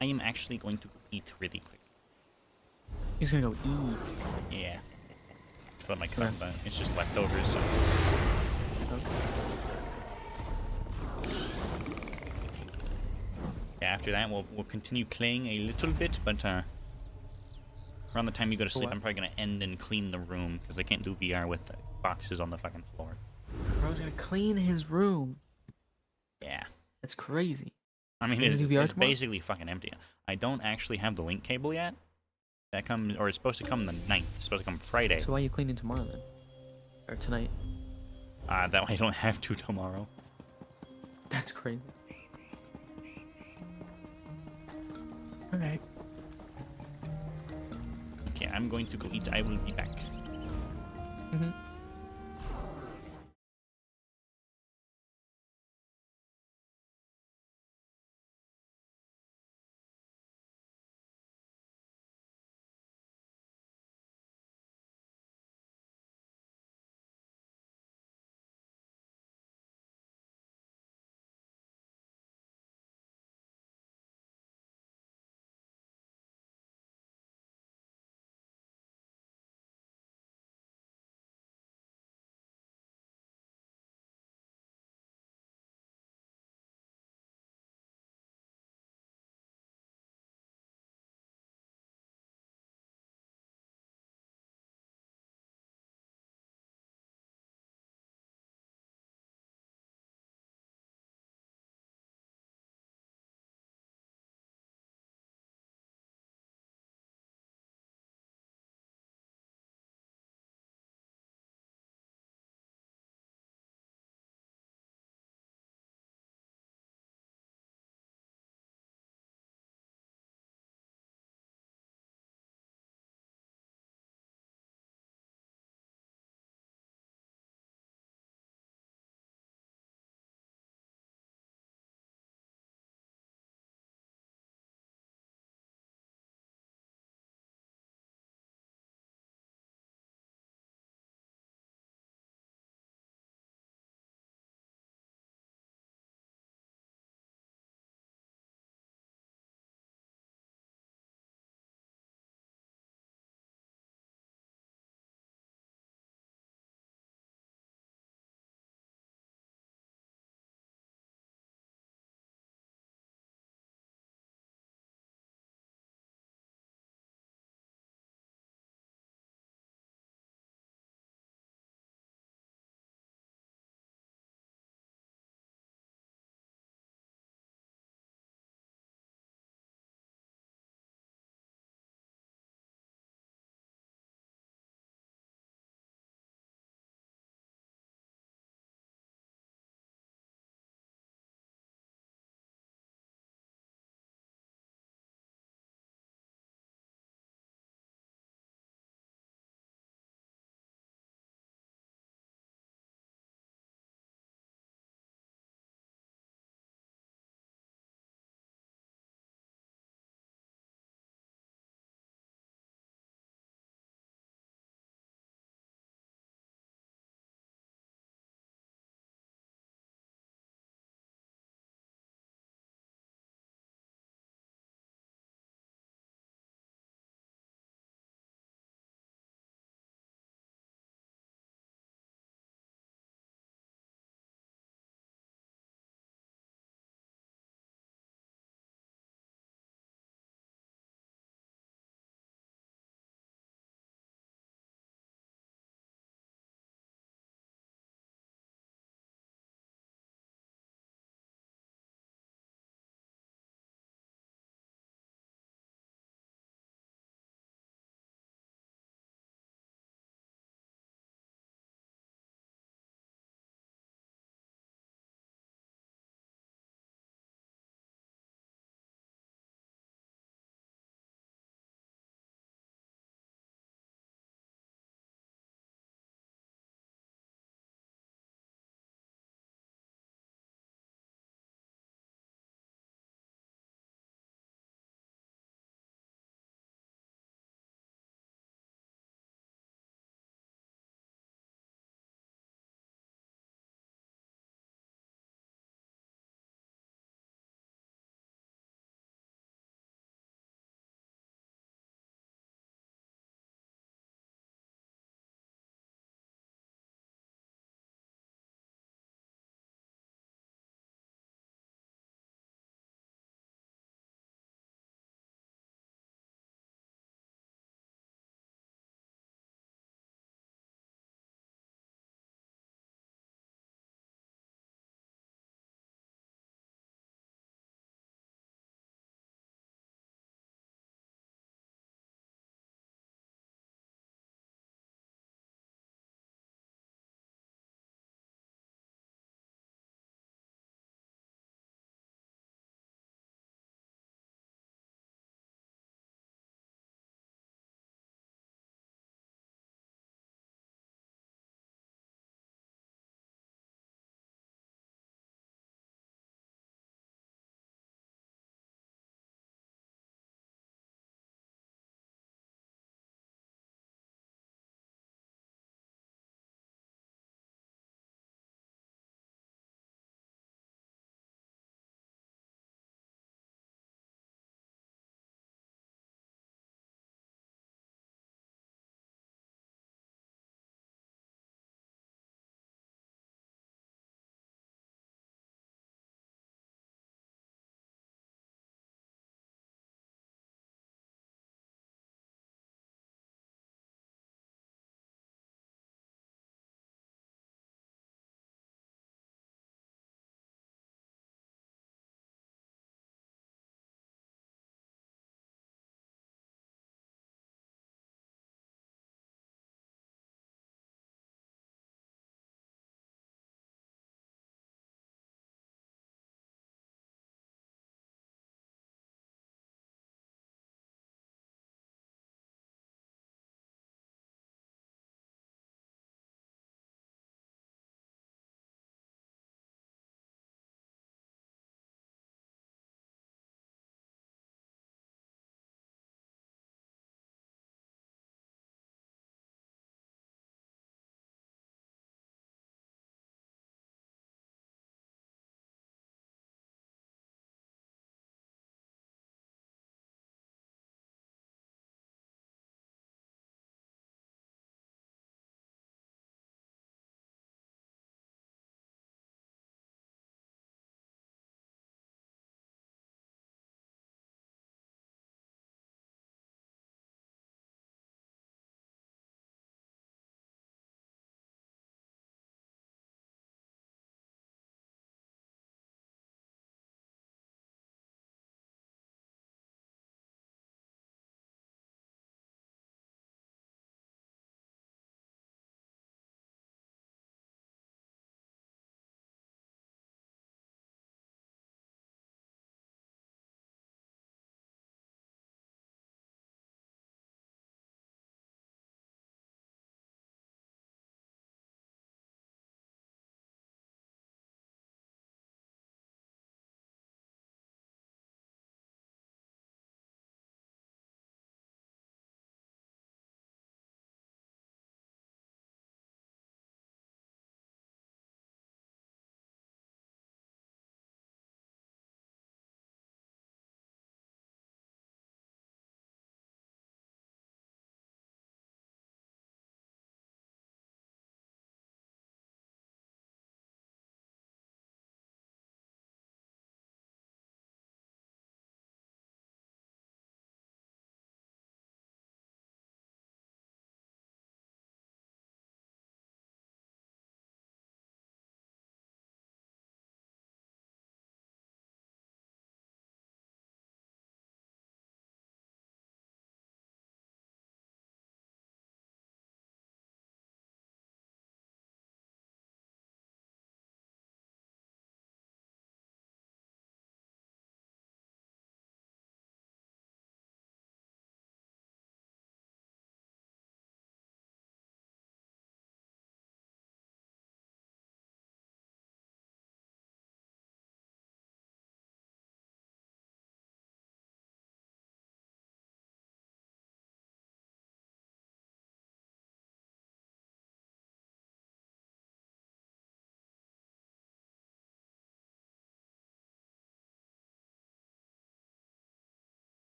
[SPEAKER 1] I am actually going to eat really quick.
[SPEAKER 2] He's gonna go eat.
[SPEAKER 1] Yeah. For my cup, but it's just leftovers, so... Yeah, after that, we'll continue playing a little bit, but around the time you go to sleep, I'm probably gonna end and clean the room, because I can't do VR with the boxes on the fucking floor.
[SPEAKER 2] Bro's gonna clean his room.
[SPEAKER 1] Yeah.
[SPEAKER 2] That's crazy.
[SPEAKER 1] I mean,
[SPEAKER 2] Is
[SPEAKER 1] it's,
[SPEAKER 2] it VR
[SPEAKER 1] it's
[SPEAKER 2] tomorrow?
[SPEAKER 1] basically fucking empty. I don't actually have the link cable yet. That comes, or it's supposed to come the 9th. It's supposed to come Friday.
[SPEAKER 2] So why are you cleaning tomorrow then? Or tonight?
[SPEAKER 1] That way I don't have to tomorrow.
[SPEAKER 2] That's crazy. Okay.
[SPEAKER 1] Okay, I'm going to go eat. I will be back.
[SPEAKER 2] Mm-hmm.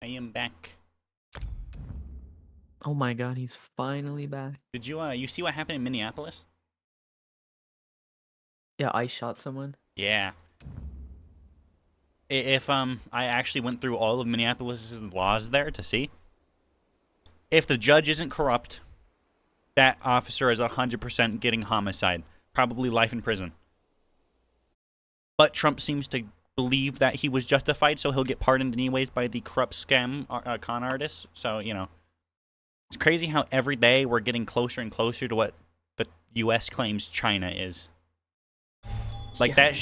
[SPEAKER 1] I am back.
[SPEAKER 2] Oh my god, he's finally back.
[SPEAKER 1] Did you see what happened in Minneapolis?
[SPEAKER 2] Yeah, I shot someone.
[SPEAKER 1] Yeah. If I actually went through all of Minneapolis's laws there to see, if the judge isn't corrupt, that officer is 100% getting homicide, probably life in prison. But Trump seems to believe that he was justified, so he'll get pardoned anyways by the corrupt scam con artists. So, you know, it's crazy how every day we're getting closer and closer to what the U.S. claims China is. Like that,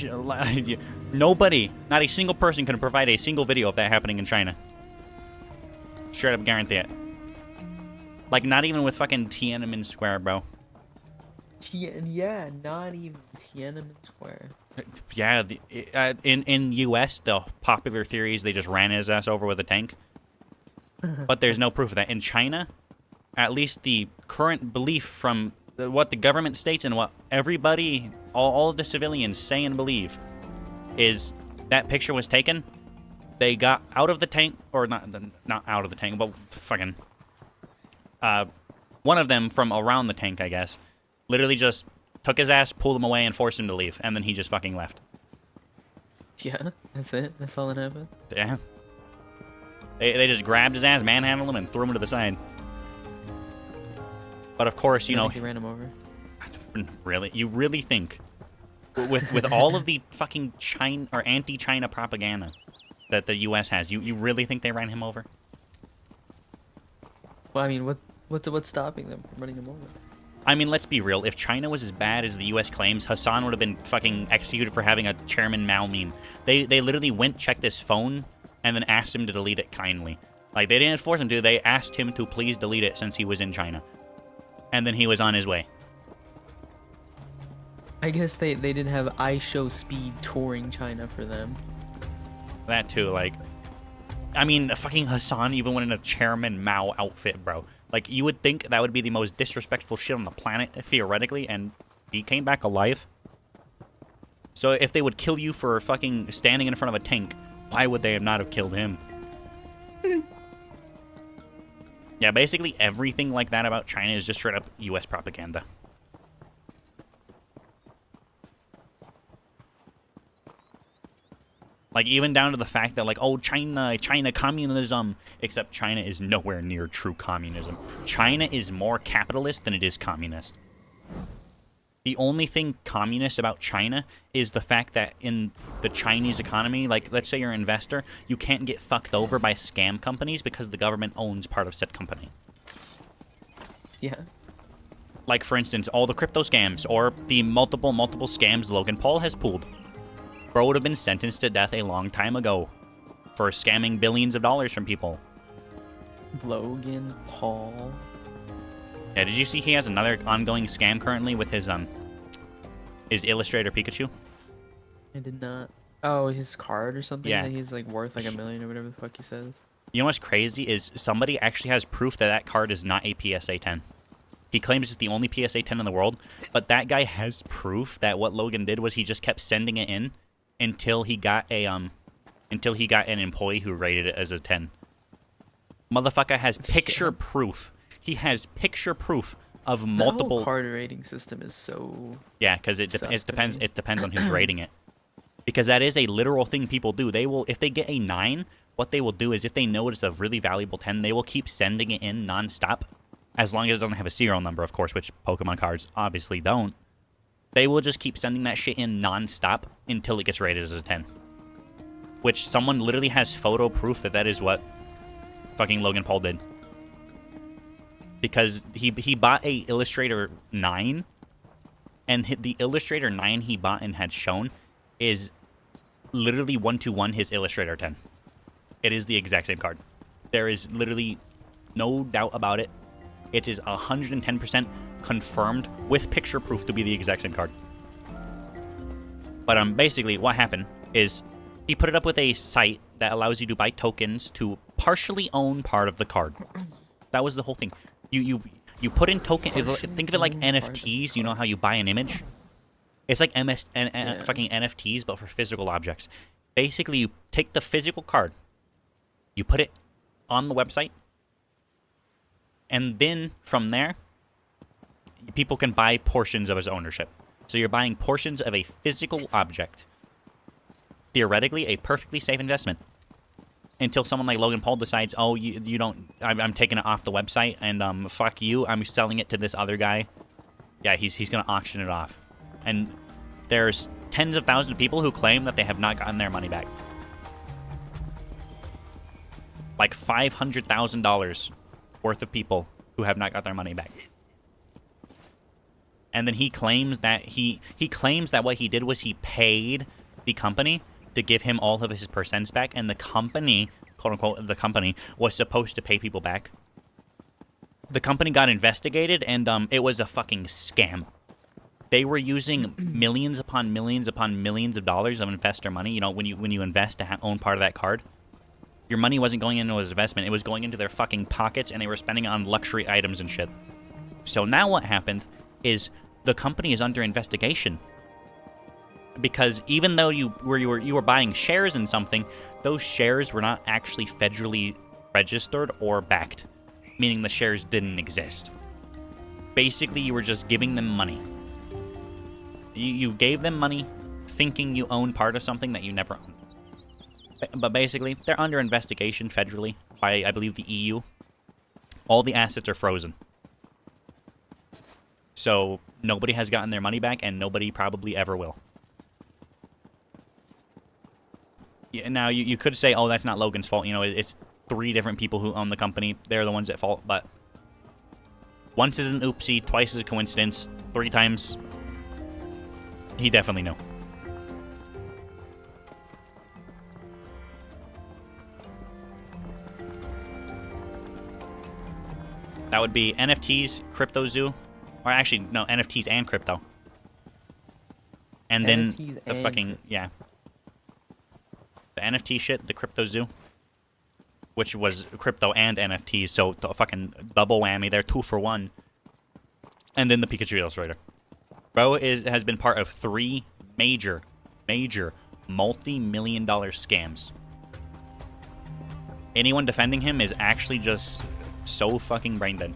[SPEAKER 1] nobody, not a single person can provide a single video of that happening in China. Straight up guarantee it. Like, not even with fucking Tiananmen Square, bro.
[SPEAKER 2] Yeah, not even Tiananmen Square.
[SPEAKER 1] Yeah, in U.S., the popular theory is they just ran his ass over with a tank. But there's no proof of that. In China, at least the current belief from what the government states and what everybody, all of the civilians say and believe, is that picture was taken. They got out of the tank, or not out of the tank, but fucking one of them from around the tank, I guess, literally just took his ass, pulled him away, and forced him to leave, and then he just fucking left.
[SPEAKER 2] Yeah, that's it. That's all that happened.
[SPEAKER 1] Yeah. They just grabbed his ass, manhandled him, and threw him to the side. But of course, you know,
[SPEAKER 2] He ran him over.
[SPEAKER 1] really, you really think with all of the fucking China or anti-China propaganda that the U.S. has, you really think they ran him over?
[SPEAKER 2] Well, I mean, what's stopping them from running him over?
[SPEAKER 1] I mean, let's be real. If China was as bad as the U.S. claims, Hassan would have been fucking executed for having a Chairman Mao meme. They literally went, checked his phone, and then asked him to delete it kindly. Like, they didn't force him to. They asked him to please delete it since he was in China. And then he was on his way.
[SPEAKER 2] I guess they didn't have I Show Speed touring China for them.
[SPEAKER 1] That too, like... I mean, fucking Hassan even went in a Chairman Mao outfit, bro. Like, you would think that would be the most disrespectful shit on the planet, theoretically, and he came back alive. So if they would kill you for fucking standing in front of a tank, why would they have not have killed him? Yeah, basically everything like that about China is just straight up U.S. propaganda. Like, even down to the fact that, like, oh, China communism, except China is nowhere near true communism. China is more capitalist than it is communist. The only thing communist about China is the fact that in the Chinese economy, like, let's say you're an investor, you can't get fucked over by scam companies because the government owns part of said company.
[SPEAKER 2] Yeah.
[SPEAKER 1] Like, for instance, all the crypto scams or the multiple scams Logan Paul has pulled. Bro would have been sentenced to death a long time ago for scamming billions of dollars from people.
[SPEAKER 2] Logan Paul.
[SPEAKER 1] Yeah, did you see he has another ongoing scam currently with his Illustrator Pikachu?
[SPEAKER 2] I did not. Oh, his card or something?
[SPEAKER 1] Yeah.
[SPEAKER 2] That he's like worth like $1 million or whatever the fuck he says.
[SPEAKER 1] You know what's crazy is somebody actually has proof that that card is not a PSA 10. He claims it's the only PSA 10 in the world, but that guy has proof that what Logan did was he just kept sending it in until he got an employee who rated it as a 10. Motherfucker has picture proof. He has picture proof of multiple.
[SPEAKER 2] The whole card rating system is so.
[SPEAKER 1] Yeah, because it depends on who's rating it. Because that is a literal thing people do. They will, if they get a 9, what they will do is if they know it's a really valuable 10, they will keep sending it in nonstop, as long as it doesn't have a serial number, of course, which Pokemon cards obviously don't. They will just keep sending that shit in nonstop until it gets rated as a 10. Which someone literally has photo proof that that is what fucking Logan Paul did. Because he bought a Illustrator 9, and the Illustrator 9 he bought and had shown is literally 1-to-1 his Illustrator 10. It is the exact same card. There is literally no doubt about it. It is 110% confirmed with picture proof to be the exact same card. But basically what happened is he put it up with a site that allows you to buy tokens to partially own part of the card. That was the whole thing. You put in token. Think of it like NFTs. You know how you buy an image? It's like fucking NFTs, but for physical objects. Basically, you take the physical card, you put it on the website. And then from there, people can buy portions of his ownership. So you're buying portions of a physical object. Theoretically, a perfectly safe investment. Until someone like Logan Paul decides, oh, you don't, I'm taking it off the website, and fuck you, I'm selling it to this other guy. Yeah, he's gonna auction it off. And there's tens of thousands of people who claim that they have not gotten their money back. Like $500,000 worth of people who have not got their money back. And then he claims that he claims that what he did was he paid the company to give him all of his percents back, and the company, quote unquote, the company was supposed to pay people back. The company got investigated, and it was a fucking scam. They were using millions upon millions upon millions of dollars of investor money. You know, when you invest to own part of that card, your money wasn't going into his investment. It was going into their fucking pockets, and they were spending it on luxury items and shit. So now what happened is the company is under investigation. Because even though you were buying shares in something, those shares were not actually federally registered or backed, meaning the shares didn't exist. Basically, you were just giving them money. You gave them money thinking you owned part of something that you never owned. But basically, they're under investigation federally by, I believe, the EU. All the assets are frozen. So nobody has gotten their money back, and nobody probably ever will. Yeah, now, you could say, oh, that's not Logan's fault. You know, it's 3 different people who own the company. They're the ones at fault. But once is an oopsie, twice is a coincidence, 3 times, he definitely knew. That would be NFTs, CryptoZoo, or actually, no, NFTs and crypto. And then
[SPEAKER 2] NFTs
[SPEAKER 1] the
[SPEAKER 2] and
[SPEAKER 1] fucking, yeah. The NFT shit, the CryptoZoo, which was crypto and NFTs, so the fucking double whammy there, 2 for 1. And then the Pikachu Illustrator. Bro has been part of 3 major, multi-million-dollar scams. Anyone defending him is actually just so fucking brain dead.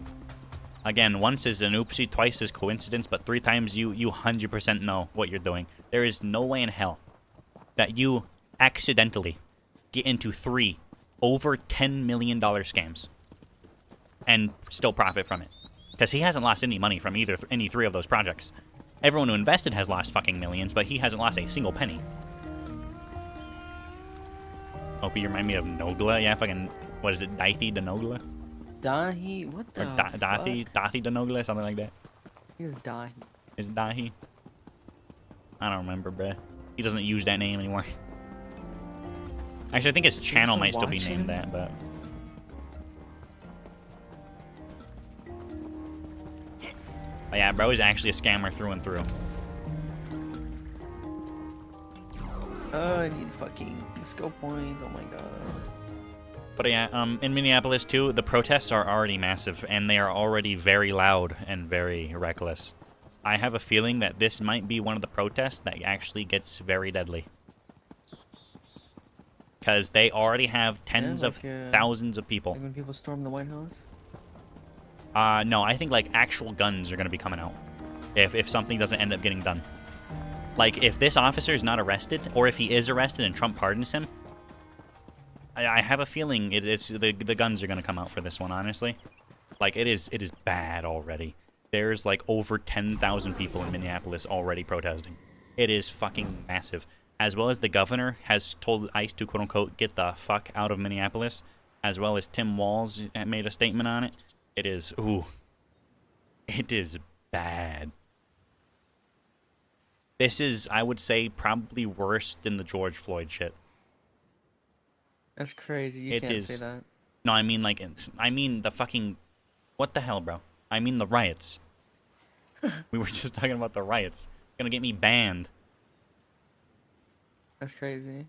[SPEAKER 1] Again, once is an oopsie, twice is coincidence, but 3 times you 100% know what you're doing. There is no way in hell that you accidentally get into 3 over $10 million scams and still profit from it. Because he hasn't lost any money from any 3 of those projects. Everyone who invested has lost fucking millions, but he hasn't lost a single penny. Oh, you remind me of Nogla? Yeah, fucking, what is it, Daithí de Nogla?
[SPEAKER 2] Dahi? What the
[SPEAKER 1] Or Daithí de Nogla, something like that.
[SPEAKER 2] I think it's Dahi.
[SPEAKER 1] Is it Dahi? I don't remember, bruh. He doesn't use that name anymore. Actually, I think his channel might still be named that, but... But yeah, bro is actually a scammer through and through.
[SPEAKER 2] I need fucking skill points. Oh my god.
[SPEAKER 1] But yeah, in Minneapolis too, the protests are already massive, and they are already very loud and very reckless. I have a feeling that this might be one of the protests that actually gets very deadly. Because they already have tens of thousands of people.
[SPEAKER 2] Like when people storm the White House?
[SPEAKER 1] No, I think like actual guns are going to be coming out if something doesn't end up getting done. Like if this officer is not arrested, or if he is arrested and Trump pardons him, I have a feeling it's the guns are going to come out for this one, honestly. Like it is bad already. There's like over 10,000 people in Minneapolis already protesting. It is fucking massive. As well as the governor has told ICE to quote-unquote get the fuck out of Minneapolis, as well as Tim Walz made a statement on it. It is, it is bad. This is, I would say, probably worse than the George Floyd shit.
[SPEAKER 2] That's crazy. You can't say that.
[SPEAKER 1] No, I mean like, I mean the fucking, what the hell, bro? I mean the riots. We were just talking about the riots. Gonna get me banned.
[SPEAKER 2] That's crazy.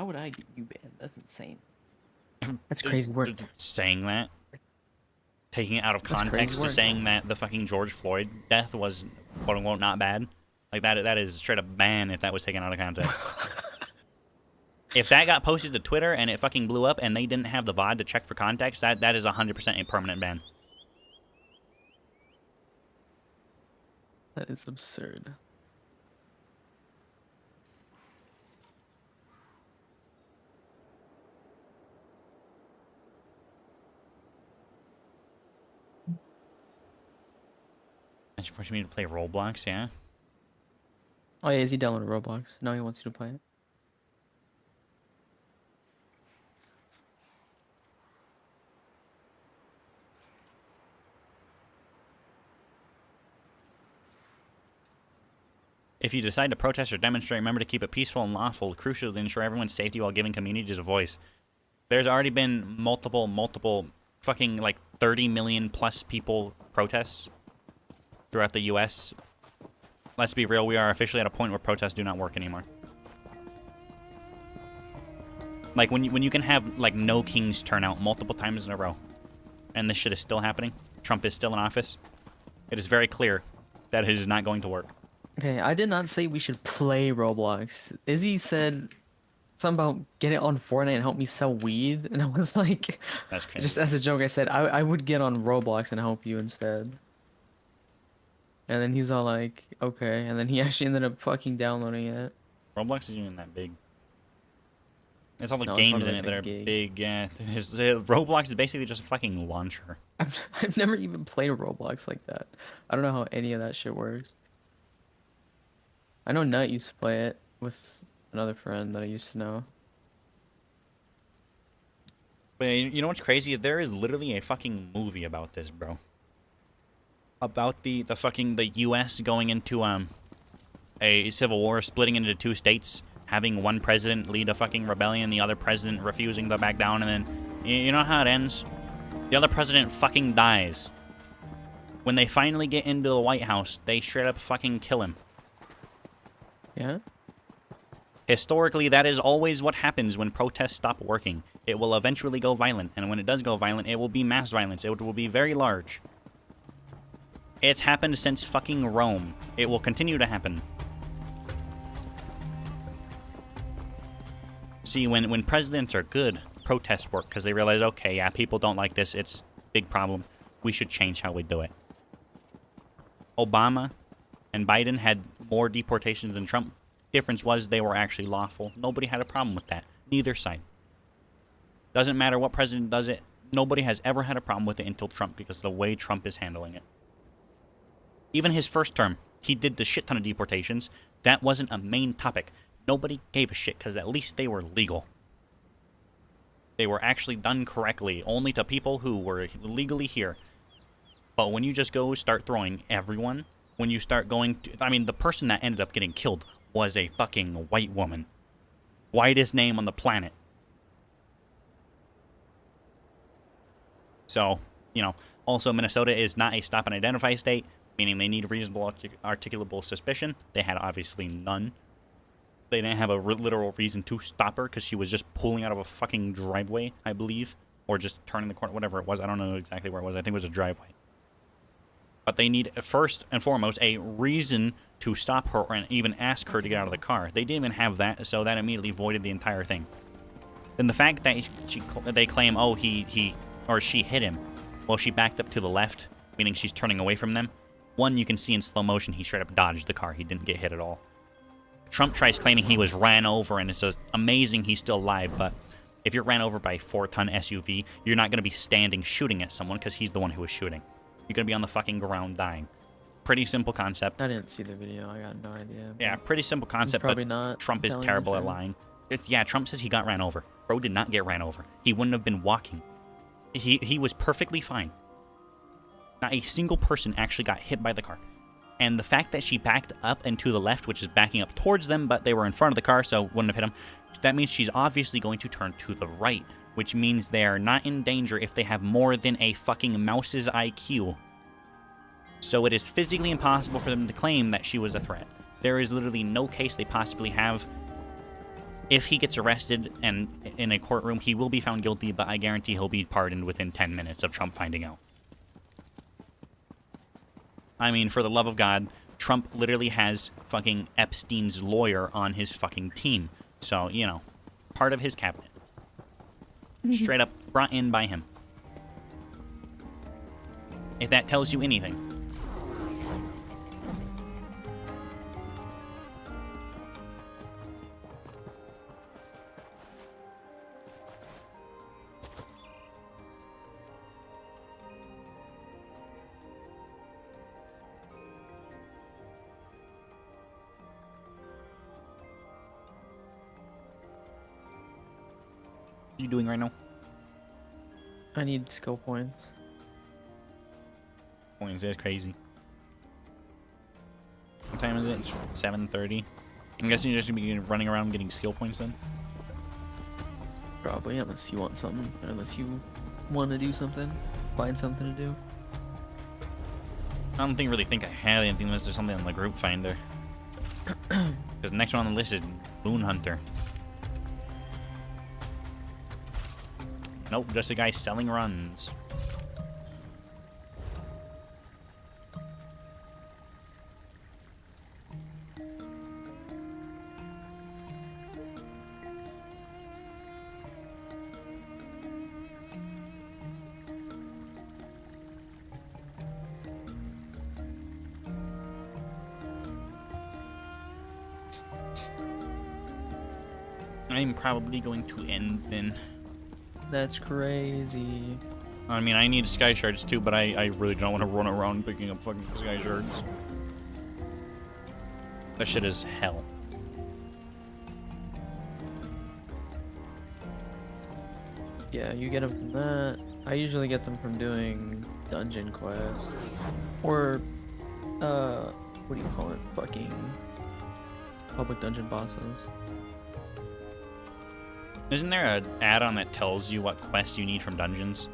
[SPEAKER 2] How would I get you banned? That's insane. That's crazy work.
[SPEAKER 1] Saying that, taking it out of
[SPEAKER 2] That's crazy
[SPEAKER 1] context to
[SPEAKER 2] work.
[SPEAKER 1] saying that the fucking George Floyd death was quote unquote not bad. Like that is straight up ban if that was taken out of context. If that got posted to Twitter and it fucking blew up and they didn't have the VOD to check for context, that is 100% a permanent ban.
[SPEAKER 2] That is absurd.
[SPEAKER 1] And she forced me to play Roblox, yeah?
[SPEAKER 2] Oh yeah, is he downloaded Roblox? No, he wants you to play it.
[SPEAKER 1] If you decide to protest or demonstrate, remember to keep it peaceful and lawful, crucial to ensure everyone's safety while giving communities a voice. There's already been multiple fucking like 30 million plus people protests throughout the US. Let's be real, we are officially at a point where protests do not work anymore. Like when you can have like no kings turn out multiple times in a row and this shit is still happening, Trump is still in office, it is very clear that it is not going to work.
[SPEAKER 2] Okay, I did not say we should play Roblox. Izzy said something about get it on Fortnite and help me sell weed, and I was like,
[SPEAKER 1] That's crazy.
[SPEAKER 2] just as a joke, I said I would get on Roblox and help you instead. And then he's all like, okay, and then he actually ended up fucking downloading it.
[SPEAKER 1] Roblox isn't even that big. It's all the
[SPEAKER 2] No, it's
[SPEAKER 1] games
[SPEAKER 2] probably
[SPEAKER 1] in it
[SPEAKER 2] like
[SPEAKER 1] that
[SPEAKER 2] a
[SPEAKER 1] are
[SPEAKER 2] gig.
[SPEAKER 1] big. Yeah, Roblox is basically just a fucking launcher.
[SPEAKER 2] I've never even played Roblox like that. I don't know how any of that shit works. I know Nut used to play it with another friend that I used to know.
[SPEAKER 1] But you know what's crazy? There is literally a fucking movie about this, bro. About the U.S. going into a civil war, splitting into two states, having one president lead a fucking rebellion, the other president refusing to back down, and then you know how it ends? The other president fucking dies. When they finally get into the White House, they straight up fucking kill him.
[SPEAKER 2] Yeah?
[SPEAKER 1] Historically, that is always what happens when protests stop working. It will eventually go violent, and when it does go violent, it will be mass violence. It will be very large. It's happened since fucking Rome. It will continue to happen. See, when presidents are good, protests work, because they realize, okay, yeah, people don't like this, it's a big problem. We should change how we do it. Obama and Biden had more deportations than Trump. Difference was they were actually lawful. Nobody had a problem with that. Neither side. Doesn't matter what president does it. Nobody has ever had a problem with it until Trump, because of the way Trump is handling it. Even his first term, he did the shit ton of deportations. That wasn't a main topic. Nobody gave a shit, because at least they were legal. They were actually done correctly, only to people who were legally here. But when you just go start throwing everyone, when you start going to... I mean, the person that ended up getting killed was a fucking white woman. Whitest name on the planet. So, you know, also Minnesota is not a stop and identify state, meaning they need reasonable articulable suspicion. They had obviously none. They didn't have a literal reason to stop her because she was just pulling out of a fucking driveway, I believe. Or just turning the corner, whatever it was. I don't know exactly where it was. I think it was a driveway. But they need, first and foremost, a reason to stop her and even ask her to get out of the car. They didn't even have that, so that immediately voided the entire thing. Then the fact that they claim, oh, he or she hit him. Well, she backed up to the left, meaning she's turning away from them. One, you can see in slow motion, he straight up dodged the car. He didn't get hit at all. Trump tries claiming he was ran over, and it's amazing he's still alive, but if you're ran over by a 4-ton SUV, you're not going to be standing shooting at someone because he's the one who was shooting. You're going to be on the fucking ground dying. Pretty simple concept.
[SPEAKER 2] I didn't see the video. I got no idea.
[SPEAKER 1] Yeah, pretty simple concept,
[SPEAKER 2] probably
[SPEAKER 1] but
[SPEAKER 2] not
[SPEAKER 1] Trump is
[SPEAKER 2] telling the
[SPEAKER 1] terrible at
[SPEAKER 2] truth.
[SPEAKER 1] lying. Yeah, Trump says he got ran over. Bro did not get ran over. He wouldn't have been walking. He was perfectly fine. Not a single person actually got hit by the car. And the fact that she backed up and to the left, which is backing up towards them, but they were in front of the car, so wouldn't have hit them, that means she's obviously going to turn to the right, which means they are not in danger if they have more than a fucking mouse's IQ. So it is physically impossible for them to claim that she was a threat. There is literally no case they possibly have if he gets arrested and in a courtroom, he will be found guilty, but I guarantee he'll be pardoned within 10 minutes of Trump finding out. I mean, for the love of God, Trump literally has fucking Epstein's lawyer on his fucking team. So, you know, part of his cabinet. Straight up brought in by him. If that tells you anything. What are you doing right now?
[SPEAKER 2] I need skill points.
[SPEAKER 1] Points, that's crazy. What time is it? It's 7:30. I'm guessing you're just gonna be running around getting skill points then?
[SPEAKER 2] Probably, unless you want something. Unless you want to do something. Find something to do.
[SPEAKER 1] I don't really think I have anything unless there's something on the group finder. Because the next one on the list is Moon Hunter. Nope, just a guy selling runs. I'm probably going to end then.
[SPEAKER 2] That's crazy.
[SPEAKER 1] I mean, I need sky shards too, but I really don't want to run around picking up fucking sky shards. That shit is hell.
[SPEAKER 2] Yeah, you get them from that. I usually get them from doing dungeon quests. Or, what do you call it? Fucking public dungeon bosses.
[SPEAKER 1] Isn't there an add-on that tells you what quests you need from dungeons?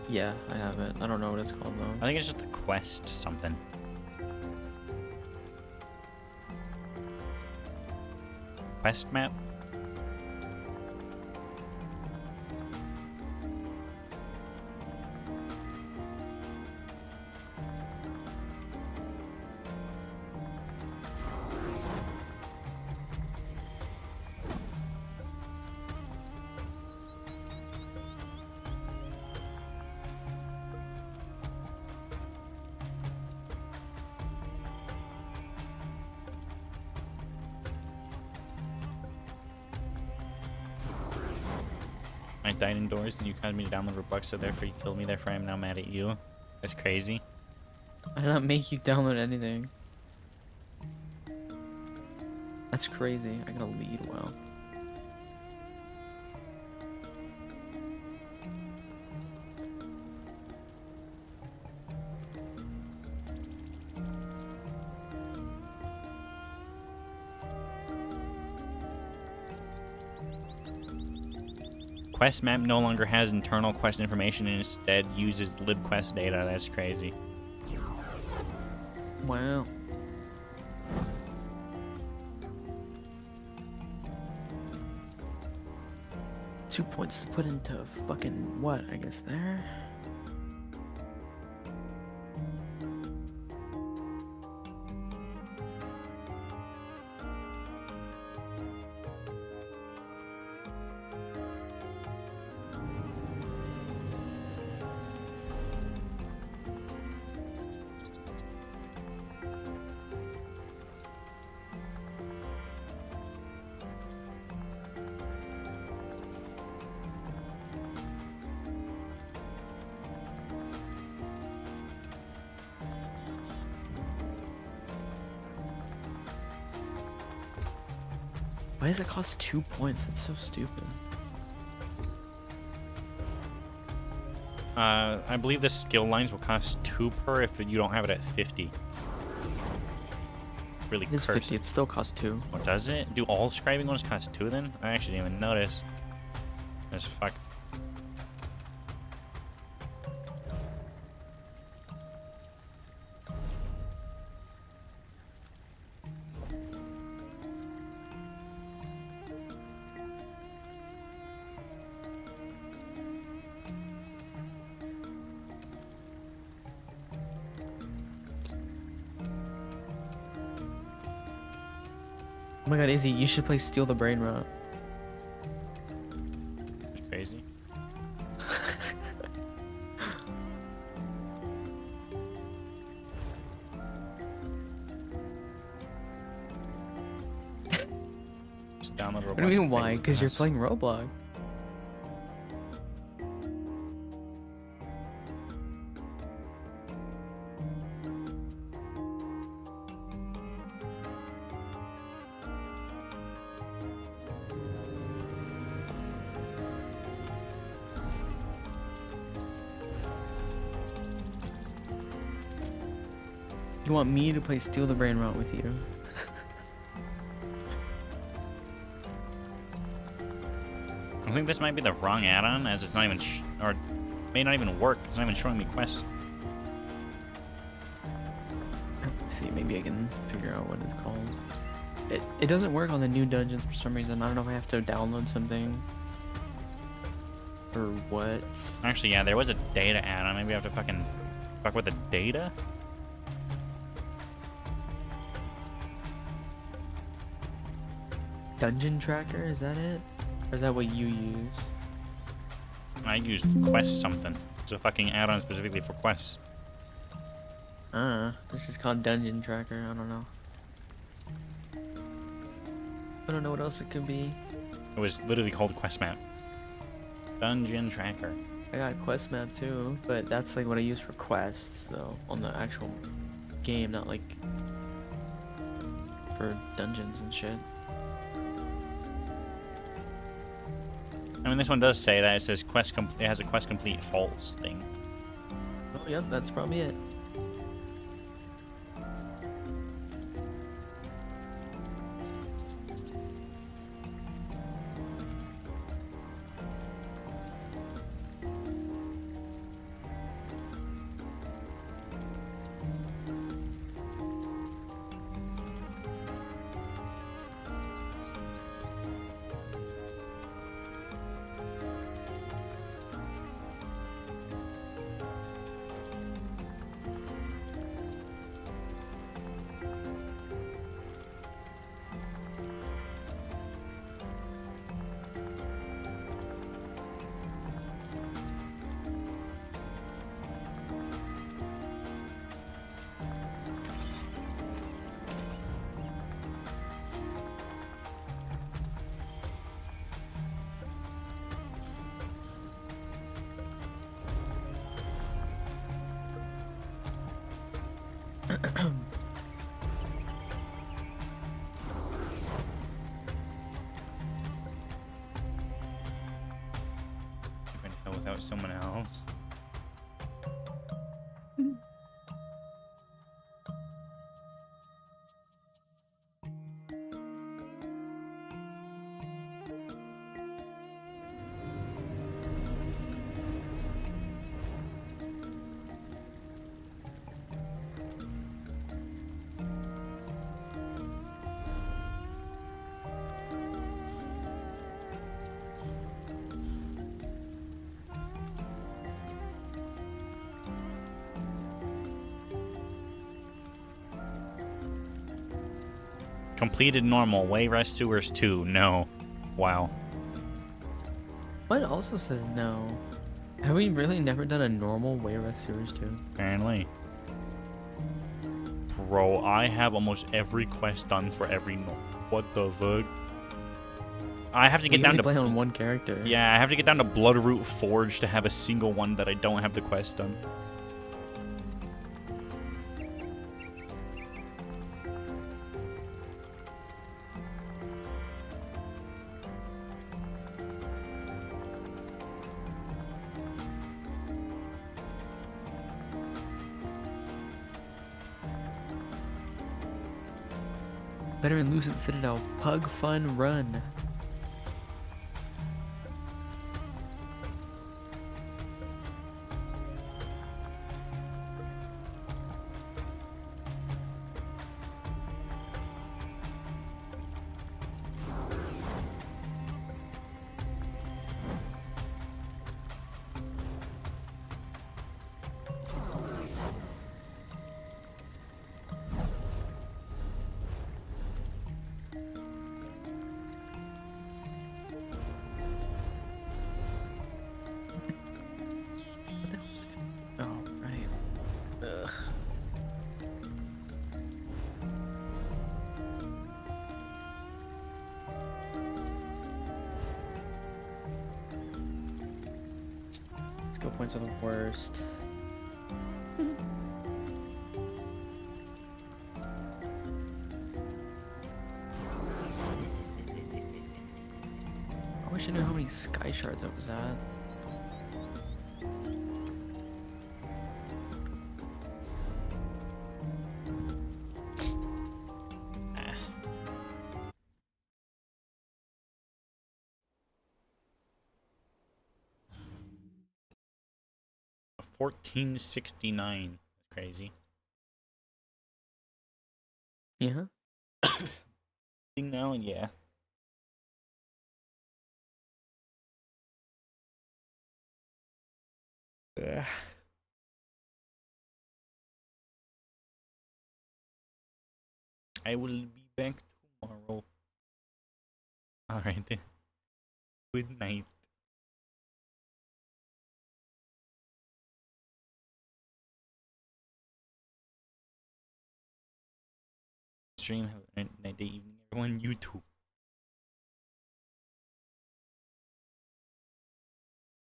[SPEAKER 2] Yeah, I have it. I don't know what it's called though.
[SPEAKER 1] I think it's just a quest something. Quest map? I died indoors and you caused me to download Robux, so therefore you killed me, therefore I'm now mad at you. That's crazy.
[SPEAKER 2] I did not make you download anything. That's crazy. I gotta lead well.
[SPEAKER 1] Quest map no longer has internal quest information and instead uses libquest data. That's crazy.
[SPEAKER 2] Wow. Two points to put into fucking what? I guess there. Why does it cost 2 points? That's so stupid.
[SPEAKER 1] I believe the skill lines will cost 2 per if you don't have it at 50. Really
[SPEAKER 2] It's
[SPEAKER 1] cursed.
[SPEAKER 2] 50. It still costs 2.
[SPEAKER 1] What does it? Do all scribing ones cost 2 then? I actually didn't even notice. That's fucked.
[SPEAKER 2] Oh my god, Izzy, you should play Steal the Brain Rot.
[SPEAKER 1] You crazy? Just download Roblox.
[SPEAKER 2] What do you mean
[SPEAKER 1] and play
[SPEAKER 2] why?
[SPEAKER 1] with
[SPEAKER 2] Because you're
[SPEAKER 1] us.
[SPEAKER 2] playing Roblox. You want me to play Steal the Brain Rot with you?
[SPEAKER 1] I think this might be the wrong add-on, as it's not even, or may not even work. It's not even showing me quests.
[SPEAKER 2] Let's see, maybe I can figure out what it's called. It doesn't work on the new dungeons for some reason. I don't know if I have to download something. Or what.
[SPEAKER 1] Actually, yeah, there was a data add-on. Maybe I have to fucking fuck with the data?
[SPEAKER 2] Dungeon Tracker, is that it? Or is that what you use?
[SPEAKER 1] I used quest something. It's a fucking add-on specifically for quests.
[SPEAKER 2] This is called Dungeon Tracker, I don't know. I don't know what else it could be.
[SPEAKER 1] It was literally called Quest Map. Dungeon Tracker.
[SPEAKER 2] I got Quest Map too, but that's like what I use for quests, though, on the actual game, not like for dungeons and shit.
[SPEAKER 1] I mean, this one does say that. It says it has a quest complete false thing.
[SPEAKER 2] Oh, yep, that's probably it.
[SPEAKER 1] I'm gonna go without someone else. Completed normal. Wayrest Sewers 2. No. Wow.
[SPEAKER 2] Mine also says no. Have we really never done a normal Wayrest Series 2?
[SPEAKER 1] Apparently. Bro, I have almost every quest done for every What the fuck? I have to get
[SPEAKER 2] You
[SPEAKER 1] down
[SPEAKER 2] only
[SPEAKER 1] to...
[SPEAKER 2] play on one character.
[SPEAKER 1] Yeah, I have to get down to Bloodroot Forge to have a single one that I don't have the quest done.
[SPEAKER 2] Veteran Lucent Citadel, Pug Fun Run. Skill points are the worst. I wish I knew how many sky shards it was at.
[SPEAKER 1] Ah. 1469. Crazy.
[SPEAKER 2] Yeah.
[SPEAKER 1] Now, yeah. Ugh. I will be back tomorrow. Alright then. Good night. Stream. Have a night day, evening, everyone. You too.